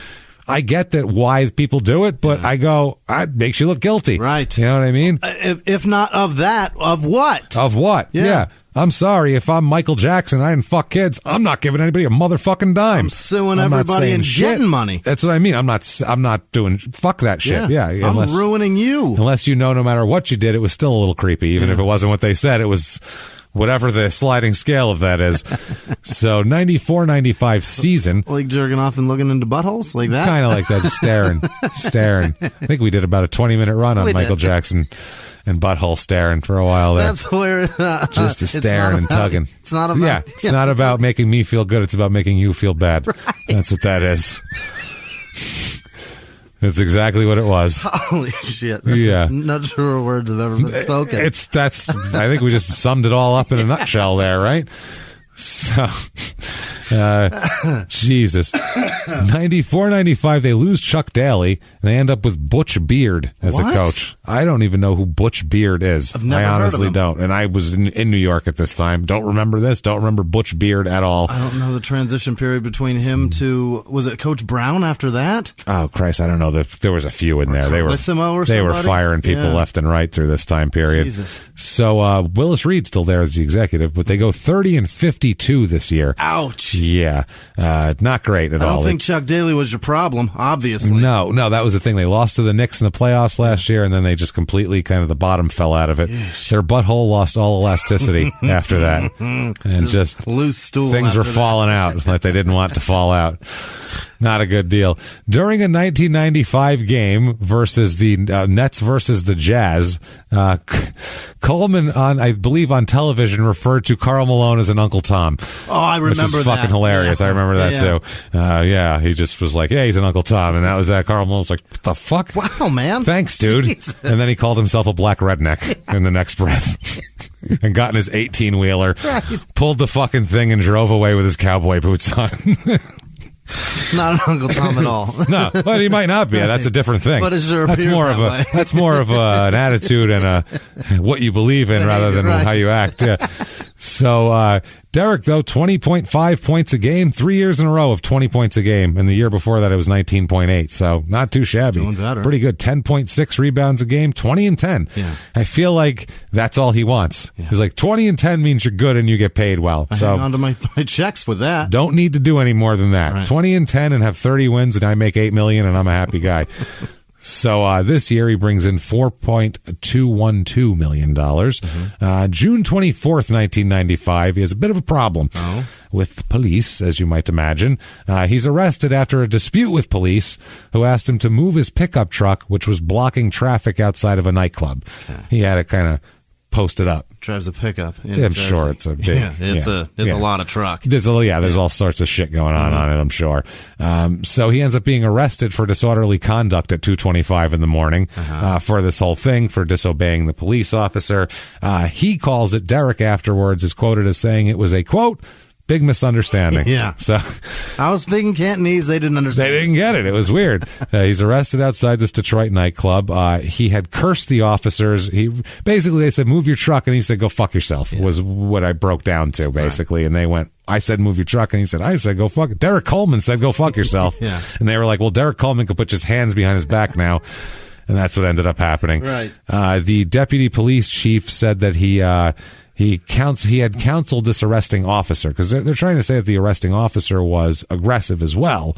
I get that why people do it, but I go, it makes you look guilty. Right. You know what I mean? If not of that, of what? Of what? Yeah. I'm sorry, if I'm Michael Jackson and I didn't fuck kids, I'm not giving anybody a motherfucking dime. I'm suing everybody and getting money. That's what I mean. I'm not doing, fuck that shit. Yeah. I'm ruining you. Unless you know no matter what you did, it was still a little creepy. Even if it wasn't what they said, it was whatever the sliding scale of that is. So 94-95 season. Like jerking off and looking into buttholes like that? Kind of like that, just staring. I think we did about a 20-minute run on Michael Jackson and butthole staring for a while there. That's where just a staring and tugging. It's not about it's not about making me feel good. It's about making you feel bad. Right. That's what that is. That's exactly what it was. Holy shit! Yeah, not truer words have ever been spoken. I think we just summed it all up in a nutshell there, right? So, Jesus. 94-95, they lose Chuck Daly, and they end up with Butch Beard as a coach. I don't even know who Butch Beard is. I've never I honestly heard of him. don't. And I was in New York at this time. Don't remember this. Don't remember Butch Beard at all. I don't know the transition period between him to, was it Coach Brown after that? Oh, Christ, I don't know. There was a few in there. They were somebody? firing people left and right through this time period. Jesus. So Willis Reed's still there as the executive, but they go 30-52 this year. Ouch. Yeah. Not great at all. I don't think Chuck Daly was your problem, obviously. No, that was the thing. They lost to the Knicks in the playoffs last year, and then they just completely kind of the bottom fell out of it. Yeesh. Their butthole lost all elasticity after that. And just loose stool. Things were falling out like they didn't want to fall out. Not a good deal. During a 1995 game versus the Nets versus the Jazz, Coleman, I believe on television, referred to Karl Malone as an Uncle Tom. Oh, I remember that. Which is fucking hilarious. Yeah. I remember that too. He just was like, yeah, he's an Uncle Tom. And that was that. Karl Malone was like, what the fuck? Wow, man. Thanks, dude. Jesus. And then he called himself a black redneck in the next breath. And got in his 18-wheeler, pulled the fucking thing and drove away with his cowboy boots on. Not an Uncle Tom at all. No, but he might not be. That's a different thing. But it sure appears way. That's more of an attitude and what you believe in rather than how you act. Yeah. So Derrick, though, 20.5 points a game, 3 years in a row of 20 points a game. And the year before that, it was 19.8. So not too shabby. Doing better. Pretty good. 10.6 rebounds a game, 20 and 10. Yeah. I feel like that's all he wants. Yeah. He's like, 20 and 10 means you're good and you get paid well. I hang on to my checks with that. Don't need to do any more than that. Right. 20 and 10 and have 30 wins and I make $8 million and I'm a happy guy. So this year he brings in $4.212 million. June 24th, 1995, he has a bit of a problem with police, as you might imagine. He's arrested after a dispute with police who asked him to move his pickup truck, which was blocking traffic outside of a nightclub. He had it kind of posted up. drives a pickup. I'm sure it's a big. It's a lot of truck. There's all sorts of shit going on it. I'm sure. So he ends up being arrested for disorderly conduct at 2:25 in the morning for this whole thing, for disobeying the police officer. He calls it. Derrick afterwards is quoted as saying it was a quote. Big misunderstanding. Yeah. So I was speaking Cantonese. They didn't understand. They didn't get it. It was weird. He's arrested outside this Detroit nightclub. He had cursed the officers. They said, move your truck. And he said, go fuck yourself, was what I broke down to, basically. Right. And they went, I said, move your truck. And he said, I said, go fuck it. Derrick Coleman said, go fuck yourself. Yeah. And they were like, well, Derrick Coleman could put his hands behind his back now. And that's what ended up happening. Right. The deputy police chief said that he had counseled this arresting officer, because they're trying to say that the arresting officer was aggressive as well,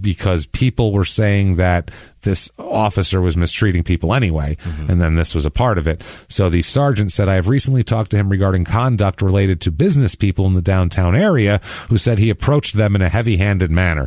because people were saying that this officer was mistreating people anyway, and then this was a part of it. So the sergeant said, I have recently talked to him regarding conduct related to business people in the downtown area who said he approached them in a heavy-handed manner.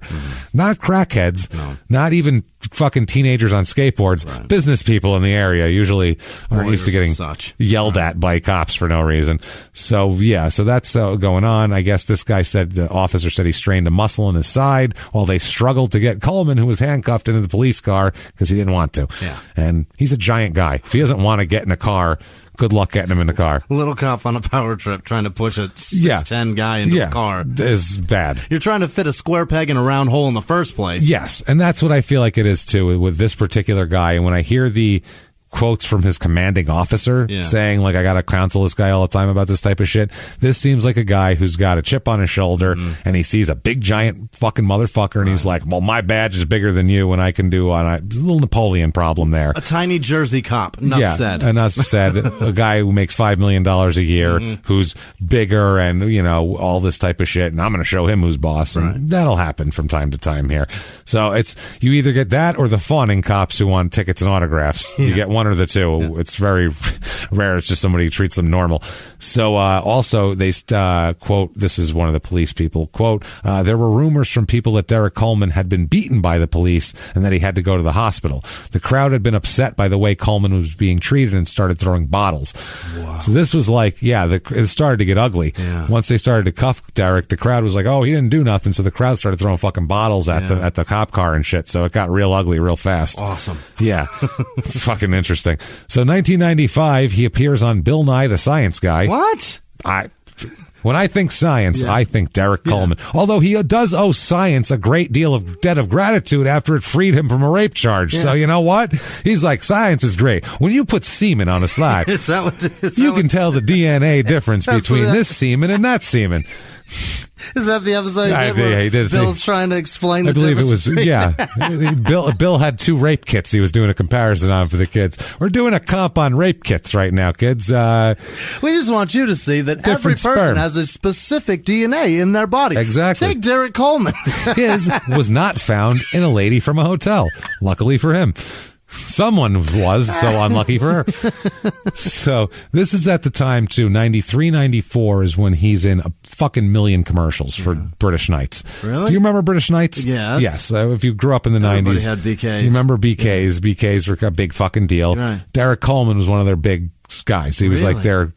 Not crackheads, not even fucking teenagers on skateboards, business people in the area usually are used to getting yelled at by cops for no reason. So that's going on. I guess this guy said, the officer said he strained a muscle in his side while they struggled to get Coleman, who was handcuffed, into the police car because he didn't want to. Yeah. And he's a giant guy. If he doesn't want to get in a car, good luck getting him in the car. Little cop on a power trip trying to push a 6'10" guy into a car is bad. You're trying to fit a square peg in a round hole in the first place. Yes, and that's what I feel like it is too with this particular guy. And when I hear the quotes from his commanding officer saying, like, I gotta counsel this guy all the time about this type of shit, this seems like a guy who's got a chip on his shoulder, and he sees a big giant fucking motherfucker, and he's like, well, my badge is bigger than you, and I can do a little Napoleon problem there. A tiny Jersey cop. Enough said. Enough said. A guy who makes $5 million a year, who's bigger, and all this type of shit, and I'm gonna show him who's boss, and that'll happen from time to time here. So it's, you either get that or the fawning cops who want tickets and autographs. You get one or the two. Yeah. It's very rare. It's just somebody who treats them normal. So also they quote, this is one of the police people, quote, there were rumors from people that Derrick Coleman had been beaten by the police and that he had to go to the hospital. The crowd had been upset by the way Coleman was being treated and started throwing bottles. Wow. So this was like, it started to get ugly. Yeah. Once they started to cuff Derrick, the crowd was like, oh, he didn't do nothing. So the crowd started throwing fucking bottles at the cop car and shit. So it got real ugly real fast. Awesome. Yeah. It's fucking interesting. So 1995, he appears on Bill Nye the Science Guy. What? When I think science, I think Derrick Coleman. Although he does owe science a great deal of debt of gratitude after it freed him from a rape charge. Yeah. So you know what? He's like, science is great. When you put semen on a slide, you can tell the DNA difference between this semen and that semen. Is that the episode he did? Bill's trying to explain the difference. I believe it was, Bill had 2 rape kits he was doing a comparison on for the kids. We're doing a comp on rape kits right now, kids. We just want you to see that every person has a specific DNA in their body. Exactly. Take Derrick Coleman. His was not found in a lady from a hotel. Luckily for him. Someone was, so unlucky for her. So this is at the time too. 93, 94 is when he's in a fucking million commercials for British Knights. Really? Do you remember British Knights? Yes. Yes. If you grew up in the 90s, had BKs. You remember BKs? Yeah. BKs were a big fucking deal. Right. Derrick Coleman was one of their big guys. He was like their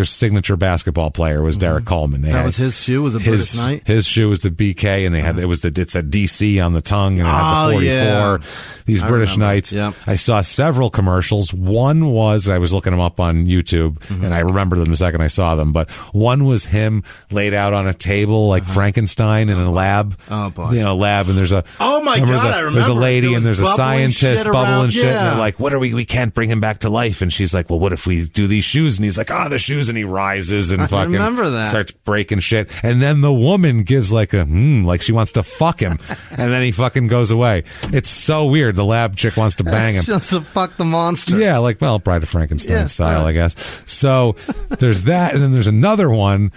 signature basketball player was Derrick Coleman. That was his shoe. Was a British Knight. His shoe was the BK, and they had it said DC on the tongue, and it had the 44. Yeah. These British Knights. Yep. I saw several commercials. One was, I was looking them up on YouTube, and I remember them the second I saw them. But one was him laid out on a table like Frankenstein in a lab. Oh boy! Lab, and there's a I remember. There's a lady and there's a scientist bubbling shit. Yeah. And they're like, what are we can't bring him back to life. And she's like, well, what if we do these shoes? And he's like, the shoes, and he rises and fucking remember that. Starts breaking shit. And then the woman gives like a like she wants to fuck him, and then he fucking goes away. It's so weird. The lab chick wants to bang him. She wants to fuck the monster. Yeah, like, well, Bride of Frankenstein style, I guess. So there's that, and then there's another one.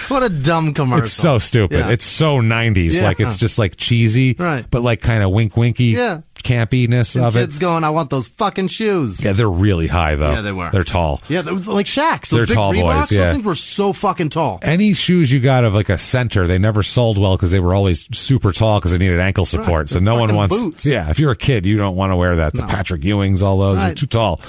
What a dumb commercial. It's so stupid. Yeah. It's so 90s. Yeah. Like, it's just like cheesy, but like kind of wink-winky campiness of kids going, I want those fucking shoes. Yeah, they're really high, though. Yeah, they were. They're tall. Yeah, they're like Shaq's. They're tall boys, Those things were so fucking tall. Any shoes you got of like a center, they never sold well because they were always super tall because they needed ankle support. So no one wants... boots. Yeah, if you're a kid, you don't want to wear that. The Patrick Ewings, all those are too tall.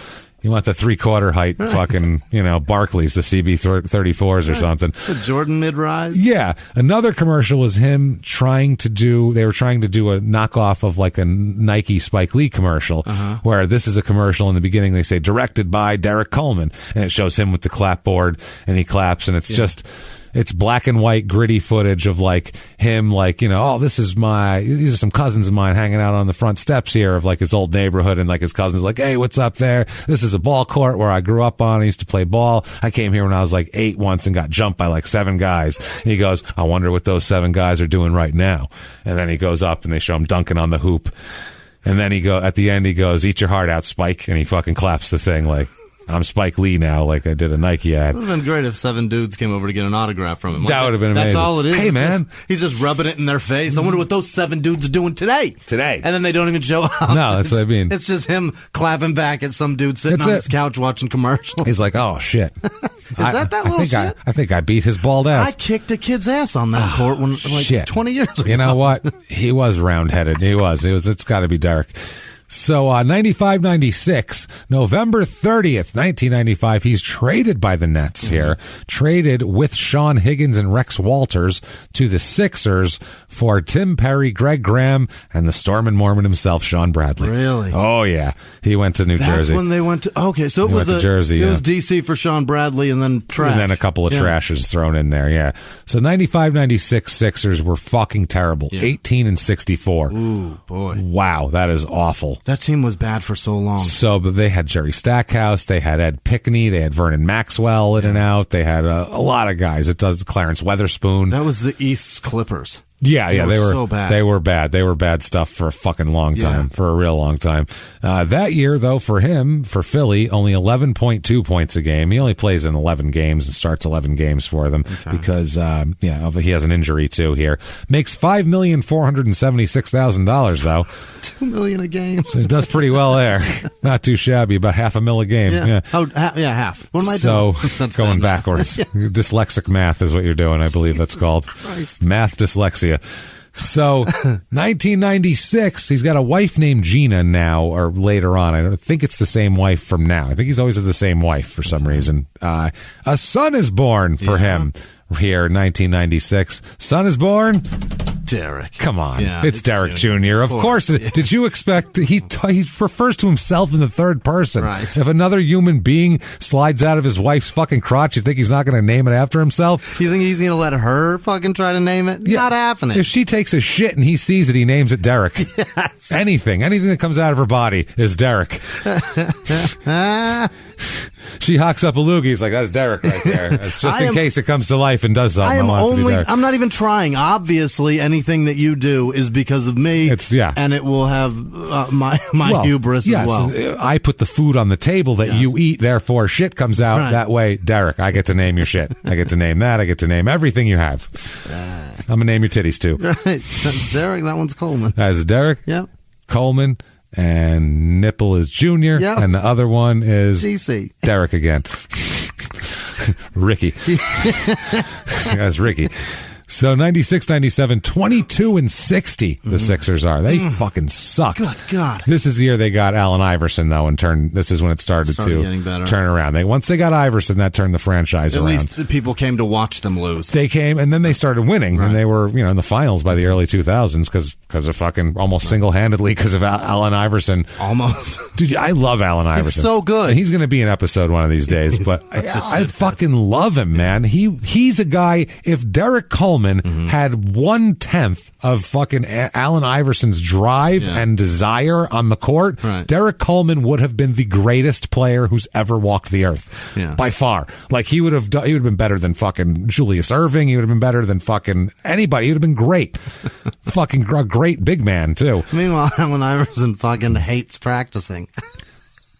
You want the 3/4 height fucking, Barclays, the CB34s or something. The Jordan mid-rise? Yeah. Another commercial was him they were trying to do a knockoff of like a Nike Spike Lee commercial, where this is a commercial in the beginning, they say, directed by Derrick Coleman, and it shows him with the clapboard, and he claps, and it's just... It's black and white, gritty footage of like him, like, these are some cousins of mine hanging out on the front steps here of like his old neighborhood, and like his cousins like, hey, what's up there? This is a ball court where I grew up on. I used to play ball. I came here when I was like 8 once and got jumped by like 7 guys. And he goes, I wonder what those 7 guys are doing right now. And then he goes up and they show him dunking on the hoop. And then at the end he goes, eat your heart out, Spike. And he fucking claps the thing like, I'm Spike Lee now, like I did a Nike ad. It would have been great if 7 dudes came over to get an autograph from him. That would have been amazing. That's all it is. Hey, man. He's just rubbing it in their face. I wonder what those 7 dudes are doing today. And then they don't even show up. No, that's what I mean. It's just him clapping back at some dude sitting on his couch watching commercials. He's like, oh, shit. Is that little shit? I think I beat his bald ass. I kicked a kid's ass on that court 20 years ago. You know what? He was round-headed. It's got to be Derrick. So, 95-96, November 30th, 1995, he's traded by the Nets here. Traded with Sean Higgins and Rex Walters to the Sixers for Tim Perry, Greg Graham, and the Storm and Mormon himself, Sean Bradley. Really? Oh, yeah. He went to New Jersey. That's when they went to... Okay, so it was Jersey, it was D.C. for Sean Bradley and then trash. And then a couple of trashes thrown in there, yeah. So 95-96 Sixers were fucking terrible. 18-64. Ooh, boy. Wow, that is awful. That team was bad for so long. But they had Jerry Stackhouse, they had Ed Pickney, they had Vernon Maxwell in and out, they had a lot of guys. It does Clarence Weatherspoon. That was the East's Clippers. Yeah, they were so bad. They were bad. They were bad stuff for a fucking long time, for a real long time. That year, though, for Philly, only 11.2 points a game. He only plays in 11 games and starts 11 games for them because, he has an injury too here. Makes $5,476,000 though. $2 million a game. So it does pretty well there. Not too shabby. About $500,000 a game. Yeah. Half. What am I doing? So that's going backwards. Dyslexic math is what you're doing. I believe that's called math dyslexia. So 1996, he's got a wife named Gina now, or later on. I don't think it's the same wife from now. I think he's always had the same wife for some reason. A son is born for him here, 1996. Son is born. Derrick. Come on. Yeah, it's Derrick Jr. Of course. Did you expect he refers to himself in the third person. Right. If another human being slides out of his wife's fucking crotch, you think he's not going to name it after himself? You think he's going to let her fucking try to name it? Yeah. Not happening. If she takes a shit and he sees it, he names it Derrick. Yes. Anything that comes out of her body is Derrick. She hawks up a loogie. He's like, that's Derrick right there. It's just in case it comes to life and does something. I'm not even trying. Obviously, anything that you do is because of me. And it will have my hubris as well. I put the food on the table that you eat, therefore shit comes out. Right. That way, Derrick, I get to name your shit. I get to name that. I get to name everything you have. I'm going to name your titties too. Right. That's Derrick. That one's Coleman. That is Derrick. Yep. Coleman. And Nipple is Junior, and the other one is DC. Derrick again. Ricky. That's Ricky. So 96, 97, 22-60, the Sixers are. They fucking sucked. Good God. This is the year they got Allen Iverson, though, and this is when it started to turn around. Once they got Iverson, that turned the franchise around. At least people came to watch them lose. They came, and then they started winning, and they were, in the finals by the early 2000s because of fucking almost single-handedly because of Allen Iverson. Almost. Dude, I love Allen Iverson. He's so good. And he's going to be an episode one of these days, but I fucking love him, man. He's a guy, if Derrick Coleman had 1/10 of fucking Allen Iverson's drive and desire on the court, Derrick Coleman would have been the greatest player who's ever walked the earth by far. Like he would have been better than fucking Julius Erving. He would have been better than fucking anybody. He would have been great. Fucking a great big man too. Meanwhile, Allen Iverson fucking hates practicing.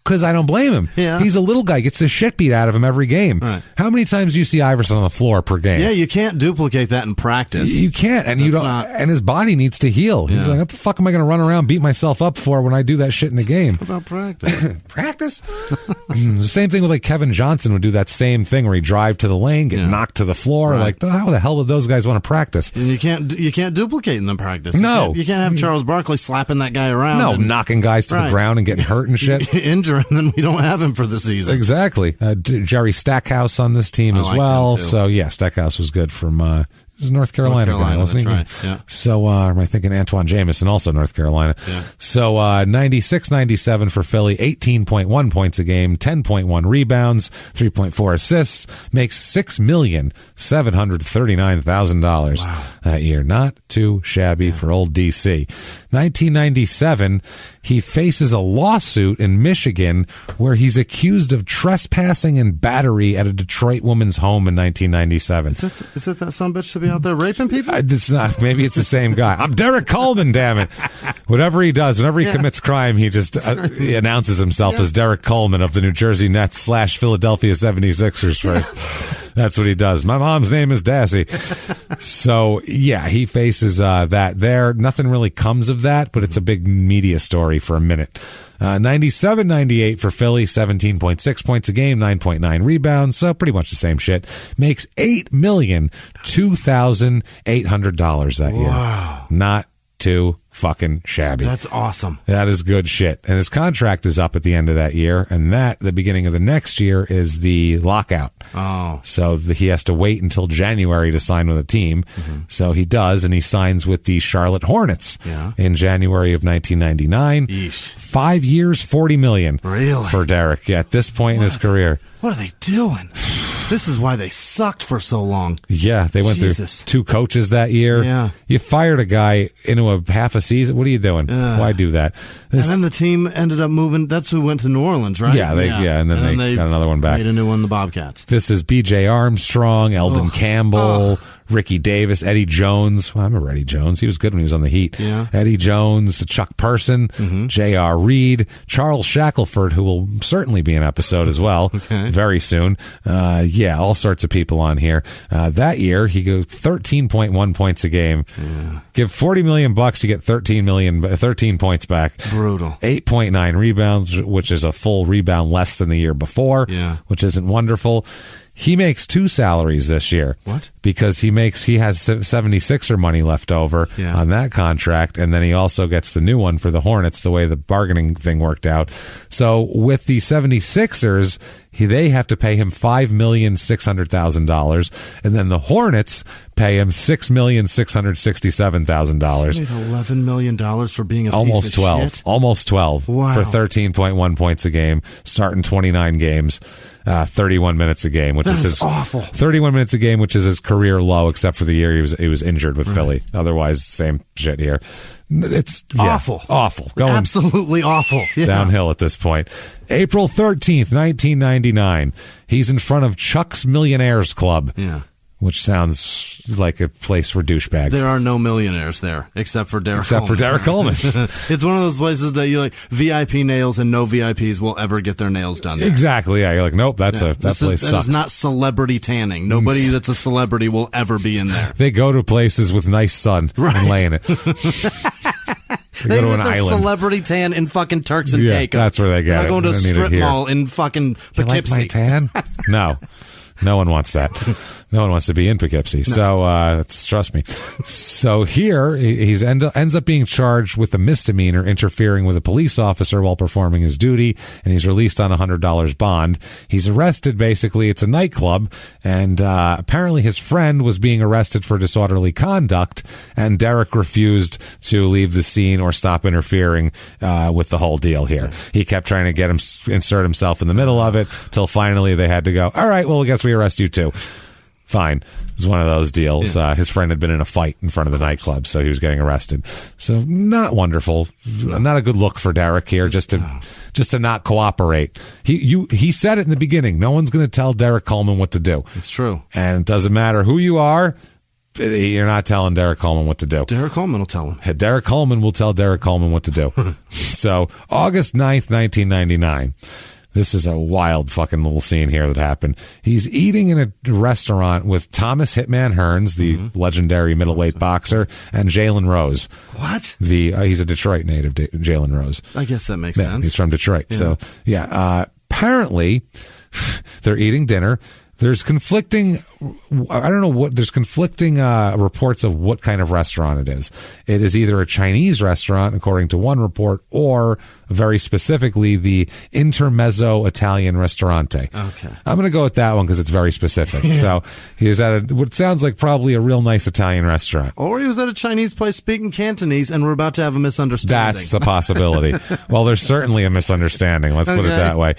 Because I don't blame him. Yeah. He's a little guy, gets the shit beat out of him every game. Right. How many times do you see Iverson on the floor per game? Yeah, you can't duplicate that in practice. You can't, and you don't. And his body needs to heal. He's like, what the fuck am I going to run around beat myself up for when I do that shit in the game? What about practice? Practice? The same thing with like Kevin Johnson would do that same thing where he'd drive to the lane, get knocked to the floor. Right. Like, how the hell would those guys want to practice? And you can't duplicate in the practice. No, you can't have Charles Barkley slapping that guy around. No, knocking guys to the ground and getting hurt and shit. Injuring and then we don't have him for the season. Exactly. Jerry Stackhouse on this team as well. So, yeah, Stackhouse was good from North Carolina guy, wasn't he? Right. Yeah. So, am I thinking Antoine Jameson, also North Carolina? Yeah. So, 96-97 for Philly, 18.1 points a game, 10.1 rebounds, 3.4 assists, makes $6,739,000 that year. Not too shabby for old DC. 1997, he faces a lawsuit in Michigan where he's accused of trespassing and battery at a Detroit woman's home in 1997. Is that some bitch to be out there raping people? It's not. Maybe it's the same guy. I'm Derrick Coleman, damn it. Whatever he does, whenever he commits crime, he just he announces himself as Derrick Coleman of the New Jersey Nets / Philadelphia 76ers first. That's what he does. My mom's name is Dassey. So, yeah, he faces that there. Nothing really comes of that, but it's a big media story for a minute. 97-98 for Philly, 17.6 points a game, 9.9 rebounds, so pretty much the same shit. Makes $8,002,800 that year. Wow. Not too fucking shabby. That's awesome. That is good shit. And his contract is up at the end of that year, and the beginning of the next year is the lockout. Oh. So he has to wait until January to sign with a team. Mm-hmm. So he does, and he signs with the Charlotte Hornets in January of 1999. Yeesh. 5 years, $40 million. Really? For Derrick at this point in his career. What are they doing? This is why they sucked for so long. Yeah, they went through 2 coaches that year. Yeah. You fired a guy into a half a season. What are you doing? Why do that? And then the team ended up moving. That's who went to New Orleans, right? Yeah, and then they got another one back. Made a new one, the Bobcats. This is B.J. Armstrong, Eldon Campbell, Ricky Davis, Eddie Jones. Well, I remember Eddie Jones. He was good when he was on the Heat. Yeah. Eddie Jones, Chuck Person, J.R. Reed, Charles Shackelford, who will certainly be an episode as well very soon. All sorts of people on here. That year, he goes 13.1 points a game. Yeah. Give $40 million to get 13 points back. Brutal. 8.9 rebounds, which is a full rebound less than the year before, which isn't wonderful. He makes 2 salaries this year. What? Because he has 76er money left over on that contract, and then he also gets the new one for the Hornets, the way the bargaining thing worked out. So with the 76ers, they have to pay him $5,600,000, and then the Hornets pay him $6,667,000. Made $11 million for being a almost piece 12, of shit? almost 12 Wow. for 13.1 points a game, starting 29 games, 31 minutes a game, which is awful. 31 minutes a game, which is his career low, except for the year he was injured with Philly. Otherwise, same shit here. It's awful. Going absolutely awful. Downhill at this point. April 13th, 1999. He's in front of Chuck's Millionaires Club. Yeah. Which sounds like a place for douchebags. There are no millionaires there, except for Derrick Coleman. It's one of those places that you like VIP nails and no VIPs will ever get their nails done there. Exactly, yeah. You're like, nope, that place sucks. That is not celebrity tanning. Nobody that's a celebrity will ever be in there. They go to places with nice sun and lay in it. They go to an island. Celebrity tan in fucking Turks and Caicos. That's where they get it. They're not going to a strip mall in fucking Poughkeepsie. You like my tan? No. No one wants that. No one wants to be in Poughkeepsie. No. So, trust me. So here, he ends up being charged with a misdemeanor, interfering with a police officer while performing his duty, and he's released on $100 bond. He's arrested, basically. It's a nightclub, and apparently his friend was being arrested for disorderly conduct, and Derrick refused to leave the scene or stop interfering with the whole deal here. He kept trying to get him insert himself in the middle of it, till finally they had to go, all right, well, I guess we arrest you too. Fine. It was one of those deals. His friend had been in a fight in front of the nightclub, so he was getting arrested. So not wonderful. Not a good look for Derrick here, just to not cooperate. He said it in the beginning. No one's going to tell Derrick Coleman what to do. It's true. And it doesn't matter who you are. You're not telling Derrick Coleman what to do. Derrick Coleman will tell him. Derrick Coleman will tell Derrick Coleman what to do. So August 9th, 1999. This is a wild fucking little scene here that happened. He's eating in a restaurant with Thomas Hitman Hearns, the legendary middleweight boxer, and Jalen Rose. What? He's a Detroit native, Jalen Rose. I guess that makes sense. He's from Detroit. Yeah. So, apparently, they're eating dinner. There's conflicting, reports of what kind of restaurant it is. It is either a Chinese restaurant, according to one report, or very specifically the Intermezzo Italian Ristorante. Okay. I'm going to go with that one because it's very specific. Yeah. So he is at what sounds like probably a real nice Italian restaurant. Or he was at a Chinese place speaking Cantonese and we're about to have a misunderstanding. That's a possibility. Well, there's certainly a misunderstanding. Let's put it that way.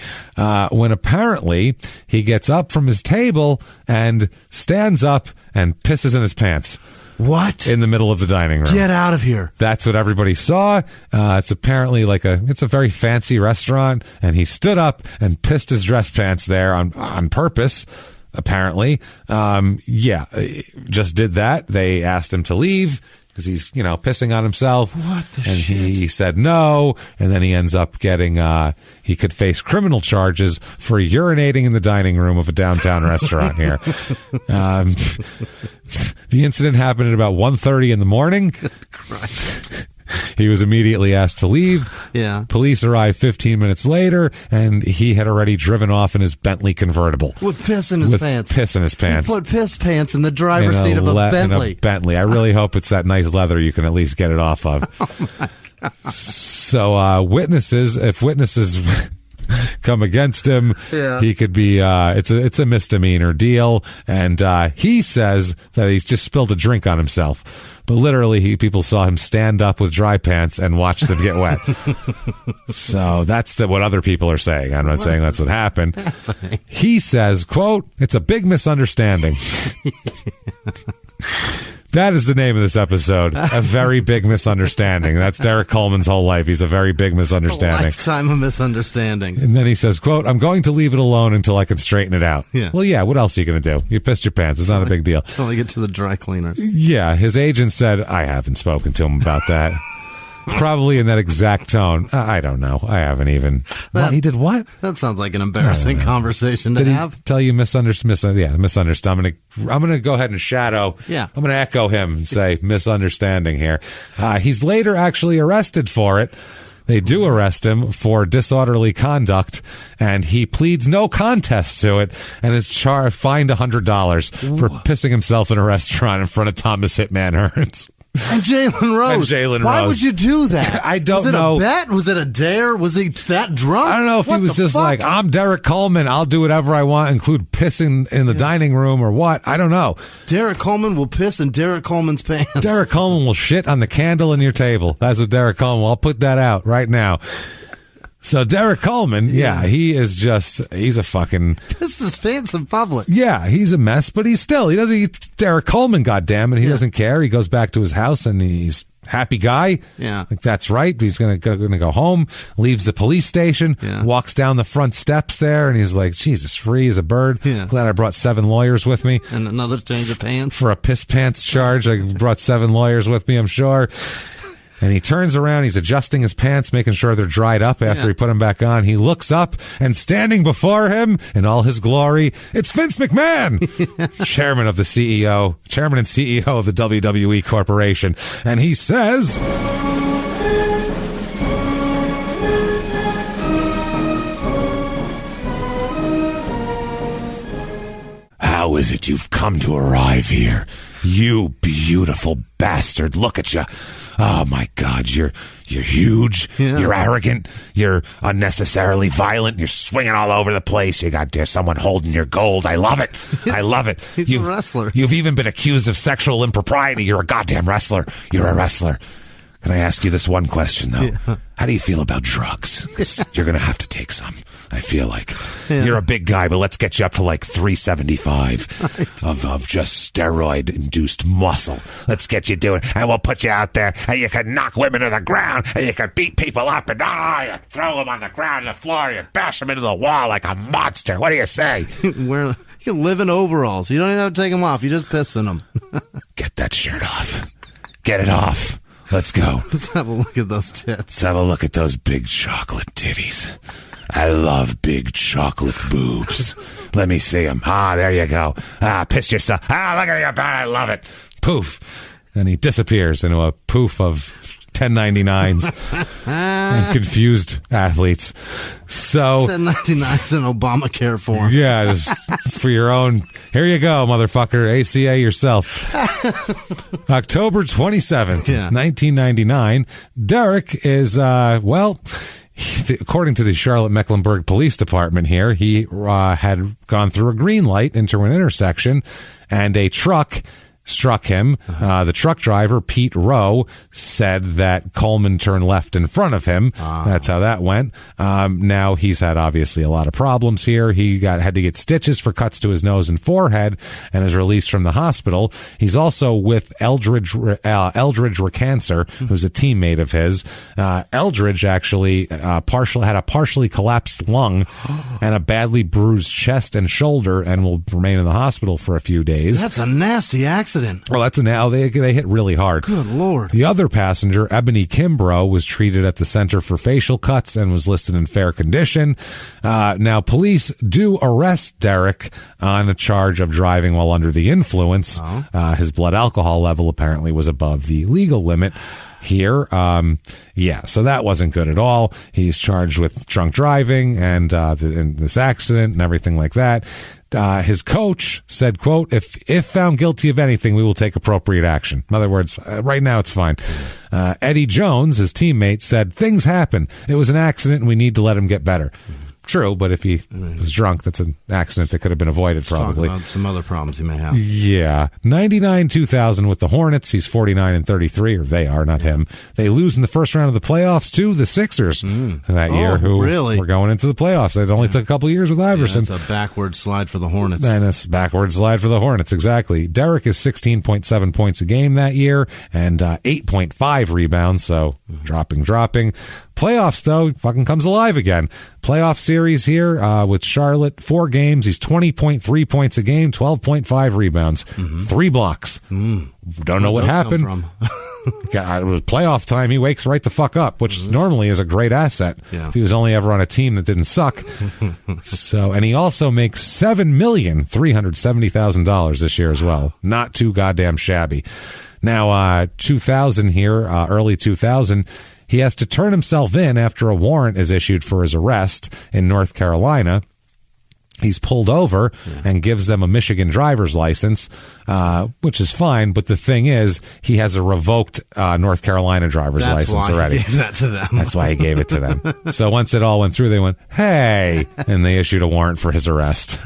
When apparently he gets up from his table and stands up and pisses in his pants. What? In the middle of the dining room. Get out of here. That's what everybody saw. It's apparently it's a very fancy restaurant, and he stood up and pissed his dress pants there on purpose, apparently. Just did that. They asked him to leave because he's, pissing on himself. What the and shit? He said no, and then he ends up getting, he could face criminal charges for urinating in the dining room of a downtown restaurant here. The incident happened at about 1:30 in the morning. Christ. He was immediately asked to leave. Yeah. Police arrived 15 minutes later, and he had already driven off in his Bentley convertible. With piss in his pants. Piss in his pants. He put piss pants in the driver's seat of a Bentley. In a Bentley. I really hope it's that nice leather you can at least get it off of. Oh, my God. So if witnesses come against him, he could be it's a misdemeanor deal, and he says that he's just spilled a drink on himself. But literally, people saw him stand up with dry pants and watch them get wet. So that's what other people are saying. I'm not saying that's what happened. He says, quote, "It's a big misunderstanding." That is the name of this episode. A very big misunderstanding. That's Derrick Coleman's whole life. He's a very big misunderstanding. A lifetime of misunderstandings. And then he says, quote, "I'm going to leave it alone until I can straighten it out." Yeah. Well, yeah, what else are you going to do? You pissed your pants. It's not a big deal. Until I get to the dry cleaner. Yeah, his agent said, I haven't spoken to him about that. Probably in that exact tone. I don't know. I haven't even. He did what? That sounds like an embarrassing conversation to have. He tell you misunderstood? Yeah, misunderstood. I'm gonna go ahead and shadow. Yeah. I'm gonna echo him and say misunderstanding here. He's later actually arrested for it. They do arrest him for disorderly conduct, and he pleads no contest to it and is fined $100 for pissing himself in a restaurant in front of Thomas Hitman Hearns. And Jalen Rose. Why would you do that? I don't know. Was it a bet? Was it a dare? Was he that drunk? I don't know if he was just like, I'm Derrick Coleman. I'll do whatever I want, include pissing in the dining room or what. I don't know. Derrick Coleman will piss in Derrick Coleman's pants. Derrick Coleman will shit on the candle in your table. That's what Derrick Coleman will. I'll put that out right now. So Derrick Coleman, he's a fucking... This is fans in public. Yeah, he's a mess, but he's Derrick Coleman, goddammit. He doesn't care. He goes back to his house and he's happy guy. Yeah. Like, that's right. He's going to go home, leaves the police station, walks down the front steps there, and he's like, Jesus, free as a bird. Yeah. Glad I brought 7 lawyers with me. And another change of pants. For a piss pants charge, I brought 7 lawyers with me, I'm sure. And he turns around, he's adjusting his pants, making sure they're dried up after he put them back on. He looks up, and standing before him in all his glory, it's Vince McMahon, chairman and CEO of the WWE Corporation. And he says... How is it you've come to arrive here? You beautiful bastard. Look at you. Oh, my God. You're huge. Yeah. You're arrogant. You're unnecessarily violent. You're swinging all over the place. You got someone holding your gold. I love it. I love it. He's a wrestler. You've even been accused of sexual impropriety. You're a goddamn wrestler. You're a wrestler. Can I ask you this one question, though? Yeah. How do you feel about drugs? 'Cause you're going to have to take some, I feel like. Yeah. You're a big guy, but let's get you up to like 375 of just steroid-induced muscle. Let's get you doing, and we'll put you out there, and you can knock women to the ground, and you can beat people up, and you throw them on the ground and the floor, you bash them into the wall like a monster. What do you say? You can live in overalls. You don't even have to take them off. You just piss in them. Get that shirt off. Get it off. Let's go. Let's have a look at those tits. Let's have a look at those big chocolate titties. I love big chocolate boobs. Let me see them. There you go. Piss yourself. Look at you. I love it. Poof. And he disappears into a poof of 1099s and confused athletes. So 1099s in Obamacare form. Yeah, just for your own. Here you go, motherfucker. ACA yourself. October 27th, 1999. Derrick is, according to the Charlotte Mecklenburg Police Department here, he had gone through a green light into an intersection, and a truck struck him. The truck driver, Pete Rowe, said that Coleman turned left in front of him. That's how that went. Now he's had obviously a lot of problems here. He had to get stitches for cuts to his nose and forehead and is released from the hospital. He's also with Eldridge Recancer, who's a teammate of his. Eldridge actually had a partially collapsed lung and a badly bruised chest and shoulder and will remain in the hospital for a few days. That's a nasty accident. Well, they hit really hard. Good Lord. The other passenger, Ebony Kimbrough, was treated at the Center for Facial Cuts and was listed in fair condition. Now, police do arrest Derrick on a charge of driving while under the influence. His blood alcohol level apparently was above the legal limit here. So that wasn't good at all. He's charged with drunk driving and this accident and everything like that. His coach said, quote, if found guilty of anything, we will take appropriate action. In other words, right now it's fine. Eddie Jones, his teammate, said, things happen. It was an accident and we need to let him get better. True, but if he was drunk, that's an accident that could have been avoided, probably. Talk about some other problems he may have. Yeah. 99-2000 with the Hornets. He's 49-33, or they are, not him. They lose in the first round of the playoffs to the Sixers that year, who were going into the playoffs. It only took a couple of years with Iverson. It's a backward slide for the Hornets. And a backward slide for the Hornets, exactly. Derrick is 16.7 points a game that year and 8.5 rebounds, so dropping. Playoffs, though, fucking comes alive again. Playoff series here with Charlotte, 4 games. He's 20.3 points a game, 12.5 rebounds, 3 blocks. Don't know what happened. God, it was playoff time. He wakes right the fuck up, which normally is a great asset if he was only ever on a team that didn't suck. And he also makes $7,370,000 this year as well. Not too goddamn shabby. Now, 2000 here, early 2000. He has to turn himself in after a warrant is issued for his arrest in North Carolina. He's pulled over and gives them a Michigan driver's license, which is fine. But the thing is, he has a revoked North Carolina driver's license already. He gave that to them. That's why he gave it to them. So once it all went through, they went, hey, and they issued a warrant for his arrest.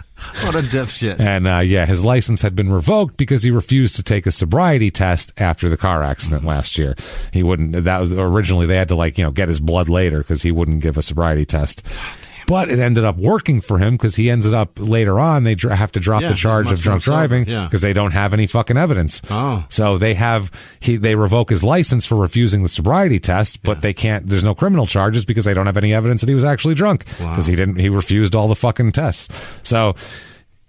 What a dipshit. And his license had been revoked because he refused to take a sobriety test after the car accident last year. He wouldn't. That was originally they had to get his blood later because he wouldn't give a sobriety test. But it ended up working for him because he ended up later on, they have to drop the charge of drunk driving because they don't have any fucking evidence. So they revoke his license for refusing the sobriety test, but they can't, there's no criminal charges because they don't have any evidence that he was actually drunk because he refused all the fucking tests. So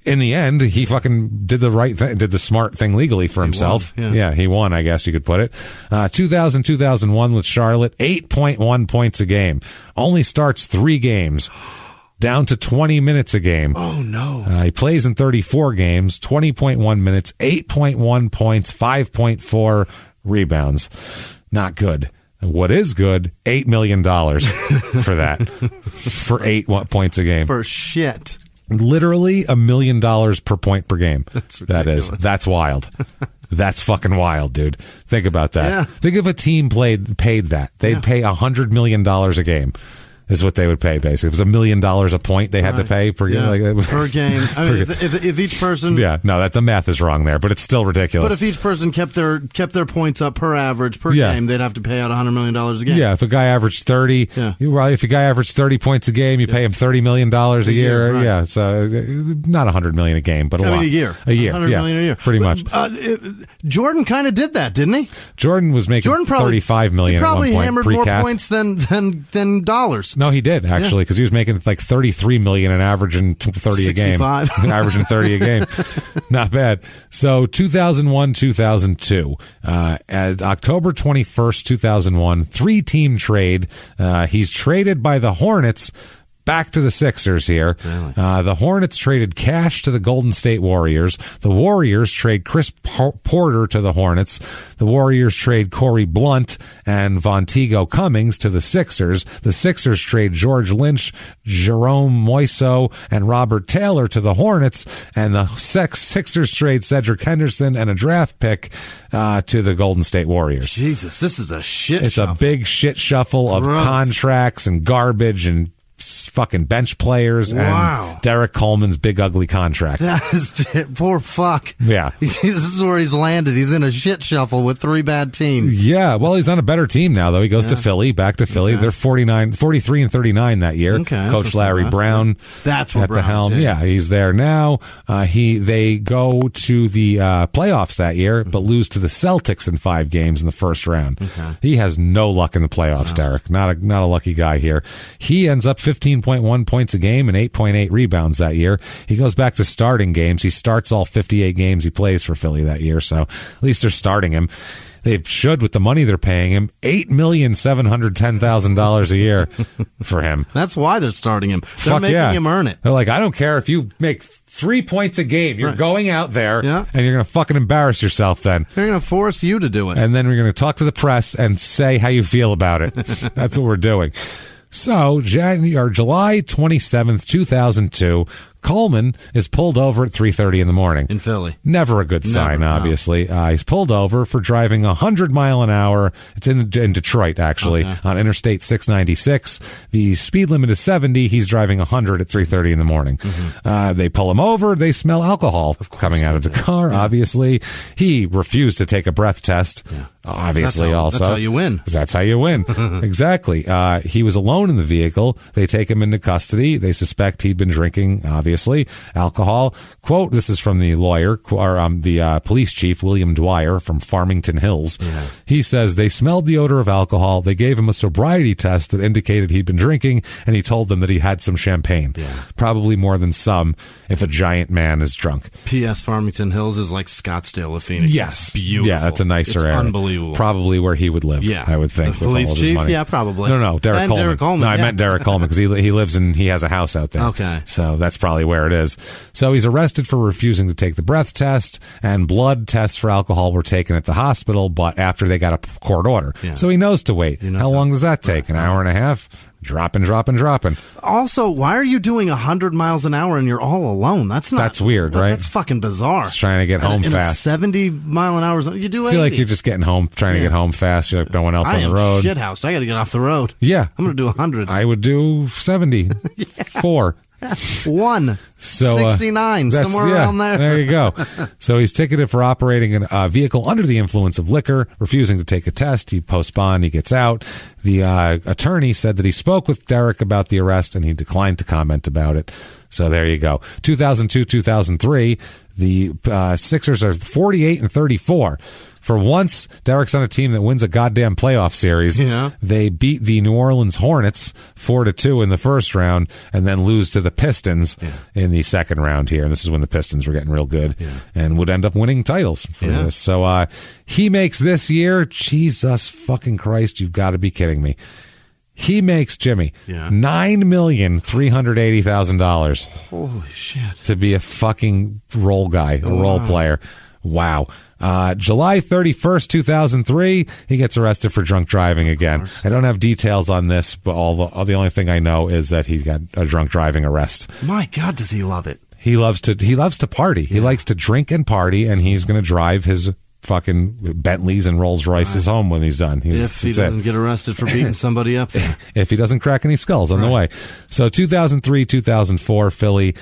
in the end, he fucking did the right thing, did the smart thing legally for himself. He won, I guess you could put it. 2000-2001 with Charlotte, 8.1 points a game. Only starts 3 games. Down to 20 minutes a game. Oh, no. He plays in 34 games, 20.1 minutes, 8.1 points, 5.4 rebounds. Not good. What is good, $8 million for that. For 8 points a game. For shit. Literally $1 million per point per game. That's ridiculous. That's wild. That's fucking wild, dude. Think about that. Yeah. Think if a team paid that. They'd pay $100 million a game. Is what they would pay, basically. It was $1 million a point they had to pay per game. Per game. I mean, if each person... the math is wrong there, but it's still ridiculous. But if each person kept their points up per average, per game, they'd have to pay out $100 million a game. Yeah, if a guy averaged 30, if a guy averaged 30 points a game, you pay him $30 million a year. Right. Yeah, so not $100 million a game, but a lot. A year. $100 million a year. Pretty much. Jordan kind of did that, didn't he? Jordan was making $35 million at one point. He probably hammered pre-cap. more points than dollars. No, he did, actually, because he was making like $33 million and averaging 30 a game. Averaging 30 a game. Not bad. So 2001-2002. At October 21st, 2001, 3-team trade. He's traded by the Hornets, Back to the Sixers here. Really? The Hornets traded Cash to the Golden State Warriors. The Warriors trade Chris Porter to the Hornets. The Warriors trade Corey Blunt and Vonteego Cummings to the Sixers. The Sixers trade George Lynch, Jerome Moiso, and Robert Taylor to the Hornets. And the Sixers trade Cedric Henderson and a draft pick to the Golden State Warriors. Jesus, this is a shit It's shuffle. a big shit shuffle of contracts and garbage and fucking bench players and Derrick Coleman's big ugly contract. That is poor fuck. Yeah. This is where he's landed. He's in a shit shuffle with 3 bad teams. Yeah, well, he's on a better team now, though. He goes to Philly, back to Philly. They're 43 and 39 that year. Okay, Coach Larry Brown that's what at the helm. Yeah, he's there now. They go to the playoffs that year, but lose to the Celtics in 5 games in the first round. Okay. He has no luck in the playoffs, Derek. Not a lucky guy here. He ends up 15.1 points a game and 8.8 rebounds that year. He goes back to starting games. He starts all 58 games he plays for Philly that year, so at least they're starting him. They should with the money they're paying him. $8,710,000 a year for him. That's why they're starting him. They're making him earn it. They're like, I don't care if you make 3 points a game. You're going out there and you're going to fucking embarrass yourself then. They're going to force you to do it. And then we're going to talk to the press and say how you feel about it. That's what we're doing. So, July 27th, 2002, Coleman is pulled over at 3:30 in the morning. In Philly. Never a good sign, obviously. He's pulled over for driving 100 mile an hour. It's in Detroit, actually, on Interstate 696. The speed limit is 70. He's driving 100 at 3:30 in the morning. They pull him over. They smell alcohol coming out of the car, obviously. He refused to take a breath test, obviously, also. That's how you win. That's how you win. Exactly. He was alone in the vehicle. They take him into custody. They suspect he'd been drinking, obviously, alcohol. Quote, this is from the lawyer, or the police chief, William Dwyer from Farmington Hills. He says they smelled the odor of alcohol. They gave him a sobriety test that indicated he'd been drinking, and he told them that he had some champagne. Probably more than some if a giant man is drunk. P.S. Farmington Hills is like Scottsdale of Phoenix. Yes. It's beautiful. Yeah, that's a nicer it's area. Unbelievable. Probably where he would live, I would think. The police chief? Yeah, probably. No, Derrick Coleman. Derrick Coleman. No, I meant Derrick Coleman because he lives in, he has a house out there. Okay. So that's probably where it is. So he's arrested for refusing to take the breath test, and blood tests for alcohol were taken at the hospital, but after they got a court order. So he knows to wait. How long does that take? An hour and a half? Dropping. Also, why are you doing 100 miles an hour and you're all alone? That's weird, right? That's fucking bizarre. Just trying to get home fast. 70 mile an hour zone, you do 80. I feel like you're just getting home, trying to get home fast. You're like no one else on the road. Shithoused. I got to get off the road. Yeah. I'm going to do 100. I would do 74. 69, somewhere around there. There you go. So he's ticketed for operating a vehicle under the influence of liquor, refusing to take a test. He postponed. He gets out. The attorney said that he spoke with Derrick about the arrest, and he declined to comment about it. So there you go. 2002-2003, the Sixers are 48 and 34. For once, Derrick's on a team that wins a goddamn playoff series. They beat the New Orleans Hornets 4-2 in the first round, and then lose to the Pistons in the second round here. And this is when the Pistons were getting real good and would end up winning titles for this. So he makes this year, Jesus fucking Christ, you've got to be kidding me. He makes, Jimmie, $9,380,000. Holy shit. To be a fucking role guy, a role player. Wow. July 31st, 2003, he gets arrested for drunk driving again. I don't have details on this, but the only thing I know is that he got a drunk driving arrest. My God, does he love it? He loves to party. He likes to drink and party, and he's going to drive his fucking Bentleys and Rolls Royces home when he's done. If he doesn't get arrested for beating somebody up there. If he doesn't crack any skulls on the way. So 2003, 2004, Philly,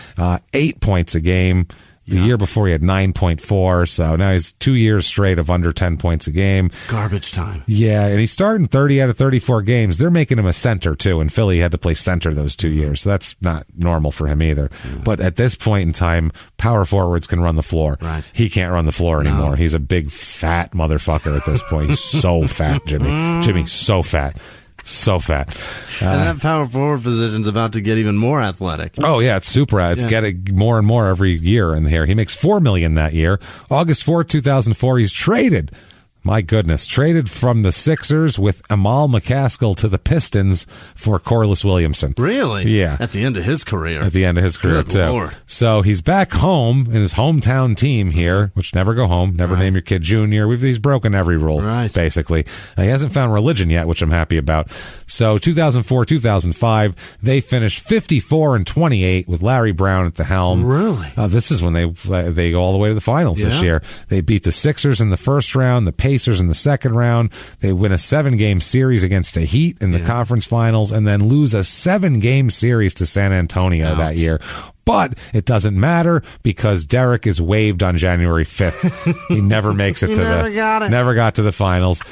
8 points a game. The year before he had 9.4, so now he's 2 years straight of under 10 points a game. Garbage time. Yeah, and he's starting 30 out of 34 games. They're making him a center, too, and Philly had to play center those 2 years, so that's not normal for him either. But at this point in time, power forwards can run the floor. Right. He can't run the floor anymore. He's a big, fat motherfucker at this point. He's so fat, Jimmie. Jimmie, so fat. So fat. And that power forward position's about to get even more athletic. Oh, yeah, it's super. It's getting more and more every year in here. He makes $4 million that year. August 4th, 2004, he's traded My goodness. Traded from the Sixers with Amal McCaskill to the Pistons for Corliss Williamson. Really? Yeah. At the end of his career. At the end of his career, Good too. Lord. So he's back home in his hometown team here, which never go home, never name your kid junior. He's broken every rule, basically. He hasn't found religion yet, which I'm happy about. So 2004, 2005, they finished 54-28 with Larry Brown at the helm. Really? This is when they go all the way to the finals this year. They beat the Sixers in the first round, the Pacers in the second round. They win a 7-game series against the Heat in the conference finals, and then lose a 7-game series to San Antonio that year. But it doesn't matter because Derrick is waived on January 5th. He never makes it never got to the finals.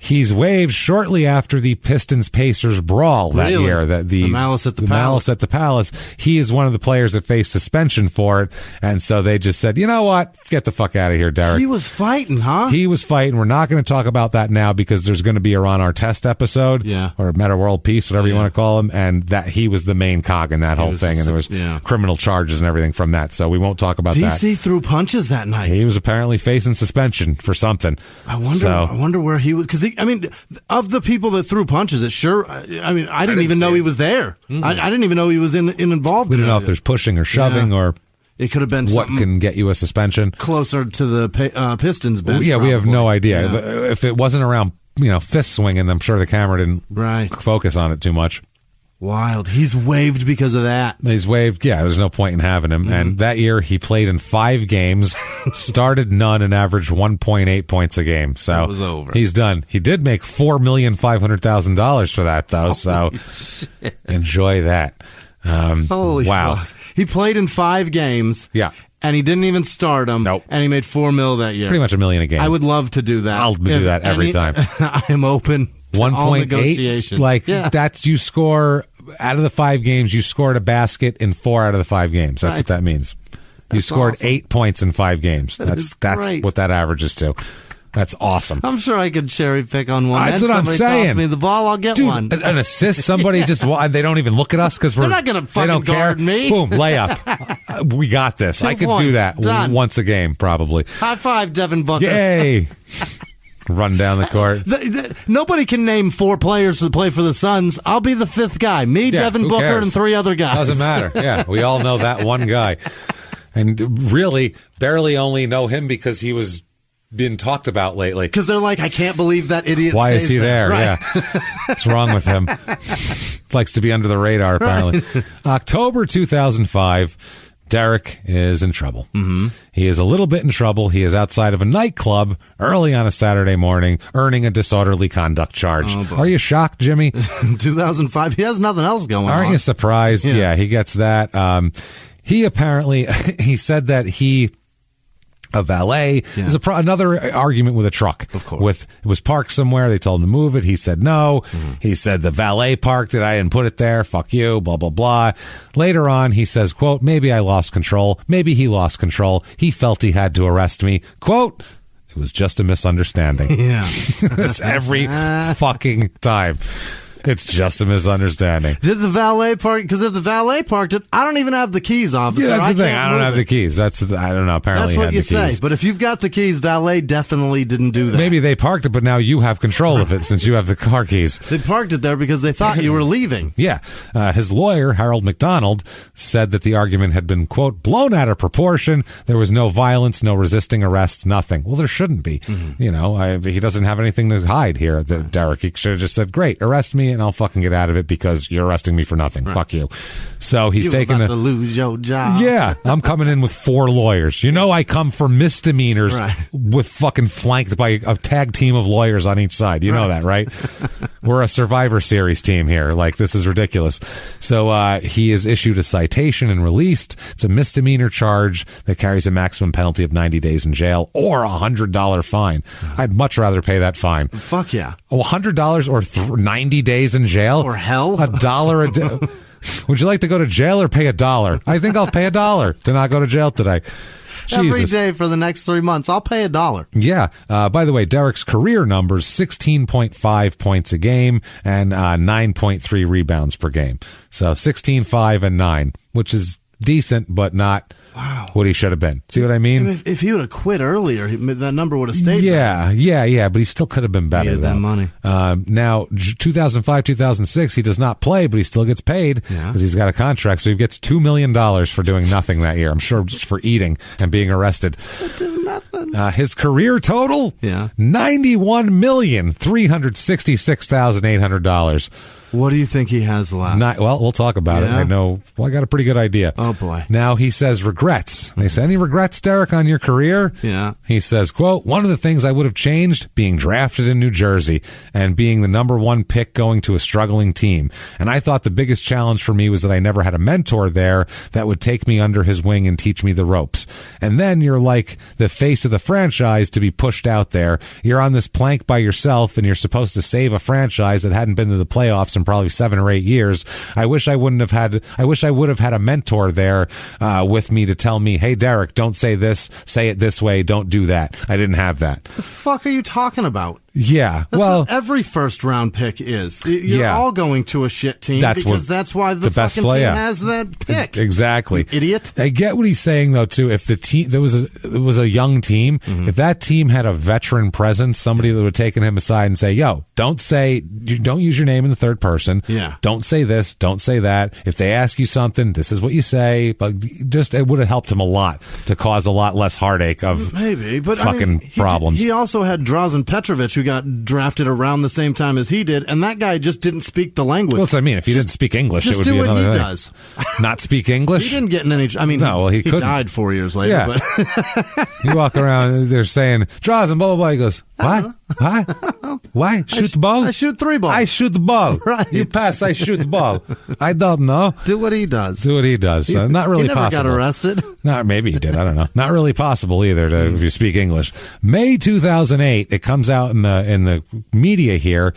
He's waived shortly after the Pistons-Pacers brawl that year. The Malice at the Palace. Malice at the Palace. He is one of the players that faced suspension for it. And so they just said, you know what? Get the fuck out of here, Derrick. He was fighting, huh? He was fighting. We're not going to talk about that now because there's going to be a Ron Artest episode or Meta World Peace, whatever you want to call him. And that he was the main cog in that whole thing. And there was criminal charges and everything from that. So we won't talk about that. DC threw punches that night. He was apparently facing suspension for something. I wonder where he was. Because of the people that threw punches, I didn't even know he was there. Mm-hmm. I didn't even know he was involved. We don't know if there's pushing or shoving or it could have been what can get you a suspension closer to the Pistons bench. Well, we have no idea. Yeah. If it wasn't around, fist swinging, I'm sure the camera didn't focus on it too much. Wild. He's waived because of that. He's waived. Yeah, there's no point in having him. Mm-hmm. And that year he played in 5 games, started none, and averaged 1.8 points a game. So it was over. He's done. He did make $4,500,000 for that, though. So enjoy that. Holy wow. Fuck. He played in 5 games. Yeah. And he didn't even start them. Nope. And he made $4 million that year. Pretty much $1 million a game. I would love to do that. I'll do that every time. I am open. 1.8, that's you score out of the 5 games. You scored a basket in 4 out of the 5 games. That's what that means. You scored awesome. 8 points in 5 games. That's what that averages to. That's awesome. I'm sure I could cherry pick on one. That's what I'm saying. Somebody toss me the ball, I'll get one. An assist, somebody just they don't even look at us because they're not going to fucking guard me. Boom, layup. We got this. 2 I could points. do that once a game probably. High five, Devin Booker. Yay. Run down the court. Nobody can name 4 players to play for the Suns. I'll be the 5th guy. Me, Devin Booker, cares? and 3 other guys. Doesn't matter. Yeah, we all know that one guy. And really, barely only know him because he was been talked about lately. Because they're like, I can't believe that idiot. Why is he there? Right. Yeah. What's wrong with him? Likes to be under the radar, apparently. Right. October 2005. Derrick is in trouble. Mm-hmm. He is a little bit in trouble. He is outside of a nightclub early on a Saturday morning, earning a disorderly conduct charge. Oh, are you shocked, Jimmy? 2005. He has nothing else going on. Aren't you surprised? Yeah, he gets that. He apparently, he said that a valet. Yeah. There's another argument with a truck. Of course. It was parked somewhere. They told him to move it. He said no. Mm-hmm. He said the valet parked it. I didn't put it there. Fuck you. Blah, blah, blah. Later on, he says, quote, maybe I lost control. Maybe he lost control. He felt he had to arrest me. Quote, it was just a misunderstanding. Yeah. That's every fucking time. It's just a misunderstanding. Did the valet park? Because if the valet parked it, I don't even have the keys, officer. Yeah, that's the thing. I don't have the keys. I don't know. Apparently, that's what he had you the keys. say. But if you've got the keys, valet definitely didn't do that. Maybe they parked it, but now you have control of it since you have the car keys. They parked it there because they thought you were leaving. Yeah. His lawyer, Harold McDonald, said that the argument had been, quote, blown out of proportion. There was no violence, no resisting arrest, nothing. Well, there shouldn't be. Mm-hmm. He doesn't have anything to hide here, Derrick. He should have just said, great, arrest me and I'll fucking get out of it because you're arresting me for nothing. Right. Fuck you. So he's taking to lose your job. Yeah, I'm coming in with 4 lawyers. I come for misdemeanors with fucking flanked by a tag team of lawyers on each side. You know that, right? We're a Survivor Series team here. Like, this is ridiculous. So he is issued a citation and released. It's a misdemeanor charge that carries a maximum penalty of 90 days in jail or a $100 fine. I'd much rather pay that fine. Fuck yeah. Oh, $100 or 90 days in jail? Or hell? $1 a day. Would you like to go to jail or pay $1? I think I'll pay $1 to not go to jail today. Jesus. Every day for the next 3 months, I'll pay $1. Yeah. By the way, Derrick's career numbers, 16.5 points a game and 9.3 rebounds per game. So 16, 5, and 9, which is decent, but not what he should have been. See what I mean? If he would have quit earlier, that number would have stayed. Yeah, but he still could have been better. He had that money. Now, 2005, 2006, he does not play, but he still gets paid because he's got a contract. So he gets $2 million for doing nothing that year. I'm sure just for eating and being arrested. His career total, $91,366,800. What do you think he has left? Well, we'll talk about it. I know. Well, I got a pretty good idea. Oh, boy. Now he says regrets. They say, any regrets, Derrick, on your career? Yeah. He says, quote, one of the things I would have changed, being drafted in New Jersey and being the number one pick going to a struggling team. And I thought the biggest challenge for me was that I never had a mentor there that would take me under his wing and teach me the ropes. And then you're like the face of the franchise to be pushed out there. You're on this plank by yourself and you're supposed to save a franchise that hadn't been to the playoffs in probably 7 or 8 years. I wish I would have had a mentor there with me to tell me, hey, Derrick, don't say this, say it this way, don't do that. I didn't have that. The fuck are you talking about? Yeah, that's what every first-round pick is. You're all going to a shit team that's why the fucking team has that pick. Exactly. You idiot. I get what he's saying, though, too. If the team, there was a young team, if that team had a veteran presence, somebody that would have taken him aside and say, yo, don't use your name in the third person. Yeah. Don't say this, don't say that. If they ask you something, this is what you say. But just, it would have helped him a lot to cause a lot less heartache of problems. He also had Drazen Petrovic, who got drafted around the same time as he did, and that guy just didn't speak the language. Well, that's what I mean. If he didn't speak English, it would be another thing. Just do what he does. Not speak English? He didn't get in any... I mean, he died 4 years later. Yeah. But you walk around, they're saying, Drazen, blah, blah, blah. He goes, what? Why? Shoot the ball? I shoot 3 balls. I shoot the ball. Right. You pass, I shoot the ball. I don't know. Do what he does. Not really he never possible. got arrested. No, maybe he did. I don't know. Not really possible either if you speak English. May 2008, it comes out in the media here.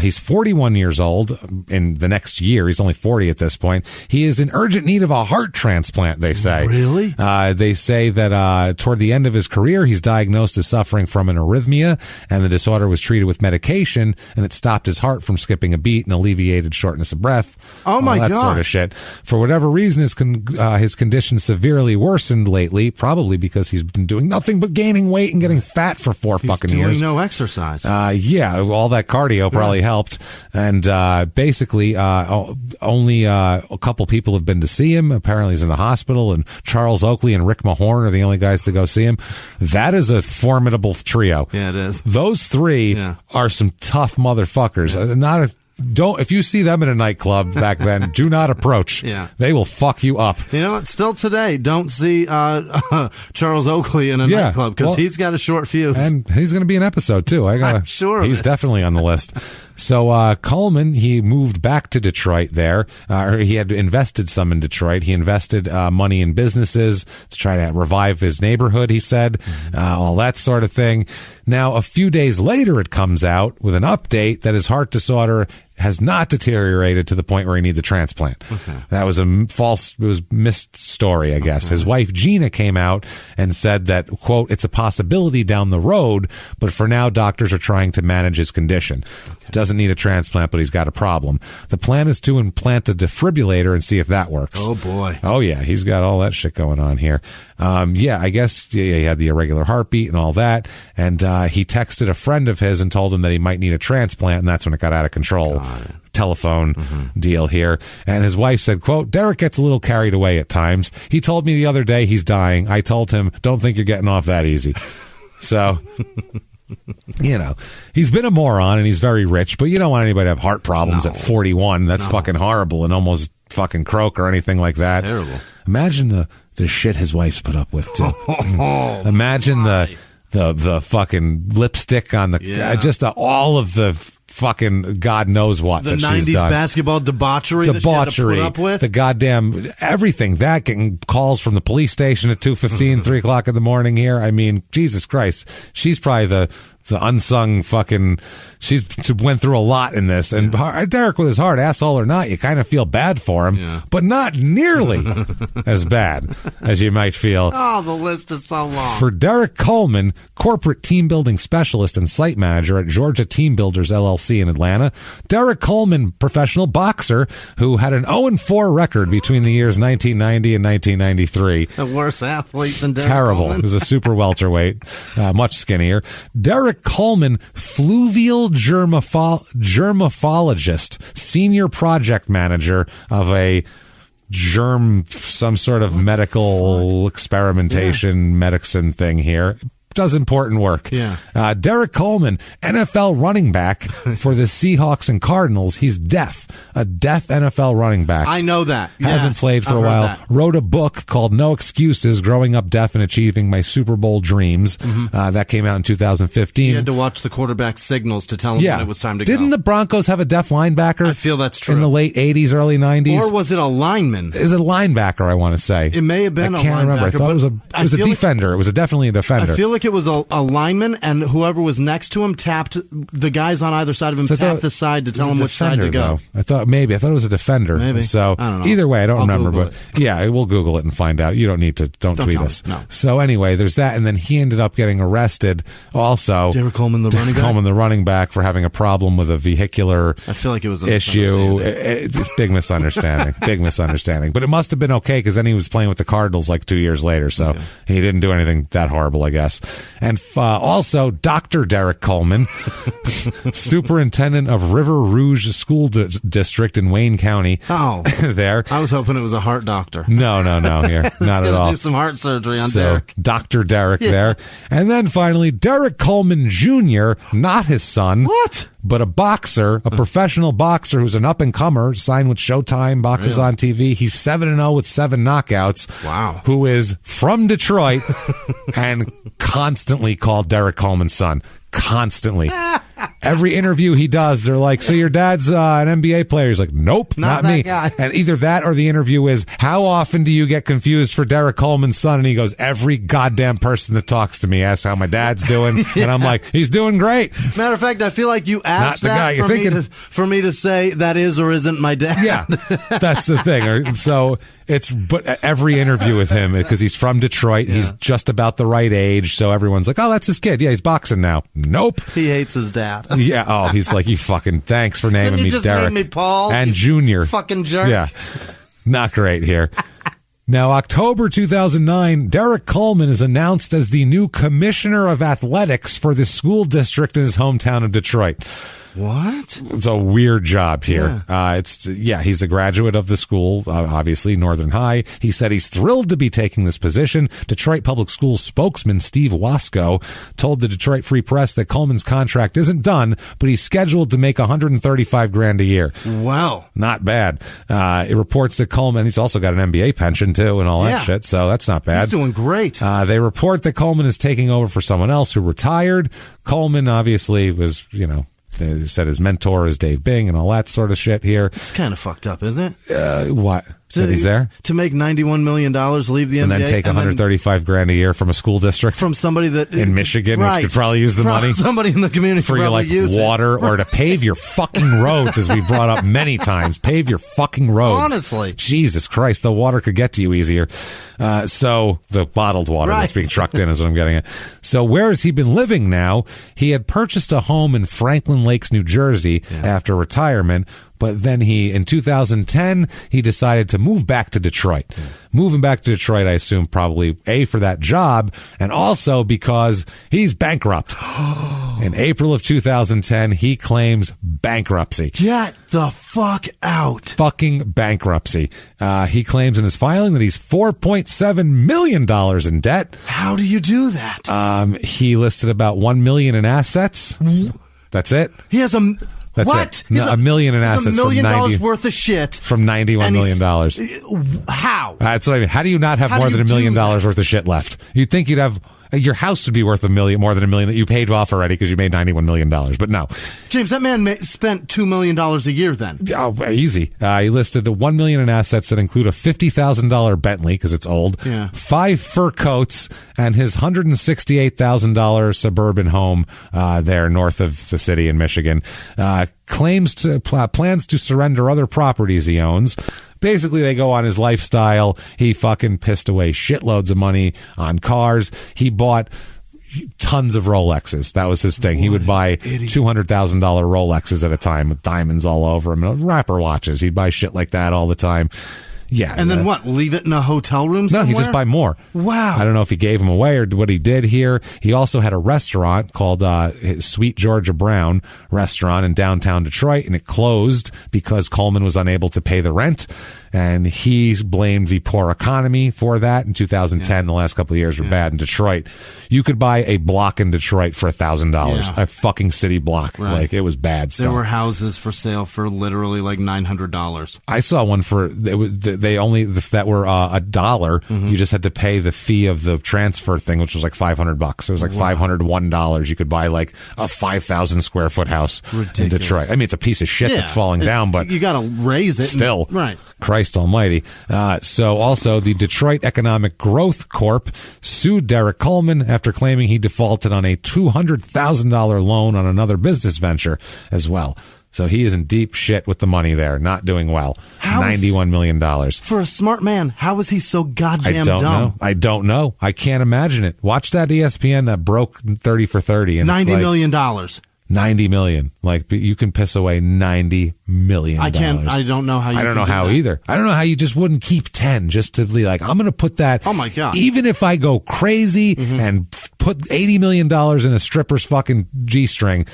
He's 41 years old in the next year. He's only 40 at this point. He is in urgent need of a heart transplant, they say. Really? They say that toward the end of his career, he's diagnosed as suffering from an arrhythmia, and the disorder was treated with medication, and it stopped his heart from skipping a beat and alleviated shortness of breath. Oh, my God. That sort of shit. For whatever reason, his condition severely worsened lately, probably because he's been doing nothing but gaining weight and getting fat for 4 fucking years. He's doing no exercise. All that cardio probably helped. And basically, only a couple people have been to see him. Apparently, he's in the hospital, and Charles Oakley and Rick Mahorn are the only guys to go see him. That is a formidable trio. Yeah, it is. Those 3 are some tough motherfuckers. If you see them in a nightclub back then, do not approach. Yeah. They will fuck you up. You know what? Still today, don't see Charles Oakley in a nightclub because he's got a short fuse. And he's going to be an episode, too. I'm sure. He's definitely on the list. So Coleman, he moved back to Detroit there. Or he had invested some in Detroit. He invested money in businesses to try to revive his neighborhood, he said. All that sort of thing. Now, a few days later, it comes out with an update that his heart disorder has not deteriorated to the point where he needs a transplant. Okay. That was missed story, I guess. Okay. His wife, Gina, came out and said that, quote, it's a possibility down the road, but for now, doctors are trying to manage his condition. Okay. Doesn't need a transplant, but he's got a problem. The plan is to implant a defibrillator and see if that works. Oh, boy. Oh, yeah. He's got all that shit going on here. I guess he had the irregular heartbeat and all that. And he texted a friend of his and told him that he might need a transplant, and that's when it got out of control. Telephone deal here. And his wife said, quote, Derrick gets a little carried away at times. He told me the other day he's dying. I told him, don't think you're getting off that easy. So, he's been a moron and he's very rich, but you don't want anybody to have heart problems at 41. That's fucking horrible and almost fucking croak or anything like that. It's terrible. Imagine the shit his wife's put up with, too. Imagine the fucking lipstick on the, all of the fucking God knows what the that 90s she's done. Basketball debauchery that she had to put up with. The goddamn everything, that getting calls from the police station at 2:15, 3 o'clock in the morning here. I mean, Jesus Christ, she's probably the unsung fucking, she's went through a lot in this. And Derrick, with his heart, asshole or not, you kind of feel bad for him, but not nearly as bad as you might feel. Oh, the list is so long. For Derrick Coleman, corporate team building specialist and site manager at Georgia Team Builders LLC, LLC in Atlanta. Derrick Coleman, professional boxer, who had an 0-4 record between the years 1990 and 1993. The worst athlete than Derrick Terrible. Coleman. He was a super welterweight, much skinnier. Derrick Coleman, fluvial germaphologist, senior project manager of a some sort of medical experimentation medicine thing here. Does important work. Yeah. Derrick Coleman, NFL running back for the Seahawks and Cardinals. He's deaf. A deaf NFL running back. I know that. Hasn't played for a while. That. Wrote a book called No Excuses, Growing Up Deaf and Achieving My Super Bowl Dreams. That came out in 2015. He had to watch the quarterback's signals to tell him when it was time to go. Didn't the Broncos have a deaf linebacker? I feel that's true. In the late 80s, early 90s? Or was it a lineman? Is it a linebacker, I want to say. It may have been a linebacker. I can't remember. I thought it was a defender. It was definitely a defender. I feel like it was a lineman, and whoever was next to him tapped the guys on either side of him, tapped the side to tell him which side to go. I thought it was a defender. Maybe. So I don't know. Either way, I don't remember, Google but yeah, we'll Google it and find out. You don't need to. Don't tweet us. No. So anyway, there's that, and then he ended up getting arrested. Also, Derrick Coleman, the running back, for having a problem with a vehicular. I feel like it was an issue. Big misunderstanding. Big misunderstanding. But it must have been okay because then he was playing with the Cardinals like 2 years later, so he didn't do anything that horrible, I guess. And also, Dr. Derrick Coleman, superintendent of River Rouge School District in Wayne County. Oh, there. I was hoping it was a heart doctor. No, here, not at all. Do some heart surgery on Derrick. Dr. Derrick there, and then finally Derrick Coleman Jr., not his son. What? But a boxer, a professional boxer who's an up-and-comer, signed with Showtime, boxes on TV. He's 7-0 with 7 knockouts. Wow. Who is from Detroit and constantly called Derrick Coleman's son. Constantly. Every interview he does, they're like, so your dad's an NBA player? He's like, nope, not me. Guy. And either that or the interview is, how often do you get confused for Derrick Coleman's son? And he goes, every goddamn person that talks to me asks how my dad's doing. And I'm like, he's doing great. Matter of fact, I feel like you asked that for me to say that is or isn't my dad. Yeah, that's the thing. So but every interview with him, because he's from Detroit, he's just about the right age. So everyone's like, oh, that's his kid. Yeah, he's boxing now. Nope. He hates his dad. Yeah. Oh, he's like, you fucking thanks for naming me just Derrick. Named me Paul and Junior. Fucking jerk. Yeah. Not great here. Now, October 2009, Derrick Coleman is announced as the new commissioner of athletics for the school district in his hometown of Detroit. What? It's a weird job here. He's a graduate of the school, obviously, Northern High. He said he's thrilled to be taking this position. Detroit Public Schools spokesman Steve Wasco told the Detroit Free Press that Coleman's contract isn't done, but he's scheduled to make $135,000 a year. Wow. Not bad. It reports that Coleman, he's also got an NBA pension too and all that shit, so that's not bad. He's doing great. They report that Coleman is taking over for someone else who retired. Coleman obviously was, they said his mentor is Dave Bing and all that sort of shit here. It's kind of fucked up, isn't it? What? Said he's there? To make $91 million, leave the NBA. And then take $135,000 a year from a school district? From somebody that... In Michigan, which could probably use the money. Somebody in the community for your water or to pave your fucking roads, as we brought up many times. Pave your fucking roads. Honestly. Jesus Christ, the water could get to you easier. So the bottled water that's being trucked in is what I'm getting at. So where has he been living now? He had purchased a home in Franklin Lakes, New Jersey after retirement. But then in 2010, he decided to move back to Detroit. Moving back to Detroit, I assume probably for that job, and also because he's bankrupt. In April of 2010, he claims bankruptcy. Get the fuck out. Fucking bankruptcy. He claims in his filing that he's $4.7 million in debt. How do you do that? He listed about $1 million in assets. That's it. He has That's what? it. No, $1 million in assets. $1 million worth of shit. From $91 million. How? That's what I mean. How do you not have more than $1 million worth of shit left? You'd think you'd have... Your house would be worth more than $1 million that you paid off already because you made $91 million. But no. James, that man spent $2 million a year then. Oh, easy. He listed $1 million in assets that include a $50,000 Bentley because it's old, 5 fur coats, and his $168,000 suburban home there north of the city in Michigan. Plans to surrender other properties he owns. Basically, they go on his lifestyle. He fucking pissed away shitloads of money on cars. He bought tons of Rolexes. That was his thing. He would buy $200,000 Rolexes at a time with diamonds all over them. And rapper watches. He'd buy shit like that all the time. Yeah. And then what? Leave it in a hotel room somewhere? No, he just buy more. Wow. I don't know if he gave them away or what he did here. He also had a restaurant called Sweet Georgia Brown restaurant in downtown Detroit, and it closed because Coleman was unable to pay the rent. And he blamed the poor economy for that. In 2010, the last couple of years were bad in Detroit. You could buy a block in Detroit for $1,000, a fucking city block. Right. Like, it was bad stuff. There were houses for sale for literally like $900. I saw one for that were $1. You just had to pay the fee of the transfer thing, which was like $500. It was like $501. You could buy like a 5,000 square foot house in Detroit. I mean, it's a piece of shit that's falling down, but you got to raise it. Still, right. Christ almighty. So also the Detroit Economic Growth Corp sued Derrick Coleman after claiming he defaulted on a $200,000 loan on another business venture as well. So he is in deep shit with the money there, not doing well. $91 million. For a smart man, how is he so goddamn dumb? I don't know. I can't imagine it. Watch that ESPN that broke 30 for 30. And $90 million. $90 million. Like, you can piss away $90 million. I can't. I don't know how you I don't can know do how that. either. I don't know how you just wouldn't keep 10 just to be like, I'm going to put that. Oh my God. Even if I go crazy and put $80 million in a stripper's fucking G-string,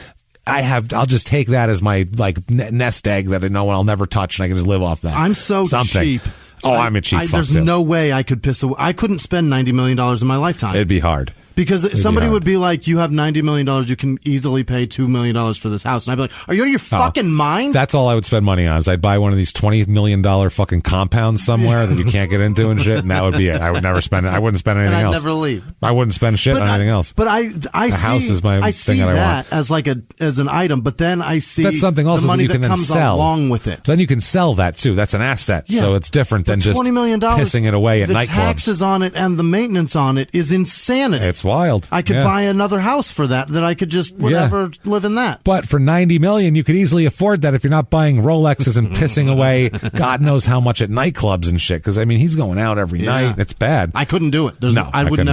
I'll just take that as my like nest egg that I know I'll never touch, and I can just live off that. I'm so cheap. Oh, I'm a cheap fuck There's too. no way I could piss away. I couldn't spend $90 million in my lifetime. It'd be hard. Because somebody would be like, you have $90 million, you can easily pay $2 million for this house. And I'd be like, are you out of your fucking mind? That's all I would spend money on. Is I'd buy one of these $20 million fucking compounds somewhere that you can't get into and shit, and that would be it. I would never spend it. I wouldn't spend anything and I'd else. never leave. I wouldn't spend shit on anything else. But I see, house is my I thing see that I that want. as like as an item, but then I see that's something also the money that you can that then comes sell along with it. Then you can sell that too. That's an asset. Yeah. So it's different than just $20 million, pissing it away at the nightclubs. taxes on it and the maintenance on it is insanity. It's wild. I could buy another house for that I could just live in that. But for $90 million, you could easily afford that if you're not buying Rolexes and pissing away God knows how much at nightclubs and shit. Because I mean, he's going out every night. It's bad. I couldn't do it. I would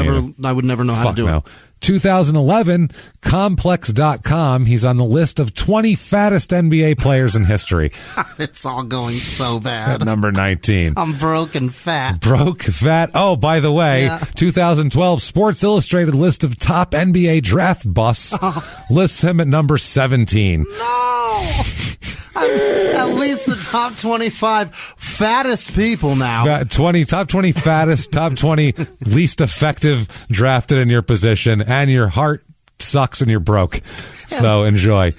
never know how to do it. 2011, Complex.com. He's on the list of 20 fattest NBA players in history. It's all going so bad. At number 19. I'm broke and fat. Broke, fat. Oh, by the way, 2012 Sports Illustrated list of top NBA draft busts lists him at number 17. No! At least the top 25 fattest people now. Top 20 fattest, top 20 least effective drafted in your position, and your heart sucks and you're broke. So enjoy.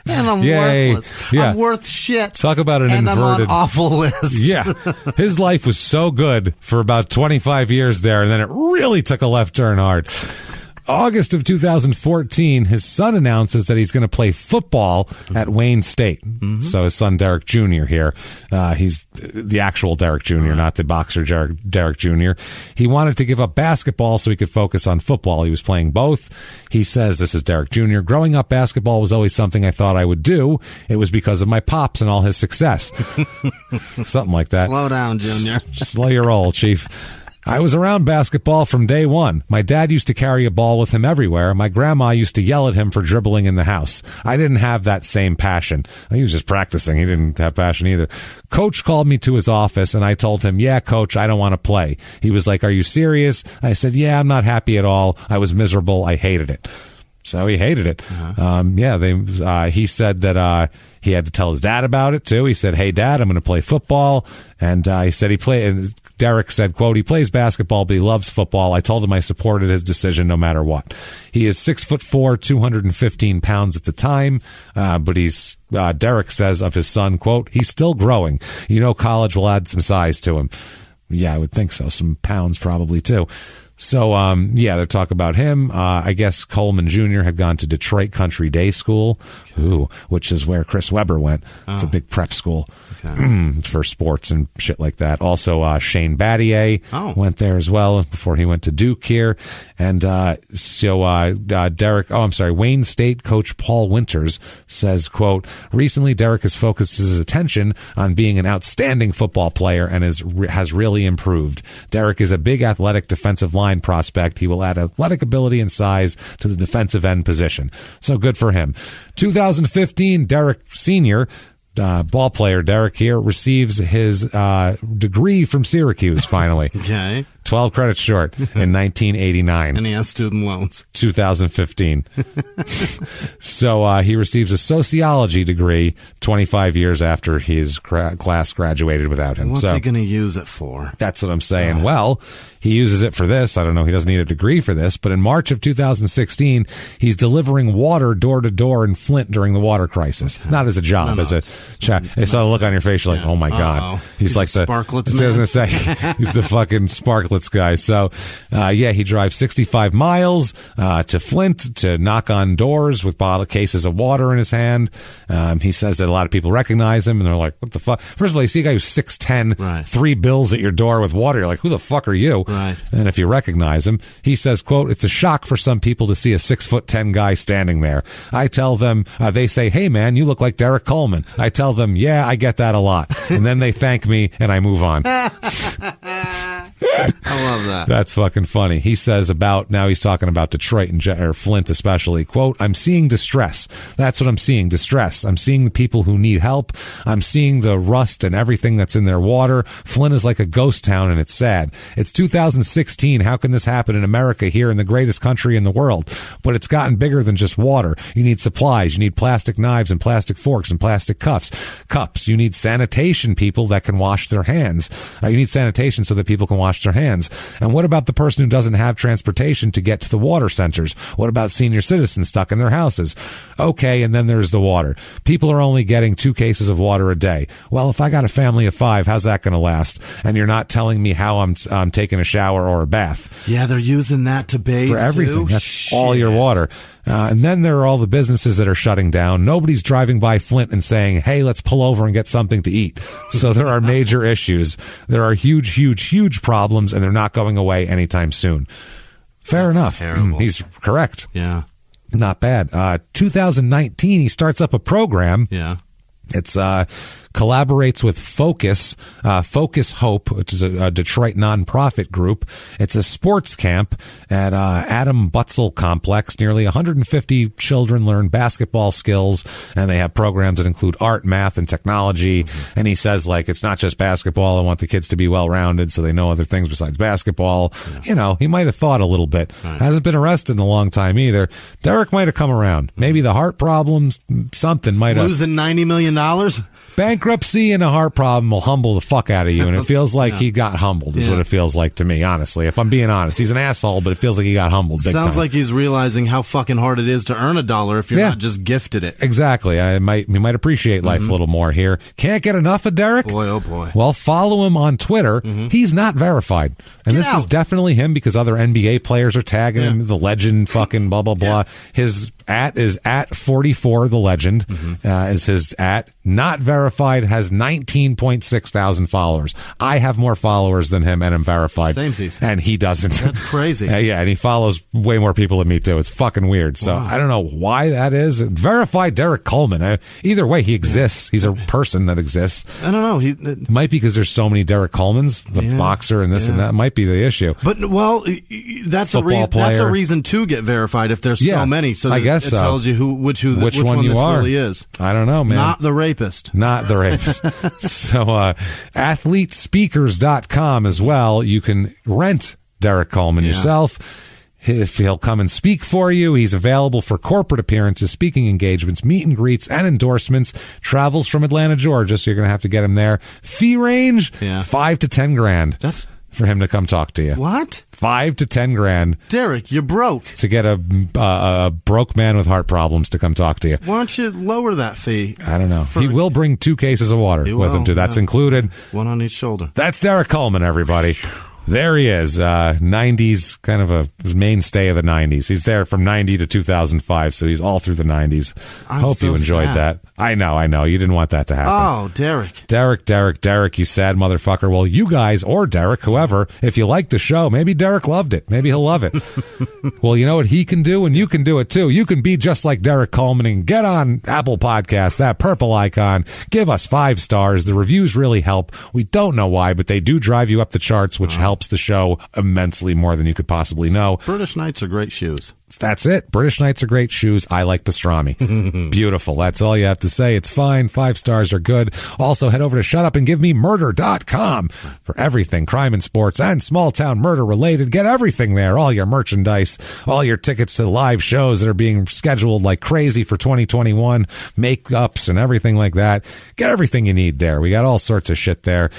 And I'm worthless. Yeah. I'm worth shit. Talk about an and inverted. I'm on awful list. Yeah. His life was so good for about 25 years there, and then it really took a left turn hard. August of 2014, his son announces that he's going to play football at Wayne State. So his son, Derrick Jr. here, he's the actual Derrick Jr., not the boxer Derrick Jr. He wanted to give up basketball so he could focus on football. He was playing both. He says, this is Derrick Jr., growing up, basketball was always something I thought I would do. It was because of my pops and all his success. Something like that. Slow down, Junior. Slow your roll, Chief. I was around basketball from day one. My dad used to carry a ball with him everywhere. My grandma used to yell at him for dribbling in the house. I didn't have that same passion. He was just practicing. He didn't have passion either. Coach called me to his office, and I told him, yeah, Coach, I don't want to play. He was like, are you serious? I said, yeah, I'm not happy at all. I was miserable. I hated it. So he hated it. He said that he had to tell his dad about it, too. He said, hey, Dad, I'm going to play football. And he said and Derrick said, quote, he plays basketball, but he loves football. I told him I supported his decision no matter what. He is 6'4", 215 pounds at the time, but he's Derrick says of his son, quote, he's still growing. You know, college will add some size to him. Yeah, I would think so. Some pounds probably, too. So, they talk about him. I guess Coleman Jr. had gone to Detroit Country Day School, which is where Chris Webber went. It's a big prep school for sports and shit like that. Also, Shane Battier went there as well before he went to Duke here. And Wayne State coach Paul Winters says, quote, recently Derrick has focused his attention on being an outstanding football player and has really improved. Derrick is a big athletic defensive lineman line prospect. He will add athletic ability and size to the defensive end position. So good for him. 2015, Derrick Sr., ball player Derrick here, receives his degree from Syracuse finally. Okay. 12 credits short in 1989. And he has student loans. 2015. So he receives a sociology degree 25 years after his class graduated without him. What's he going to use it for? That's what I'm saying. Well, he uses it for this. I don't know. He doesn't need a degree for this. But in March of 2016, he's delivering water door to door in Flint during the water crisis. Not as a job, as a chat. I saw the look on your face. You're like, oh my God. He's like the Sparklets man. I was going to say, he's the fucking Sparklets guy. So, he drives 65 miles to Flint to knock on doors with bottle cases of water in his hand. He says that a lot of people recognize him, and they're like, what the fuck? First of all, you see a guy who's 6'10", 3 bills at your door with water. You're like, who the fuck are you? Right. And if you recognize him, he says, quote, it's a shock for some people to see a 6'10" guy standing there. I tell them, they say, hey man, you look like Derrick Coleman. I tell them, yeah, I get that a lot. And then they thank me and I move on. I love that. That's fucking funny. He says now he's talking about Detroit or Flint especially, quote, I'm seeing distress. That's what I'm seeing, distress. I'm seeing the people who need help. I'm seeing the rust and everything that's in their water. Flint is like a ghost town and it's sad. It's 2016. How can this happen in America, here in the greatest country in the world? But it's gotten bigger than just water. You need supplies. You need plastic knives and plastic forks and plastic cups. You need sanitation people that can wash their hands. You need sanitation so that people can wash their hands. And what about the person who doesn't have transportation to get to the water centers? What about senior citizens stuck in their houses? Okay, and then there's the water. People are only getting 2 cases of water a day. Well, if I got a family of 5, how's that going to last? And you're not telling me how I'm taking a shower or a bath. Yeah, they're using that to bathe for everything. Too? That's all your water. And then there are all the businesses that are shutting down. Nobody's driving by Flint and saying, hey, let's pull over and get something to eat. So there are major issues. There are huge, huge, huge problems, and they're not going away anytime soon. Fair enough. Terrible. He's correct. Yeah. Not bad. 2019, he starts up a program. Yeah. It's collaborates with Focus Hope, which is a Detroit nonprofit group. It's a sports camp at Adam Butzel Complex. Nearly 150 children learn basketball skills, and they have programs that include art, math, and technology. Mm-hmm. And he says, like, it's not just basketball. I want the kids to be well-rounded so they know other things besides basketball. Yeah. You know, he might have thought a little bit. Right. Hasn't been arrested in a long time either. Derrick might have come around. Maybe the heart problems, something might have. Losing $90 million? Bankruptcy and a heart problem will humble the fuck out of you, and it feels like he got humbled is what it feels like to me, honestly. If I'm being honest, he's an asshole, but it feels like he got humbled big Sounds time. like he's realizing how fucking hard it is to earn $1 if you're not just gifted it. Exactly. He might appreciate life a little more here. Can't get enough of Derrick? Boy, oh boy. Well, follow him on Twitter. He's not verified. And this is definitely him because other NBA players are tagging him, the legend, fucking blah, blah, blah. His at is at 44 the legend is his at. Not verified, has 19.6 thousand followers. I have more followers than him and I'm verified. Samesies. And he doesn't. That's crazy. Yeah, and he follows way more people than me too. It's fucking weird. So I don't know why that is. Verified Derrick Coleman. Either way, he exists. He's a person that exists. I don't know. It might be because there's so many Derrick Colemans, the boxer and this and that might be the issue. But, well, that's a reason to get verified if there's so many. So I guess it tells you which one you this are. really is. I don't know, man. Not the rapist. Not the rapist. So athletespeakers.com as well. You can rent Derrick Coleman yourself. If he'll come and speak for you, he's available for corporate appearances, speaking engagements, meet and greets, and endorsements. Travels from Atlanta, Georgia, so you're going to have to get him there. Fee range, $5 to $10,000. That's for him to come talk to you. What? $5 to $10,000. Derrick, you're broke. To get a broke man with heart problems to come talk to you. Why don't you lower that fee? I don't know. He will bring 2 cases of water with him too. That's included. One on each shoulder. That's Derrick Coleman, everybody. There he is, 90s, kind of a mainstay of the 90s. He's there from 90 to 2005, so he's all through the 90s. Hope you enjoyed that. I know. You didn't want that to happen. Oh, Derrick, you sad motherfucker. Well, you guys, or Derrick, whoever, if you like the show, maybe Derrick loved it. Maybe he'll love it. Well, you know what he can do, and you can do it too. You can be just like Derrick Coleman and get on Apple Podcasts, that purple icon. Give us 5 stars. The reviews really help. We don't know why, but they do drive you up the charts, which helps helps the show immensely more than you could possibly know. British Knights are great shoes. That's it. British Knights are great shoes. I like pastrami. Beautiful. That's all you have to say. It's fine. 5 stars are good. Also, head over to shutupandgivememurder.com for everything crime and sports and small town murder related. Get everything there. All your merchandise, all your tickets to live shows that are being scheduled like crazy for 2021, makeups and everything like that. Get everything you need there. We got all sorts of shit there.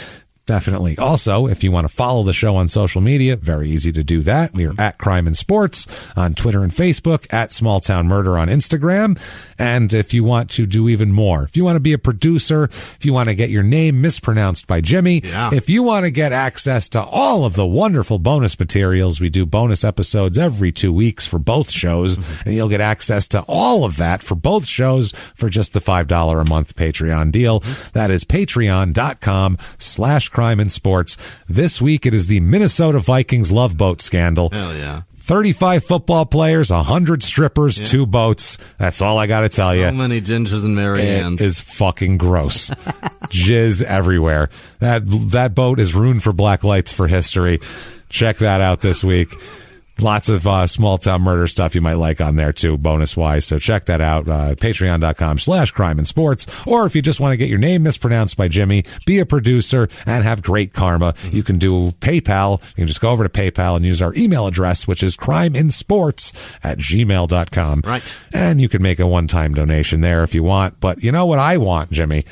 Definitely. Also, if you want to follow the show on social media, very easy to do that. We are at Crime and Sports on Twitter and Facebook, at Small Town Murder on Instagram. And if you want to do even more, if you want to be a producer, if you want to get your name mispronounced by Jimmie, if you want to get access to all of the wonderful bonus materials, we do bonus episodes every 2 weeks for both shows, and you'll get access to all of that for both shows for just the $5 a month Patreon deal. That is patreon.com/crime and sports. This week it is the Minnesota Vikings love boat scandal. Hell yeah. 35 football players, 100 strippers, 2 boats. That's all I got to tell you. So many Gingers and Mary Anns. It is fucking gross. Jizz everywhere. That boat is ruined for black lights for history. Check that out this week. Lots of small town murder stuff you might like on there too, bonus wise. So check that out. Patreon.com/crime and sports. Or if you just want to get your name mispronounced by Jimmie, be a producer and have great karma, you can do PayPal. You can just go over to PayPal and use our email address, which is crimeinsports@gmail.com. Right. And you can make a one-time donation there if you want. But you know what I want, Jimmie?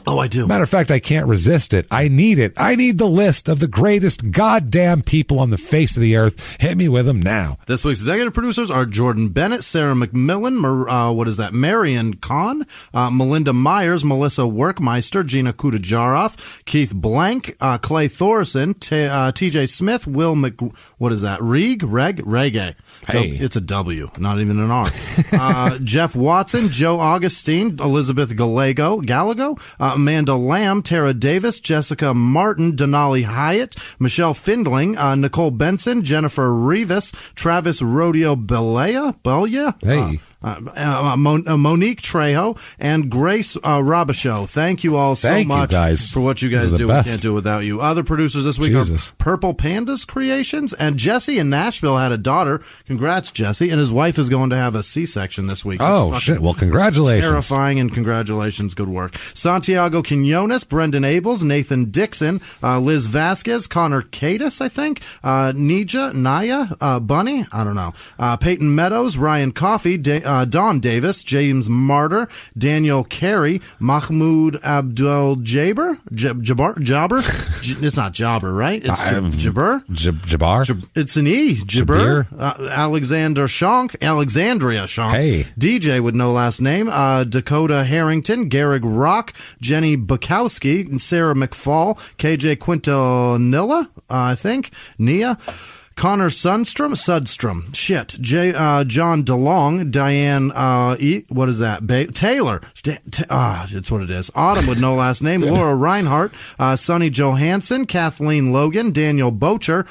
Oh, I do. Matter of fact, I can't resist it. I need it. I need the list of the greatest goddamn people on the face of the earth. Hit me with them now. This week's executive producers are Jordan Bennett, Sarah McMillan, Marion Kahn, Melinda Myers, Melissa Workmeister, Gina Kudajaroff, Keith Blank, Clay Thorson, TJ Smith, Will Reggae. Hey. It's a W, not even an R. Jeff Watson, Joe Augustine, Elizabeth Gallego, Amanda Lamb, Tara Davis, Jessica Martin, Denali Hyatt, Michelle Findling, Nicole Benson, Jennifer Rivas, Travis Rodeo Belia, hey. Monique Trejo, and Grace Robichaud. Thank you all so much guys. for what you guys do. We can't do it without you. Other producers this week are Purple Pandas Creations, and Jesse in Nashville had a daughter. Congrats, Jesse. And his wife is going to have a C-section this week. Oh, shit. Well, congratulations. Terrifying, and congratulations. Good work. Santiago Quinones, Brendan Abels, Nathan Dixon, Liz Vasquez, Connor Cadis, I think, Naya, Bunny, I don't know, Peyton Meadows, Ryan Coffey, Don Davis, James Martyr, Daniel Carey, Mahmoud Abdul Jabber. It's not Jabber, right? It's Jabber. Jabbar. It's an E. Jabber. Alexandria Shonk. Hey. DJ with no last name. Dakota Harrington, Garrig Rock, Jenny Bukowski, and Sarah McFall, KJ Quintanilla, I think, Nia. Connor Sudstrom, John DeLong, Diane, what is that? Taylor, it's what it is. Autumn with no last name, Laura Reinhart, Sonny Johansson, Kathleen Logan, Daniel Bocher,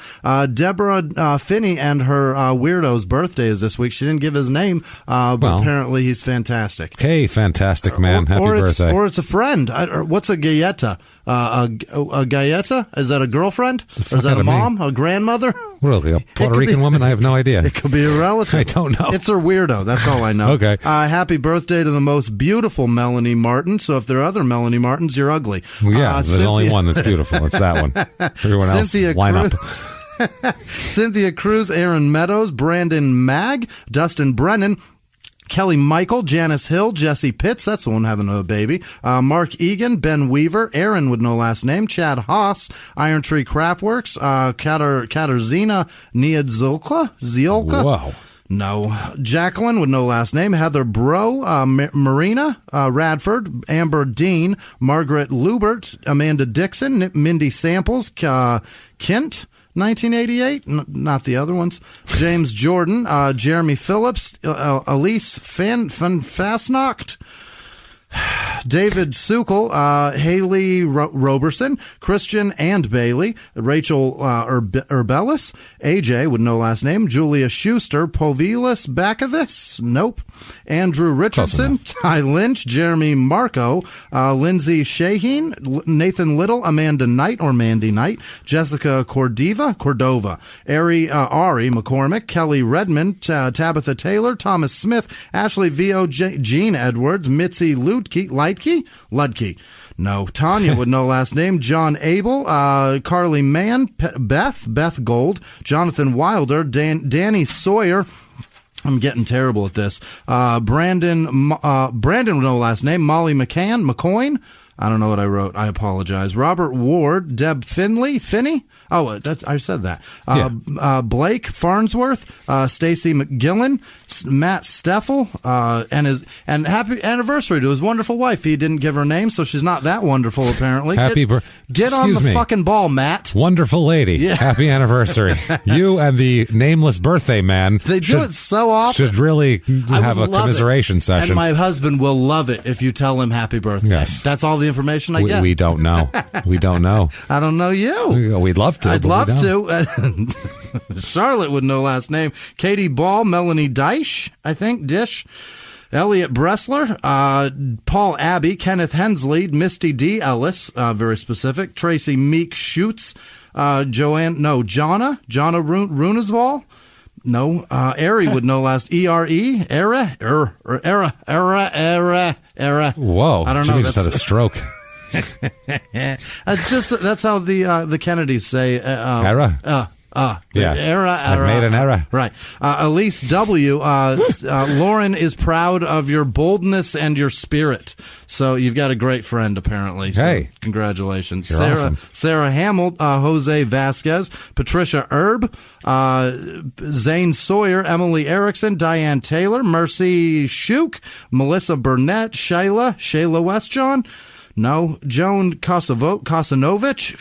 Deborah Finney, and her weirdo's birthday is this week. She didn't give his name, but apparently he's fantastic. Hey, fantastic man. Happy birthday. Or it's a friend. What's a galleta? A galleta? Is that a girlfriend? Or is that a mom? A grandmother? Really? A Puerto Rican woman? I have no idea. It could be a relative. I don't know. It's her weirdo. That's all I know. Okay. Happy birthday to the most beautiful Melanie Martin. So if there are other Melanie Martins, you're ugly. Well, yeah, there's only one that's beautiful. It's that one. Everyone else, line up. Cynthia Cruz, Aaron Meadows, Brandon Mag, Dustin Brennan, Kelly Michael, Janice Hill, Jesse Pitts, that's the one having a baby, Mark Egan, Ben Weaver, Aaron with no last name, Chad Haas, Iron Tree Craftworks, Katarzyna Ziolka. Wow. No. Jacqueline with no last name, Heather Bro, Marina Radford, Amber Dean, Margaret Lubert, Amanda Dixon, Mindy Samples, Kent, 1988, not the other ones. James Jordan, Jeremy Phillips, Elise Fastnacht, David Sukol, Haley Roberson, Christian and Bailey, Rachel Urbelis, AJ with no last name, Julia Schuster, Povilas Bakovis, nope, Andrew Richardson, Ty Lynch, Jeremy Marco, Lindsay Shaheen, Nathan Little, Amanda Knight or Mandy Knight, Jessica Cordova, Ari McCormick, Kelly Redmond, Tabitha Taylor, Thomas Smith, Ashley V.O., Jean Edwards, Mitzi Ludke. No. Tanya with no last name, John Abel, Carly Mann, Beth Gold, Jonathan Wilder, Danny Sawyer. I'm getting terrible at this. Brandon with no last name, Molly McCoyne. I don't know what I wrote. I apologize. Robert Ward, Deb Finney. Oh, I said that. Blake Farnsworth, Stacy McGillen, Matt Steffel, and happy anniversary to his wonderful wife. He didn't give her name, so she's not that wonderful apparently. Get on the fucking ball, Matt. Wonderful lady. Yeah. Happy anniversary. You and the nameless birthday man. They do it so often. Should really have a commiseration session. And my husband will love it if you tell him happy birthday. Yes. That's all the information I get. We don't know. We don't know. I don't know you. We'd love to. I'd love to. Charlotte with no last name. Katie Ball, Melanie Dish, I think. Elliot Bressler, Paul Abbey, Kenneth Hensley, Misty D. Ellis, very specific. Tracy Meek Schutz, Jonna Runesval. No, Ari with no last E-R-E, Era. Whoa, I don't know. Jimmie just had a stroke. That's how the Kennedys say Era. Era. I've made an error. Right. Elise W. Lauren is proud of your boldness and your spirit. So you've got a great friend, apparently. So hey. Congratulations. You're awesome. Sarah Hamill, Jose Vasquez, Patricia Erb, Zane Sawyer, Emily Erickson, Diane Taylor, Mercy Shuk, Melissa Burnett, Shayla Westjohn. No. Joan Kosanovich.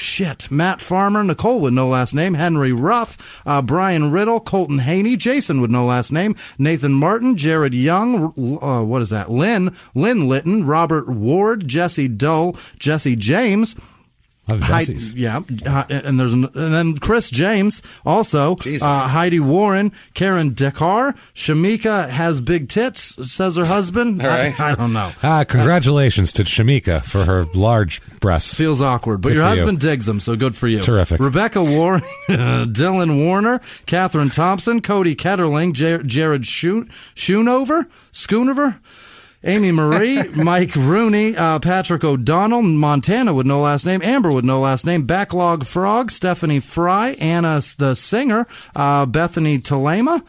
Matt Farmer. Nicole with no last name. Henry Ruff. Brian Riddle. Colton Haney. Jason with no last name. Nathan Martin. Jared Young. Lynn Litton. Robert Ward. Jesse Dull. Jesse James. And then Chris James also. Heidi Warren, Karen Dekar, Shamika has big tits, says her husband. All right. I don't know. Congratulations to Shamika for her large breasts. Feels awkward, but good your husband you. digs them, so good for you. Terrific. Rebecca Warren, Dylan Warner, Catherine Thompson, Cody Ketterling, Jared Schoonover, Amy Marie, Mike Rooney, Patrick O'Donnell, Montana with no last name, Amber with no last name, Backlog Frog, Stephanie Fry, Anna the singer, Bethany Talema,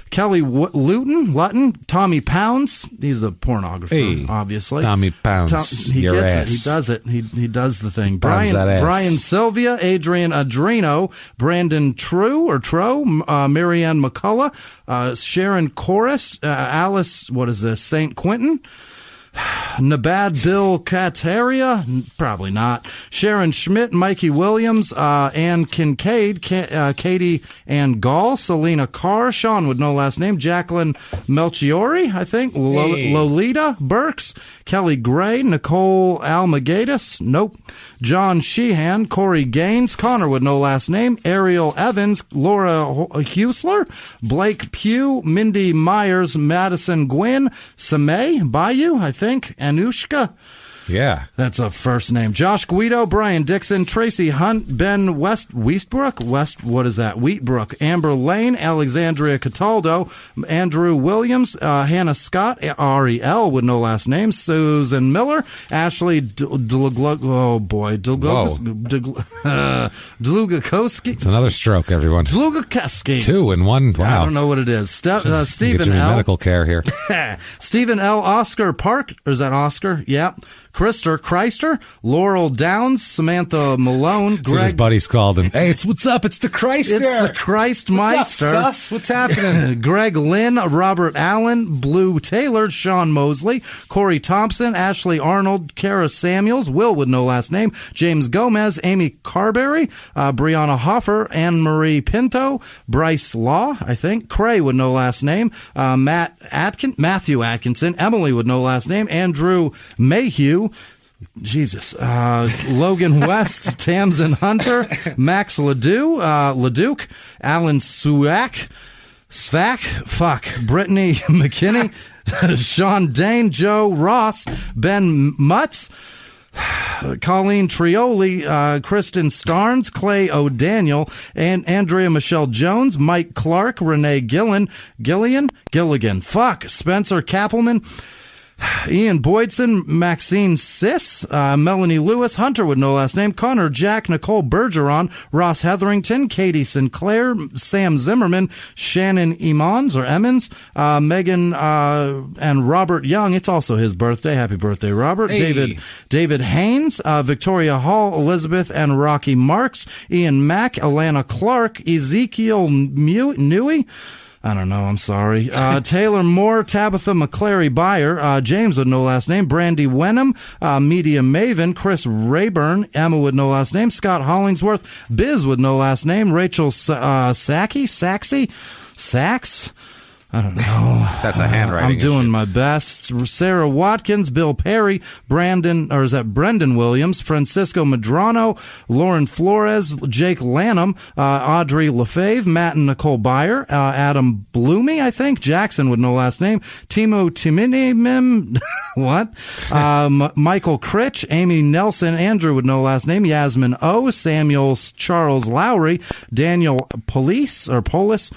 Kelly Lutton, Tommy Pounds. He's a pornographer, obviously. Tommy Pounds, he your gets ass. It. He does it. He does the thing. Pounds that ass. Brian Sylvia, Adrian Adreno, Brandon Marianne McCullough, Sharon Chorus, Alice, St. Quentin, Nabad Bill Kataria, probably not. Sharon Schmidt, Mikey Williams, Ann Kincaid, Katie Ann Gall, Selena Carr, Sean with no last name, Jacqueline Melchiori, I think, Lolita Burks, Kelly Gray, Nicole Almagadis, nope, John Sheehan, Corey Gaines, Connor with no last name, Ariel Evans, Laura Husler, Blake Pugh, Mindy Myers, Madison Gwynn, Samay Bayou, I think, Anushka. Yeah. That's a first name. Josh Guido, Brian Dixon, Tracy Hunt, Ben Wheatbrook, Amber Lane, Alexandria Cataldo, Andrew Williams, Hannah Scott, Ariel with no last name, Susan Miller, Ashley Dlugakowski. It's another stroke, everyone. Dlugakowski. 2 in 1. Wow. I don't know what it is. Stephen L. L. medical care here. Stephen L. Oscar Park, or is that Oscar? Yeah. Christer, Laurel Downs, Samantha Malone, That's what his buddies called him. Hey, what's up? It's the Christer. It's the Christmeister. What's up, sus? What's happening? Greg Lynn, Robert Allen, Blue Taylor, Sean Mosley, Corey Thompson, Ashley Arnold, Kara Samuels, Will with no last name, James Gomez, Amy Carberry, Brianna Hoffer, Anne-Marie Pinto, Bryce Law, I think, Cray with no last name, Matthew Atkinson, Emily with no last name, Andrew Mayhew, Jesus, Logan West, Tamsin Hunter, Max Leduc, Alan Svak, Brittany McKinney, Sean Dane, Joe Ross, Ben Mutz, Colleen Trioli, Kristen Starnes, Clay O'Daniel, and Andrea Michelle Jones, Mike Clark, Renee Gilligan, Spencer Kappelman, Ian Boydson, Maxine Siss, Melanie Lewis, Hunter with no last name, Connor Jack, Nicole Bergeron, Ross Hetherington, Katie Sinclair, Sam Zimmerman, Shannon Emmons, Megan and Robert Young. It's also his birthday. Happy birthday, Robert. Hey. David Haynes, Victoria Hall, Elizabeth and Rocky Marks, Ian Mack, Alana Clark, Ezekiel Newey. I don't know. I'm sorry. Taylor Moore, Tabitha McClary Byer, James with no last name, Brandy Wenham, Media Maven, Chris Rayburn, Emma with no last name, Scott Hollingsworth, Biz with no last name, Rachel Sachs. I don't know. That's a handwriting I'm doing issue. my best. Sarah Watkins, Bill Perry, Brendan Williams, Francisco Medrano, Lauren Flores, Jake Lanham, Audrey Lefebvre, Matt and Nicole Byer, Adam Bloomy, I think, Jackson with no last name, Timo Timinimim, what? Michael Critch, Amy Nelson, Andrew with no last name, Yasmin O, Samuel Charles Lowry, Daniel Polis, Lisa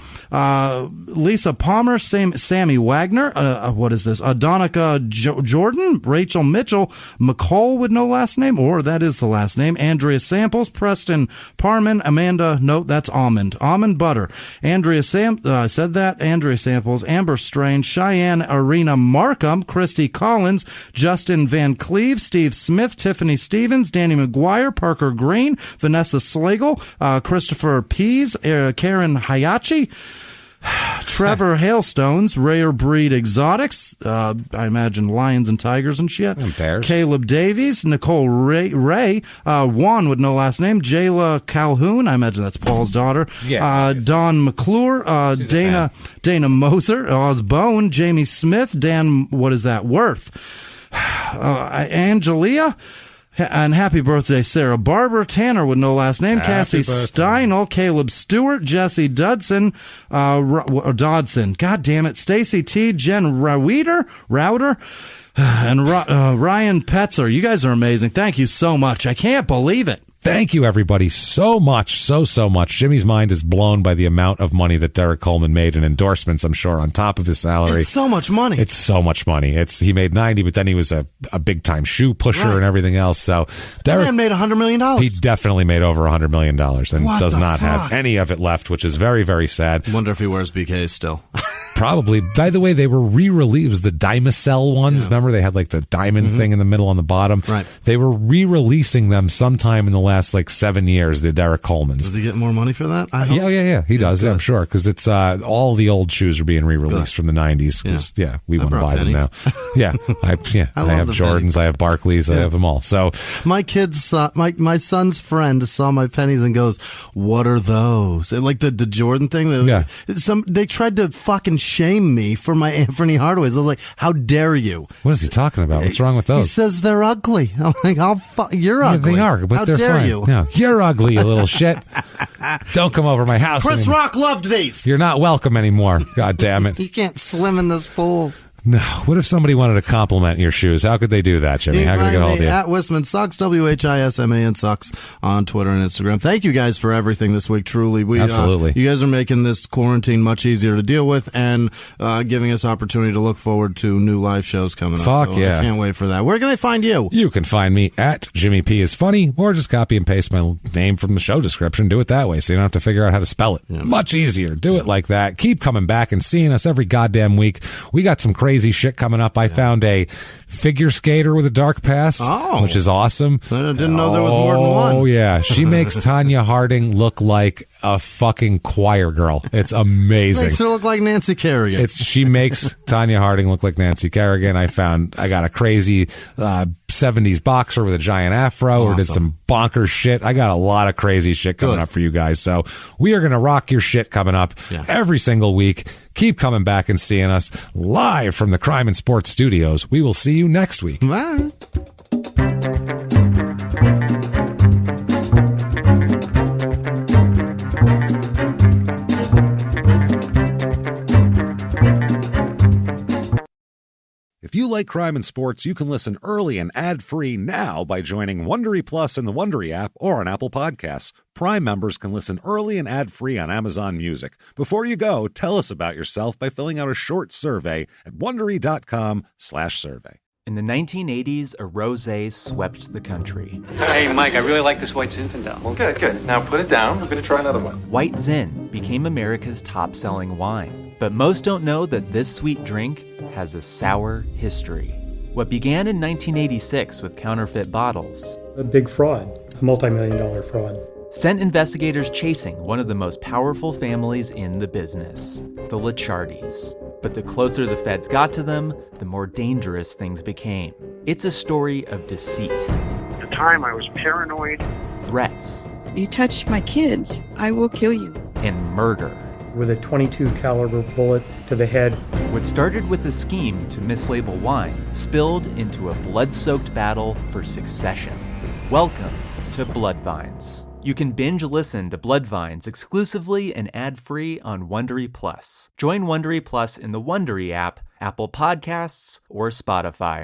Palmer, Sammy Wagner, what is this? Donica Jordan, Rachel Mitchell, McCall with no last name, or that is the last name, Andrea Samples, Preston Parman, Amanda, no, that's Almond Butter, Andrea Samples, Amber Strange, Cheyenne Arena Markham, Christy Collins, Justin Van Cleve, Steve Smith, Tiffany Stevens, Danny McGuire, Parker Green, Vanessa Slagle, Christopher Pease, Karen Hayachi, Trevor Hailstones, Rare Breed Exotics, I imagine lions and tigers and shit. And bears. Caleb Davies, Nicole Ray, Juan with no last name, Jayla Calhoun, I imagine that's Paul's daughter. Yeah, Dawn McClure, Dana Moser, Oz Bone, Jamie Smith, Dan, what is that, Worth, Angelia. And happy birthday, Sarah Barber, Tanner with no last name, Cassie Steinel, Caleb Stewart, Jesse Dodson, God damn it, Stacy T, Jen Router, and Ryan Petzer. You guys are amazing. Thank you so much. I can't believe it. Thank you, everybody, so much, so much. Jimmy's mind is blown by the amount of money that Derrick Coleman made in endorsements, I'm sure, on top of his salary. It's so much money. It's so much money. He made 90, but then he was a big-time shoe pusher and everything else. So Derrick man made $100 million. He definitely made over $100 million and does not have any of it left, which is very, very sad. Wonder if he wears BKs still. Probably. By the way, they were re-released. The Dimacell ones. Yeah. Remember, they had like the diamond thing in the middle on the bottom. Right. They were re-releasing them sometime in the last 7 years. The Derrick Colemans. Does he get more money for that? Yeah. He does. Yeah, I'm sure, because it's all the old shoes are being re-released from the '90s. Because we want to buy them now. Yeah, I have Jordans. Pennies. I have Barclays. I have them all. So my kids, my son's friend saw my pennies and goes, "What are those?" And like the Jordan thing. They tried to fucking shame me for my Anthony Hardaways. I was like, "How dare you?" What is he talking about? What's wrong with those? He says they're ugly. I'm like, "You're ugly." They are, but how they're dare fine. you? No, you're ugly, you little shit. Don't come over my house. Chris anymore. Rock loved these. You're not welcome anymore. God damn it. You can't swim in this pool. No. What if somebody wanted to compliment your shoes? How could they do that, Jimmy? How could they get a hold of you? At Whisman Sucks, WHISMAN Sucks on Twitter and Instagram. Thank you guys for everything this week, truly. Absolutely. You guys are making this quarantine much easier to deal with and giving us opportunity to look forward to new live shows coming up. Fuck yeah. I can't wait for that. Where can they find you? You can find me at Jimmy P is Funny, or just copy and paste my name from the show description. Do it that way so you don't have to figure out how to spell it. Yeah, much easier. Do it like that. Keep coming back and seeing us every goddamn week. We got some crazy crazy shit coming up. I found a figure skater with a dark past, which is awesome. I didn't know there was more than one. Oh, yeah. She makes Tanya Harding look like a fucking choir girl. It's amazing. Makes her look like Nancy Kerrigan. She makes Tanya Harding look like Nancy Kerrigan. I got a crazy 70s boxer with a giant afro or did some bonkers shit. I got a lot of crazy shit coming up for you guys. So we are going to rock your shit coming up every single week. Keep coming back and seeing us live from the Crime and Sports Studios. We will see you next week. Bye. If you like Crime and Sports, you can listen early and ad-free now by joining Wondery Plus in the Wondery app or on Apple Podcasts. Prime members can listen early and ad-free on Amazon Music. Before you go, tell us about yourself by filling out a short survey at Wondery.com/survey. In the 1980s, a rosé swept the country. Hey, Mike, I really like this white Zinfandel. Well, good. Now put it down. We're going to try another one. White Zin became America's top-selling wine. But most don't know that this sweet drink has a sour history. What began in 1986 with counterfeit bottles. A big fraud, a multi-million-dollar fraud. Sent investigators chasing one of the most powerful families in the business, the Licciardis. But the closer the feds got to them, the more dangerous things became. It's a story of deceit. At the time, I was paranoid. Threats. You touch my kids, I will kill you. And murder. With a .22 caliber bullet to the head. What started with a scheme to mislabel wine spilled into a blood-soaked battle for succession. Welcome to Bloodvines. You can binge listen to Bloodvines exclusively and ad-free on Wondery Plus. Join Wondery Plus in the Wondery app, Apple Podcasts, or Spotify.